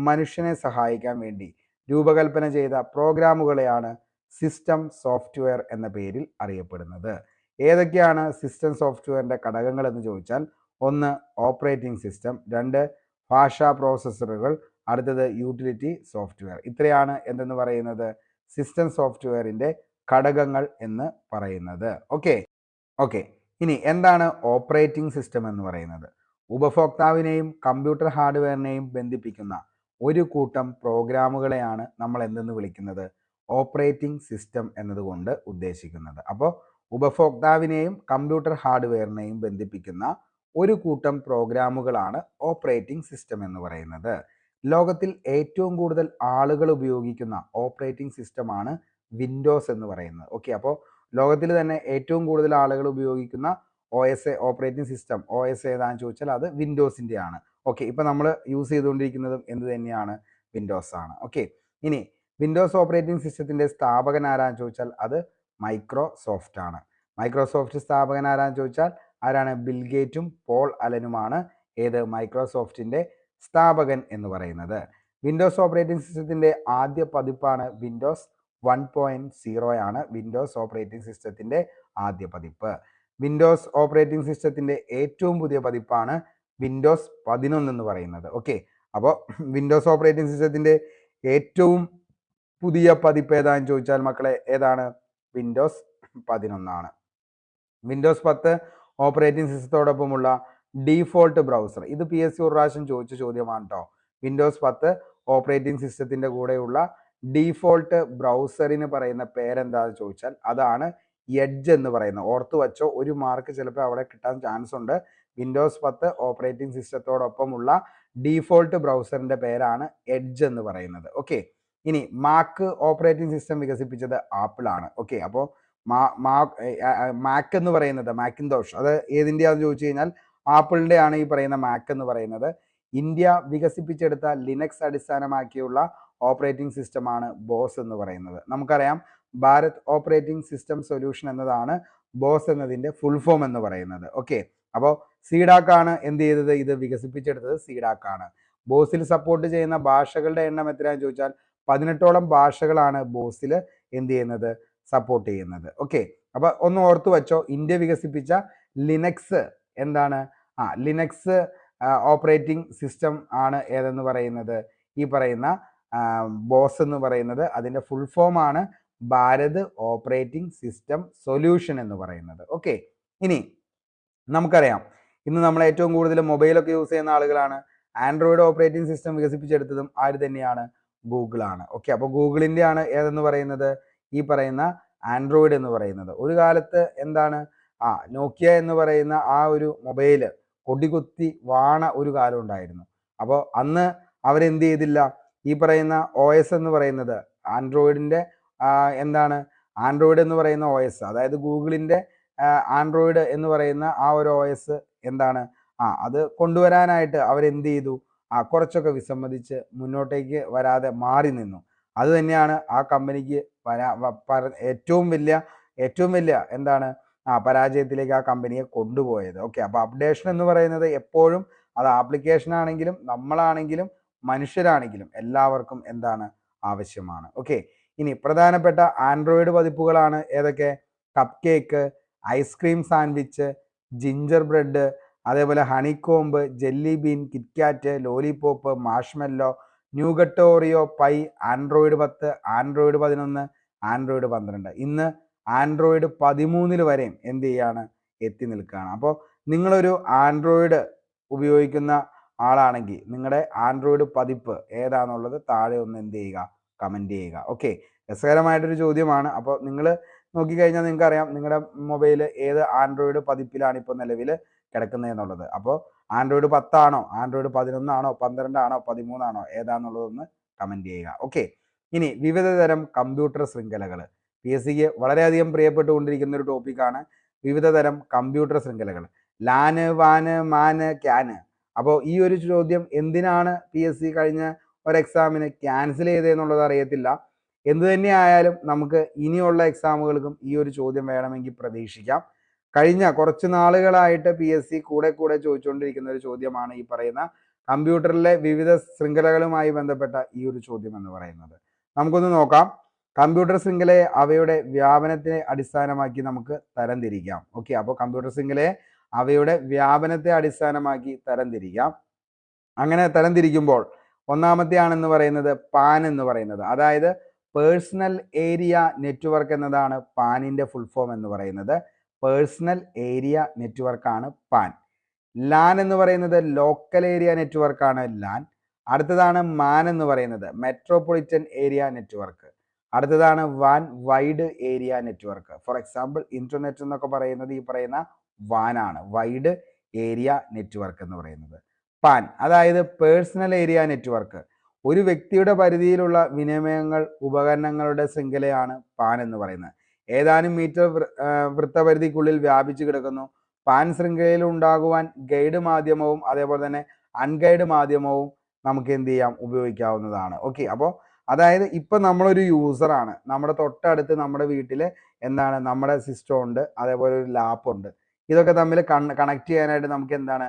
മനുഷ്യനെ സഹായിക്കാൻ വേണ്ടി രൂപകൽപ്പന ചെയ്ത പ്രോഗ്രാമുകളെയാണ് സിസ്റ്റം സോഫ്റ്റ്വെയർ എന്ന പേരിൽ അറിയപ്പെടുന്നത്. ഏതൊക്കെയാണ് സിസ്റ്റം സോഫ്റ്റ്വെയറിൻ്റെ ഘടകങ്ങൾ എന്ന് ചോദിച്ചാൽ, ഒന്ന് ഓപ്പറേറ്റിംഗ് സിസ്റ്റം, 2 ഭാഷാ പ്രോസസ്സറുകൾ, അടുത്തത് യൂട്ടിലിറ്റി സോഫ്റ്റ്വെയർ. ഇത്രയാണ് എന്തെന്ന് പറയുന്നത് സിസ്റ്റം സോഫ്റ്റ്വെയറിൻ്റെ ഘടകങ്ങൾ എന്ന് പറയുന്നത്. ഓക്കെ. ഇനി എന്താണ് ഓപ്പറേറ്റിംഗ് സിസ്റ്റം എന്ന് പറയുന്നത്? ഉപഭോക്താവിനെയും കമ്പ്യൂട്ടർ ഹാർഡ്വെയറിനെയും ബന്ധിപ്പിക്കുന്ന ഒരു കൂട്ടം പ്രോഗ്രാമുകളെയാണ് നമ്മൾ എന്തെന്ന് വിളിക്കുന്നത് ഓപ്പറേറ്റിംഗ് സിസ്റ്റം എന്നതുകൊണ്ട് ഉദ്ദേശിക്കുന്നത്. അപ്പോൾ ഉപഭോക്താവിനെയും കമ്പ്യൂട്ടർ ഹാർഡ്വെയറിനെയും ബന്ധിപ്പിക്കുന്ന ഒരു കൂട്ടം പ്രോഗ്രാമുകളാണ് ഓപ്പറേറ്റിംഗ് സിസ്റ്റം എന്ന് പറയുന്നത്. ലോകത്തിൽ ഏറ്റവും കൂടുതൽ ആളുകൾ ഉപയോഗിക്കുന്ന ഓപ്പറേറ്റിംഗ് സിസ്റ്റമാണ് വിൻഡോസ് എന്ന് പറയുന്നത്. അപ്പോൾ ലോകത്തിൽ തന്നെ ഏറ്റവും കൂടുതൽ ആളുകൾ ഉപയോഗിക്കുന്ന ഓപ്പറേറ്റിംഗ് സിസ്റ്റം ഏതാണെന്ന് ചോദിച്ചാൽ അത് വിൻഡോസിൻ്റെ ആണ്. ഇപ്പോൾ നമ്മൾ യൂസ് ചെയ്തുകൊണ്ടിരിക്കുന്നതും എന്ത് തന്നെയാണ്, വിൻഡോസ് ആണ്. ഇനി വിൻഡോസ് ഓപ്പറേറ്റിംഗ് സിസ്റ്റത്തിൻ്റെ സ്ഥാപകൻ ആരാന്ന് ചോദിച്ചാൽ അത് മൈക്രോസോഫ്റ്റ് ആണ്. മൈക്രോസോഫ്റ്റ് സ്ഥാപകൻ ആരാന്ന് ചോദിച്ചാൽ ആരാണ്, ബിൽഗേറ്റും പോൾ അലനുമാണ് ഏത് മൈക്രോസോഫ്റ്റിൻ്റെ സ്ഥാപകൻ എന്ന് പറയുന്നത്. വിൻഡോസ് ഓപ്പറേറ്റിംഗ് സിസ്റ്റത്തിൻ്റെ ആദ്യ പതിപ്പാണ് വിൻഡോസ് 1.0 ആണ് വിൻഡോസ് ഓപ്പറേറ്റിംഗ് സിസ്റ്റത്തിൻ്റെ ആദ്യ പതിപ്പ്. വിൻഡോസ് ഓപ്പറേറ്റിംഗ് സിസ്റ്റത്തിൻ്റെ ഏറ്റവും പുതിയ പതിപ്പാണ് വിൻഡോസ് 11 എന്ന് പറയുന്നത്. അപ്പോൾ വിൻഡോസ് ഓപ്പറേറ്റിംഗ് സിസ്റ്റത്തിൻ്റെ ഏറ്റവും പുതിയ പതിപ്പ് ഏതാണെന്ന് ചോദിച്ചാൽ മക്കളെ ഏതാണ്, വിൻഡോസ് 11 ആണ്. വിൻഡോസ് 10 ഓപ്പറേറ്റിംഗ് സിസ്റ്റത്തോടൊപ്പമുള്ള ഡീഫോൾട്ട് ബ്രൗസർ. ഇത് PSC ഒരു പ്രാവശ്യം ചോദിച്ച ചോദ്യമാണ് കേട്ടോ. വിൻഡോസ് 10 ഓപ്പറേറ്റിംഗ് സിസ്റ്റത്തിന്റെ കൂടെയുള്ള ഡീഫോൾട്ട് ബ്രൗസറിന് പറയുന്ന പേരെന്താണെന്ന് ചോദിച്ചാൽ അതാണ് എഡ്ജ് എന്ന് പറയുന്നത്. ഓർത്തു വച്ചോ, ഒരു മാർക്ക് ചിലപ്പോൾ അവിടെ കിട്ടാൻ ചാൻസ് ഉണ്ട്. വിൻഡോസ് 10 ഓപ്പറേറ്റിംഗ് സിസ്റ്റത്തോടൊപ്പമുള്ള ഡീഫോൾട്ട് ബ്രൗസറിന്റെ പേരാണ് എഡ്ജ് എന്ന് പറയുന്നത്. ഓക്കെ, ഇനി മാക്ക് ഓപ്പറേറ്റിംഗ് സിസ്റ്റം വികസിപ്പിച്ചത് ആപ്പിൾ ആണ്. ഓക്കെ, അപ്പോൾ മാക്ക് എന്ന് പറയുന്നത് മാക്കിൻതോഷ്, അത് ഏതിൻ്റെയാണെന്ന് ചോദിച്ചു കഴിഞ്ഞാൽ ആപ്പിളിൻ്റെ ആണ് ഈ പറയുന്ന മാക്ക് എന്ന് പറയുന്നത്. ഇന്ത്യ വികസിപ്പിച്ചെടുത്ത ലിനക്സ് അടിസ്ഥാനമാക്കിയുള്ള ഓപ്പറേറ്റിംഗ് സിസ്റ്റമാണ് ബോസ് എന്ന് പറയുന്നത്. നമുക്കറിയാം ഭാരത് ഓപ്പറേറ്റിംഗ് സിസ്റ്റം സൊല്യൂഷൻ എന്നതാണ് ബോസ് എന്നതിൻ്റെ ഫുൾ ഫോം എന്ന് പറയുന്നത്. ഓക്കെ, അപ്പോൾ സീഡാക്കാണ് എന്ത് ചെയ്തത്, ഇത് വികസിപ്പിച്ചെടുത്തത് സീഡാക്കാണ്. ബോസിൽ സപ്പോർട്ട് ചെയ്യുന്ന ഭാഷകളുടെ എണ്ണം എത്രയാണെന്ന് ചോദിച്ചാൽ 18ഓളം ഭാഷകളാണ് ബോസിൽ എന്ത് ചെയ്യുന്നത്, സപ്പോർട്ട് ചെയ്യുന്നത്. ഓക്കെ, അപ്പോൾ ഒന്ന് ഓർത്തു വച്ചോ, ഇന്ത്യ വികസിപ്പിച്ച ലിനക്സ് എന്താണ്, ലിനക്സ് ഓപ്പറേറ്റിംഗ് സിസ്റ്റം ആണ് ഏതെന്ന് പറയുന്നത്, ഈ പറയുന്ന ബോസ് എന്ന് പറയുന്നത്. അതിൻ്റെ ഫുൾ ഫോം ആണ് ഭാരത് ഓപ്പറേറ്റിംഗ് സിസ്റ്റം സൊല്യൂഷൻ എന്ന് പറയുന്നത്. ഓക്കെ, ഇനി നമുക്കറിയാം ഇന്ന് നമ്മൾ ഏറ്റവും കൂടുതൽ മൊബൈലൊക്കെ യൂസ് ചെയ്യുന്ന ആളുകളാണ്. ആൻഡ്രോയിഡ് ഓപ്പറേറ്റിംഗ് സിസ്റ്റം വികസിപ്പിച്ചെടുത്തതും ആര് തന്നെയാണ്, ഗൂഗിളാണ്. ഓക്കെ, അപ്പോൾ ഗൂഗിളിൻ്റെ ആണ് ഏതെന്ന് പറയുന്നത്, ഈ പറയുന്ന ആൻഡ്രോയിഡ് എന്ന് പറയുന്നത്. ഒരു കാലത്ത് എന്താണ്, നോക്കിയ എന്ന് പറയുന്ന ആ ഒരു മൊബൈല് കൊടികുത്തി വാണ ഒരു കാലം ഉണ്ടായിരുന്നു. അപ്പോൾ അന്ന് അവരെന്ത് ചെയ്തില്ല, ഈ പറയുന്ന OS എന്ന് പറയുന്നത് ആൻഡ്രോയിഡിൻ്റെ എന്താണ്, ആൻഡ്രോയിഡ് എന്ന് പറയുന്ന OS, അതായത് ഗൂഗിളിൻ്റെ ആൻഡ്രോയിഡ് എന്ന് പറയുന്ന ആ ഒരു OS എന്താണ്, അത് കൊണ്ടുവരാനായിട്ട് അവരെന്ത് ചെയ്തു, കുറച്ചൊക്കെ വിസമ്മതിച്ച് മുന്നോട്ടേക്ക് വരാതെ മാറി നിന്നു. അത് തന്നെയാണ് ആ കമ്പനിക്ക് ഏറ്റവും വലിയ എന്താണ്, പരാജയത്തിലേക്ക് ആ കമ്പനിയെ കൊണ്ടുപോയത്. ഓക്കെ, അപ്പോൾ അപ്ഡേഷൻ എന്ന് പറയുന്നത് എപ്പോഴും അത് ആപ്ലിക്കേഷൻ ആണെങ്കിലും നമ്മളാണെങ്കിലും മനുഷ്യരാണെങ്കിലും എല്ലാവർക്കും എന്താണ്, ആവശ്യമാണ്. ഓക്കെ, ഇനി പ്രധാനപ്പെട്ട ആൻഡ്രോയിഡ് പതിപ്പുകളാണ് ഏതൊക്കെ, cupcake, ice cream sandwich, gingerbread, അതേപോലെ honeycomb, jelly bean, KitKat, lollipop, marshmallow, nougat, Oreo, pie, Android 10, Android 11, Android 12. ഇന്ന് ആൻഡ്രോയിഡ് 13 വരെയും എന്ത് ചെയ്യാണ്, എത്തി നിൽക്കുകയാണ്. അപ്പോൾ നിങ്ങളൊരു ആൻഡ്രോയിഡ് ഉപയോഗിക്കുന്ന ആളാണെങ്കിൽ നിങ്ങളുടെ ആൻഡ്രോയിഡ് പതിപ്പ് ഏതാണെന്നുള്ളത് താഴെ ഒന്ന് എന്ത് ചെയ്യുക, കമൻറ്റ് ചെയ്യുക. ഓക്കെ, രസകരമായിട്ടൊരു ചോദ്യമാണ്. അപ്പോൾ നിങ്ങൾ നോക്കിക്കഴിഞ്ഞാൽ നിങ്ങൾക്ക് അറിയാം നിങ്ങളുടെ മൊബൈൽ ഏത് ആൻഡ്രോയിഡ് പതിപ്പിലാണ് ഇപ്പോൾ നിലവിൽ കിടക്കുന്നത് എന്നുള്ളത്. അപ്പോൾ ആൻഡ്രോയിഡ് 10 ആണോ, ആൻഡ്രോയിഡ് 11 ആണോ, 12 ആണോ, 13 ആണോ, ഏതാണെന്നുള്ളതൊന്ന് കമൻറ്റ് ചെയ്യുക. ഓക്കെ, ഇനി വിവിധ തരം കമ്പ്യൂട്ടർ ശൃംഖലകൾ. PSCക്ക് വളരെയധികം പ്രിയപ്പെട്ടുകൊണ്ടിരിക്കുന്ന ഒരു ടോപ്പിക്കാണ് വിവിധ തരം കമ്പ്യൂട്ടർ ശൃംഖലകൾ. ലാന്, വാന്, മാന്, ക്യാന്. അപ്പോൾ ഈ ഒരു ചോദ്യം എന്തിനാണ് PSC കഴിഞ്ഞ ഒരു എക്സാമിന് ക്യാൻസൽ ചെയ്തതെന്നുള്ളത് അറിയത്തില്ല. എന്തു തന്നെ ആയാലും നമുക്ക് ഇനിയുള്ള എക്സാമുകൾക്കും ഈ ഒരു ചോദ്യം വേണമെങ്കിൽ പ്രതീക്ഷിക്കാം. കഴിഞ്ഞ കുറച്ച് നാളുകളായിട്ട് PSC കൂടെ ചോദിച്ചുകൊണ്ടിരിക്കുന്ന ഒരു ചോദ്യമാണ് ഈ പറയുന്ന കമ്പ്യൂട്ടറിലെ വിവിധ ശൃംഖലകളുമായി ബന്ധപ്പെട്ട ഈ ഒരു ചോദ്യം എന്ന് പറയുന്നത്. നമുക്കൊന്ന് നോക്കാം. കമ്പ്യൂട്ടർ ശൃംഖലയെ അവയുടെ വ്യാപനത്തെ അടിസ്ഥാനമാക്കി നമുക്ക് തരംതിരിക്കാം. ഓക്കെ, അപ്പോൾ കമ്പ്യൂട്ടർ ശൃംഖലയെ അവയുടെ വ്യാപനത്തെ അടിസ്ഥാനമാക്കി തരംതിരിക്കാം. അങ്ങനെ തരംതിരിക്കുമ്പോൾ ഒന്നാമത്തെ ആണെന്ന് പറയുന്നത് പാൻ എന്ന് പറയുന്നത്, അതായത് പേഴ്സണൽ ഏരിയ നെറ്റ്വർക്ക് എന്നതാണ് പാനിൻ്റെ ഫുൾ ഫോം എന്ന് പറയുന്നത്. പേഴ്സണൽ ഏരിയ നെറ്റ്വർക്കാണ് പാൻ. ലാൻ എന്ന് പറയുന്നത് ലോക്കൽ ഏരിയ നെറ്റ്വർക്കാണ് ലാൻ. അടുത്തതാണ് മാൻ എന്ന് പറയുന്നത് മെട്രോപൊളിറ്റൻ ഏരിയ നെറ്റ്വർക്ക്. അടുത്തതാണ് van, wide area network. For example internet എന്നൊക്കെ പറയുന്നത് ഈ പറയുന്ന വാനാണ്, വൈഡ് ഏരിയ നെറ്റ്വർക്ക് എന്ന് പറയുന്നത്. പാൻ അതായത് പേഴ്സണൽ ഏരിയ നെറ്റ്വർക്ക്, ഒരു വ്യക്തിയുടെ പരിധിയിലുള്ള വിനിമയങ്ങൾ, ഉപകരണങ്ങളുടെ ശൃംഖലയാണ് പാൻ എന്ന് പറയുന്നത്. ഏതാനും മീറ്റർ വൃത്തപരിധിക്കുള്ളിൽ വ്യാപിച്ചു കിടക്കുന്നു. പാൻ ശൃംഖലയിൽ ഉണ്ടാകുവാൻ ഗൈഡ് മാധ്യമവും അതേപോലെ തന്നെ അൺഗൈഡ് മാധ്യമവും നമുക്ക് എന്ത് ചെയ്യാം, ഉപയോഗിക്കാവുന്നതാണ്. ഓക്കെ, അപ്പോൾ അതായത് ഇപ്പം നമ്മളൊരു യൂസറാണ്, നമ്മുടെ തൊട്ടടുത്ത് നമ്മുടെ വീട്ടിൽ എന്താണ് നമ്മുടെ സിസ്റ്റം ഉണ്ട്, അതേപോലെ ഒരു ലാപ്പ് ഉണ്ട്. ഇതൊക്കെ തമ്മിൽ കണക്ട് ചെയ്യാനായിട്ട് നമുക്ക് എന്താണ്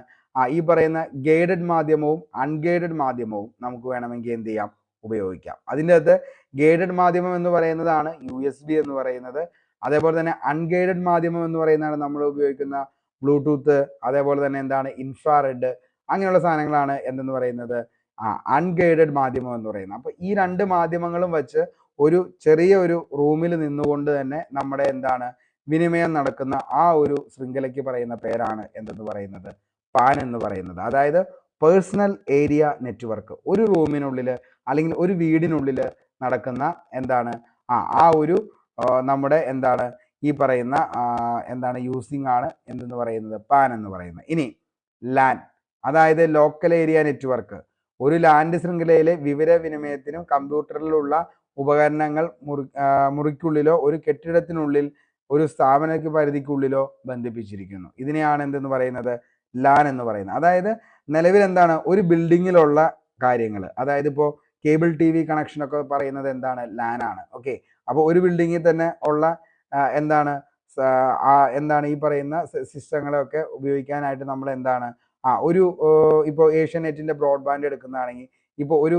ഈ പറയുന്ന ഗൈഡഡ് മാധ്യമവും അൺഗൈഡഡ് മാധ്യമവും നമുക്ക് വേണമെങ്കിൽ എന്ത് ചെയ്യാം, ഉപയോഗിക്കാം. അതിൻ്റെ അകത്ത് ഗൈഡഡ് മാധ്യമം എന്ന് പറയുന്നതാണ് USB എന്ന് പറയുന്നത്. അതേപോലെ തന്നെ അൺഗൈഡഡ് മാധ്യമം എന്ന് പറയുന്നതാണ് നമ്മൾ ഉപയോഗിക്കുന്ന ബ്ലൂടൂത്ത്, അതേപോലെ തന്നെ എന്താണ് ഇൻഫ്രാറെഡ്, അങ്ങനെയുള്ള സാധനങ്ങളാണ് എന്തെന്ന് പറയുന്നത് അൺഗൈഡഡ് മാധ്യമം എന്ന് പറയുന്നത്. അപ്പോൾ ഈ രണ്ട് മാധ്യമങ്ങളും വെച്ച് ഒരു ചെറിയ ഒരു റൂമിൽ നിന്നുകൊണ്ട് തന്നെ നമ്മുടെ എന്താണ് വിനിമയം നടക്കുന്ന ആ ഒരു ശൃംഖലയ്ക്ക് പറയുന്ന പേരാണ് എന്തെന്ന് പറയുന്നത് പാൻ എന്ന് പറയുന്നത്. അതായത് പേഴ്സണൽ ഏരിയ നെറ്റ്വർക്ക്. ഒരു റൂമിനുള്ളിൽ അല്ലെങ്കിൽ ഒരു വീടിനുള്ളിൽ നടക്കുന്ന എന്താണ് ആ ഒരു നമ്മുടെ എന്താണ് ഈ പറയുന്ന എന്താണ് യൂസിങ് ആണ് എന്തെന്ന് പറയുന്നത് പാൻ എന്ന് പറയുന്നത്. ഇനി ലാൻ, അതായത് ലോക്കൽ ഏരിയ നെറ്റ്വർക്ക്. ഒരു ലാൻഡ് ശൃംഖലയിലെ വിവരവിനിമയത്തിനും കമ്പ്യൂട്ടറിലുള്ള ഉപകരണങ്ങൾ മുറിക്കുള്ളിലോ ഒരു കെട്ടിടത്തിനുള്ളിൽ ഒരു സ്ഥാപന പരിധിക്കുള്ളിലോ ബന്ധിപ്പിച്ചിരിക്കുന്നു. ഇതിനെയാണ് എന്തെന്ന് പറയുന്നത് ലാൻ എന്ന് പറയുന്നത്. അതായത് നിലവിൽ എന്താണ് ഒരു ബിൽഡിങ്ങിലുള്ള കാര്യങ്ങൾ, അതായത് ഇപ്പോൾ കേബിൾ ടി വി കണക്ഷൻ ഒക്കെ പറയുന്നത് എന്താണ് ലാൻ ആണ്. ഓക്കെ, അപ്പോൾ ഒരു ബിൽഡിങ്ങിൽ തന്നെ ഉള്ള എന്താണ് എന്താണ് ഈ പറയുന്ന സിസ്റ്റങ്ങളൊക്കെ ഉപയോഗിക്കാനായിട്ട് നമ്മൾ എന്താണ് ഒരു ഇപ്പോൾ ഏഷ്യാനെറ്റിന്റെ ബ്രോഡ്ബാൻഡ് എടുക്കുന്നതാണെങ്കിൽ ഇപ്പോൾ ഒരു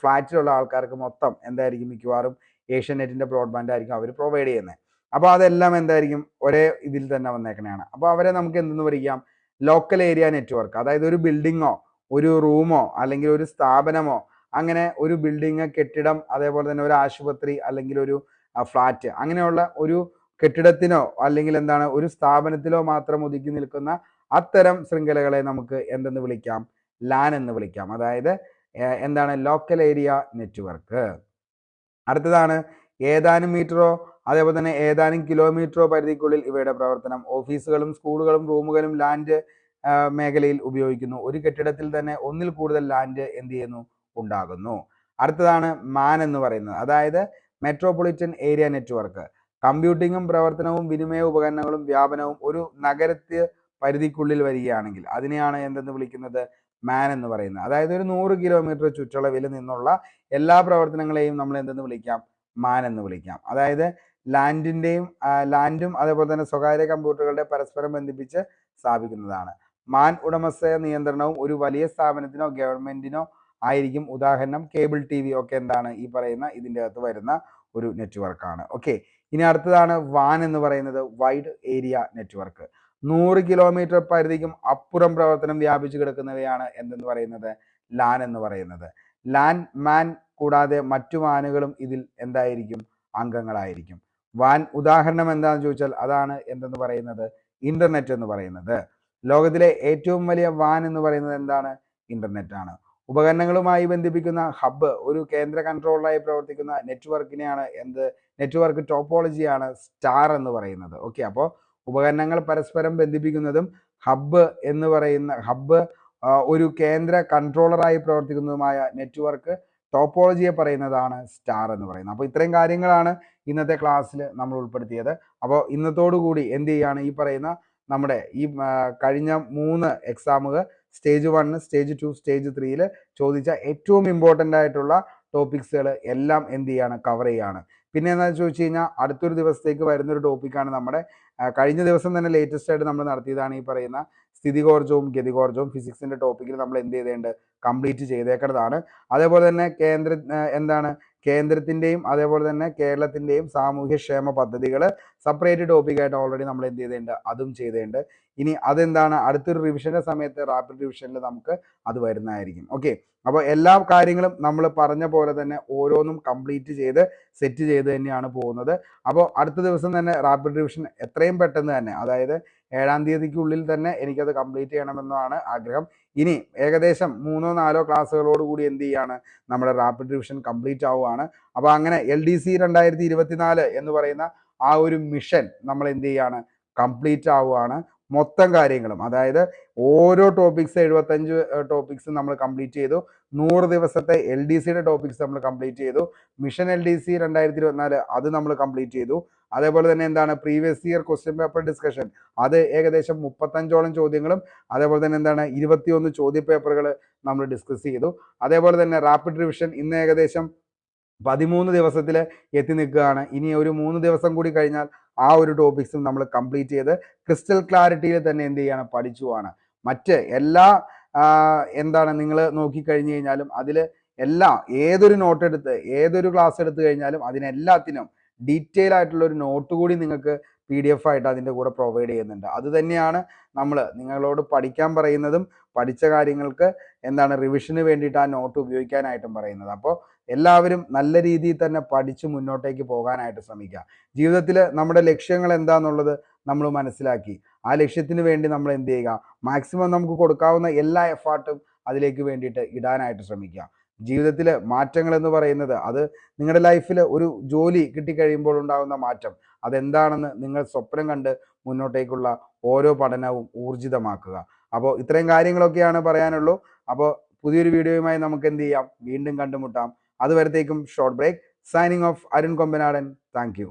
ഫ്ലാറ്റിലുള്ള ആൾക്കാർക്ക് മൊത്തം എന്തായിരിക്കും മിക്കവാറും ഏഷ്യാനെറ്റിന്റെ ബ്രോഡ്ബാൻഡ് ആയിരിക്കും അവർ പ്രൊവൈഡ് ചെയ്യുന്നത്. അപ്പോൾ അതെല്ലാം എന്തായിരിക്കും ഒരേ ഇതിൽ തന്നെ വന്നേക്കണയാണ്. അപ്പോൾ അവരെ നമുക്ക് എന്തെന്ന് വിളിക്കാം ലോക്കൽ ഏരിയ നെറ്റ്വർക്ക്. അതായത് ഒരു ബിൽഡിങ്ങോ ഒരു റൂമോ അല്ലെങ്കിൽ ഒരു സ്ഥാപനമോ അങ്ങനെ ഒരു ബിൽഡിങ് കെട്ടിടം അതേപോലെ തന്നെ ഒരു ആശുപത്രി അല്ലെങ്കിൽ ഒരു ഫ്ലാറ്റ് അങ്ങനെയുള്ള ഒരു കെട്ടിടത്തിനോ അല്ലെങ്കിൽ എന്താണ് ഒരു സ്ഥാപനത്തിലോ മാത്രം ഒതുക്കി നിൽക്കുന്ന അത്തരം ശൃംഖലകളെ നമുക്ക് എന്തെന്ന് വിളിക്കാം ലാൻ എന്ന് വിളിക്കാം. അതായത് എന്താണ് ലോക്കൽ ഏരിയ നെറ്റ്വർക്ക്. അടുത്തതാണ് ഏതാനും മീറ്ററോ അതേപോലെ തന്നെ ഏതാനും കിലോമീറ്ററോ പരിധിക്കുള്ളിൽ ഇവയുടെ പ്രവർത്തനം. ഓഫീസുകളും സ്കൂളുകളും റൂമുകളും ലാൻഡ് മേഖലയിൽ ഉപയോഗിക്കുന്നു. ഒരു കെട്ടിടത്തിൽ തന്നെ ഒന്നിൽ കൂടുതൽ ലാൻഡ് എന്ത് ചെയ്യുന്നു ഉണ്ടാകുന്നു. അടുത്തതാണ് മാൻ എന്ന് പറയുന്നത്. അതായത് മെട്രോപൊളിറ്റൻ ഏരിയ നെറ്റ്വർക്ക്. കമ്പ്യൂട്ടിങ്ങും പ്രവർത്തനവും വിനിമയ ഉപകരണങ്ങളും വ്യാപനവും ഒരു നഗരത്തെ പരിധിക്കുള്ളിൽ വരികയാണെങ്കിൽ അതിനെയാണ് എന്തെന്ന് വിളിക്കുന്നത് മാൻ എന്ന് പറയുന്നത്. അതായത് ഒരു 100 കിലോമീറ്റർ ചുറ്റളവിൽ നിന്നുള്ള എല്ലാ പ്രവർത്തനങ്ങളെയും നമ്മൾ എന്തെന്ന് വിളിക്കാം മാൻ എന്ന് വിളിക്കാം. അതായത് ലാൻഡും അതേപോലെ തന്നെ സ്വകാര്യ കമ്പ്യൂട്ടറുകളുടെ പരസ്പരം ബന്ധിപ്പിച്ച് സ്ഥാപിക്കുന്നതാണ്. മാൻ ഉടമസ്ഥ നിയന്ത്രണവും ഒരു വലിയ സ്ഥാപനത്തിനോ ഗവൺമെന്റിനോ ആയിരിക്കും. ഉദാഹരണം കേബിൾ ടി വി ഒക്കെ എന്താണ് ഈ പറയുന്ന ഇതിൻ്റെ അകത്ത് വരുന്ന ഒരു നെറ്റ്വർക്കാണ്. ഓക്കെ, ഇനി അടുത്തതാണ് വാൻ എന്ന് പറയുന്നത് വൈഡ് ഏരിയ നെറ്റ്വർക്ക്. 100 കിലോമീറ്റർ പരിധിക്കും അപ്പുറം പ്രവർത്തനം വ്യാപിച്ചു കിടക്കുന്നവയാണ് എന്തെന്ന് പറയുന്നത് ലാൻ എന്ന് പറയുന്നത്. ലാൻ മാൻ കൂടാതെ മറ്റു വാനുകളും ഇതിൽ എന്തായിരിക്കും അംഗങ്ങളായിരിക്കും. വാൻ ഉദാഹരണം എന്താണെന്ന് ചോദിച്ചാൽ അതാണ് എന്തെന്ന് പറയുന്നത് ഇന്റർനെറ്റ് എന്ന് പറയുന്നത്. ലോകത്തിലെ ഏറ്റവും വലിയ വാൻ എന്ന് പറയുന്നത് എന്താണ് ഇന്റർനെറ്റ് ആണ്. ഉപകരണങ്ങളുമായി ബന്ധിപ്പിക്കുന്ന ഹബ്ബ് ഒരു കേന്ദ്ര കൺട്രോളറായി പ്രവർത്തിക്കുന്ന നെറ്റ്വർക്കിനെയാണ് നെറ്റ്വർക്ക് ടോപ്പോളജിയാണ് സ്റ്റാർ എന്ന് പറയുന്നത്. ഓക്കെ, അപ്പോൾ ഉപകരണങ്ങൾ പരസ്പരം ബന്ധിപ്പിക്കുന്നതും ഹബ്ബ് ഒരു കേന്ദ്ര കൺട്രോളറായി പ്രവർത്തിക്കുന്നതുമായ നെറ്റ്വർക്ക് ടോപ്പോളജിയെ പറയുന്നതാണ് സ്റ്റാർ എന്ന് പറയുന്നത്. അപ്പോൾ ഇത്രയും കാര്യങ്ങളാണ് ഇന്നത്തെ ക്ലാസ്സിൽ നമ്മൾ ഉൾപ്പെടുത്തിയത്. അപ്പോൾ ഇന്നത്തോടു കൂടി എന്ത് ചെയ്യാണ് ഈ പറയുന്ന നമ്മുടെ ഈ കഴിഞ്ഞ 3 എക്സാമുകൾ സ്റ്റേജ് 1, സ്റ്റേജ് 2, സ്റ്റേജ് 3 ചോദിച്ച ഏറ്റവും ഇമ്പോർട്ടൻ്റ് ആയിട്ടുള്ള ടോപ്പിക്സുകൾ എല്ലാം എന്ത് ചെയ്യാണ് കവർ ചെയ്യാണ്. പിന്നെ എന്താണെന്ന് ചോദിച്ചു കഴിഞ്ഞാൽ അടുത്തൊരു ദിവസത്തേക്ക് വരുന്നൊരു ടോപ്പിക്കാണ് നമ്മുടെ കഴിഞ്ഞ ദിവസം തന്നെ ലേറ്റസ്റ്റ് ആയിട്ട് നമ്മൾ നടത്തിയതാണ് ഈ പറയുന്ന സ്ഥിതികോർജവും ഗതികോർജവും ഫിസിക്സിൻ്റെ ടോപ്പിക്കിൽ നമ്മൾ എന്ത് ചെയ്തേണ്ട കംപ്ലീറ്റ് ചെയ്തേക്കുന്നതാണ്. അതേപോലെ തന്നെ കേന്ദ്രത്തിൻ്റെയും അതേപോലെ തന്നെ കേരളത്തിൻ്റെയും സാമൂഹ്യക്ഷേമ പദ്ധതികൾ സെപ്പറേറ്റ് ടോപ്പിക്കായിട്ട് ഓൾറെഡി നമ്മൾ എന്ത് ചെയ്തിട്ടുണ്ട് അതും ചെയ്തിട്ടുണ്ട്. ഇനി അതെന്താണ് അടുത്തൊരു റിവിഷൻ്റെ സമയത്ത് റാപ്പിഡ് റിവിഷനിൽ നമുക്ക് അത് വരുന്നതായിരിക്കും. ഓക്കെ, അപ്പോൾ എല്ലാ കാര്യങ്ങളും നമ്മൾ പറഞ്ഞ പോലെ തന്നെ ഓരോന്നും കംപ്ലീറ്റ് ചെയ്ത് സെറ്റ് ചെയ്ത് തന്നെയാണ് പോകുന്നത്. അപ്പോൾ അടുത്ത ദിവസം തന്നെ റാപ്പിഡ് റിവിഷൻ എത്രയും പെട്ടെന്ന് തന്നെ, അതായത് 7-ാം തീയതിക്കുള്ളിൽ തന്നെ എനിക്കത് കംപ്ലീറ്റ് ചെയ്യണമെന്നാണ് ആഗ്രഹം. ഇനി ഏകദേശം 3-4 ക്ലാസ്സുകളോട് കൂടി എന്ത് ചെയ്യാണ് നമ്മുടെ റാപ്പിഡ് റിവിഷൻ കംപ്ലീറ്റ് ആവുകയാണ്. അപ്പോൾ അങ്ങനെ LDC 2024 എന്ന് പറയുന്ന ആ ഒരു മിഷൻ നമ്മൾ എന്ത് ചെയ്യാണ് കംപ്ലീറ്റ് ആവുകയാണ്. മൊത്തം കാര്യങ്ങളും, അതായത് ഓരോ ടോപ്പിക്സ് 75 ടോപ്പിക്സ് നമ്മൾ കംപ്ലീറ്റ് ചെയ്തു. 100 ദിവസത്തെ LDCയുടെ ടോപ്പിക്സ് നമ്മൾ കംപ്ലീറ്റ് ചെയ്തു. മിഷൻ LDC 2024 അത് നമ്മൾ കംപ്ലീറ്റ് ചെയ്തു. അതേപോലെ തന്നെ എന്താണ് previous year question paper discussion, അത് ഏകദേശം 35ഓളം ചോദ്യങ്ങളും അതേപോലെ തന്നെ എന്താണ് 21 ചോദ്യ പേപ്പറുകൾ നമ്മൾ ഡിസ്കസ് ചെയ്തു. അതേപോലെ തന്നെ റാപ്പിഡ് റിവിഷൻ ഇന്ന് ഏകദേശം 13 ദിവസത്തിൽ എത്തി നിൽക്കുകയാണ്. ഇനി ഒരു 3 ദിവസം കൂടി കഴിഞ്ഞാൽ ആ ഒരു ടോപ്പിക്സും നമ്മൾ കംപ്ലീറ്റ് ചെയ്ത് ക്രിസ്റ്റൽ ക്ലാരിറ്റിയിൽ തന്നെ എന്ത് ചെയ്യാണ് പഠിച്ചുവാണ്. മറ്റ് എല്ലാ എന്താണ് നിങ്ങൾ നോക്കിക്കഴിഞ്ഞ് കഴിഞ്ഞാലും അതിൽ ഏതൊരു നോട്ട് എടുത്ത് ഏതൊരു ക്ലാസ് എടുത്തു കഴിഞ്ഞാലും അതിനെല്ലാത്തിനും ഡീറ്റെയിൽ ആയിട്ടുള്ള ഒരു നോട്ട് കൂടി നിങ്ങൾക്ക് PDF ആയിട്ട് അതിൻ്റെ കൂടെ പ്രൊവൈഡ് ചെയ്യുന്നുണ്ട്. അത് തന്നെയാണ് നമ്മൾ നിങ്ങളോട് പഠിക്കാൻ പറയുന്നതും പഠിച്ച കാര്യങ്ങൾക്ക് എന്താണ് റിവിഷന് വേണ്ടിയിട്ട് ആ നോട്ട് ഉപയോഗിക്കാനായിട്ടും പറയുന്നത്. അപ്പോൾ എല്ലാവരും നല്ല രീതിയിൽ തന്നെ പഠിച്ച് മുന്നോട്ടേക്ക് പോകാനായിട്ട് ശ്രമിക്കുക. ജീവിതത്തിൽ നമ്മുടെ ലക്ഷ്യങ്ങൾ എന്താണെന്നുള്ളത് നമ്മൾ മനസ്സിലാക്കി ആ ലക്ഷ്യത്തിന് വേണ്ടി നമ്മൾ എന്ത് ചെയ്യുക, മാക്സിമം നമുക്ക് കൊടുക്കാവുന്ന എല്ലാ എഫേർട്ടും അതിലേക്ക് വേണ്ടിയിട്ട് ഇടാനായിട്ട് ശ്രമിക്കുക. ജീവിതത്തിൽ മാറ്റങ്ങൾ എന്ന് പറയുന്നത് അത് നിങ്ങളുടെ ലൈഫിൽ ഒരു ജോലി കിട്ടിക്കഴിയുമ്പോൾ ഉണ്ടാകുന്ന മാറ്റം അതെന്താണെന്ന് നിങ്ങൾ സ്വപ്നം കണ്ട് മുന്നോട്ടേക്കുള്ള ഓരോ പഠനവും ഊർജിതമാക്കുക. അപ്പോൾ ഇത്രയും കാര്യങ്ങളൊക്കെയാണ് പറയാനുള്ളൂ. അപ്പോൾ പുതിയൊരു വീഡിയോയുമായി നമുക്ക് എന്ത് ചെയ്യാം, വീണ്ടും കണ്ടുമുട്ടാം. അതുവരത്തേക്കും short break. Signing off Arun Kombanadan. Thank U.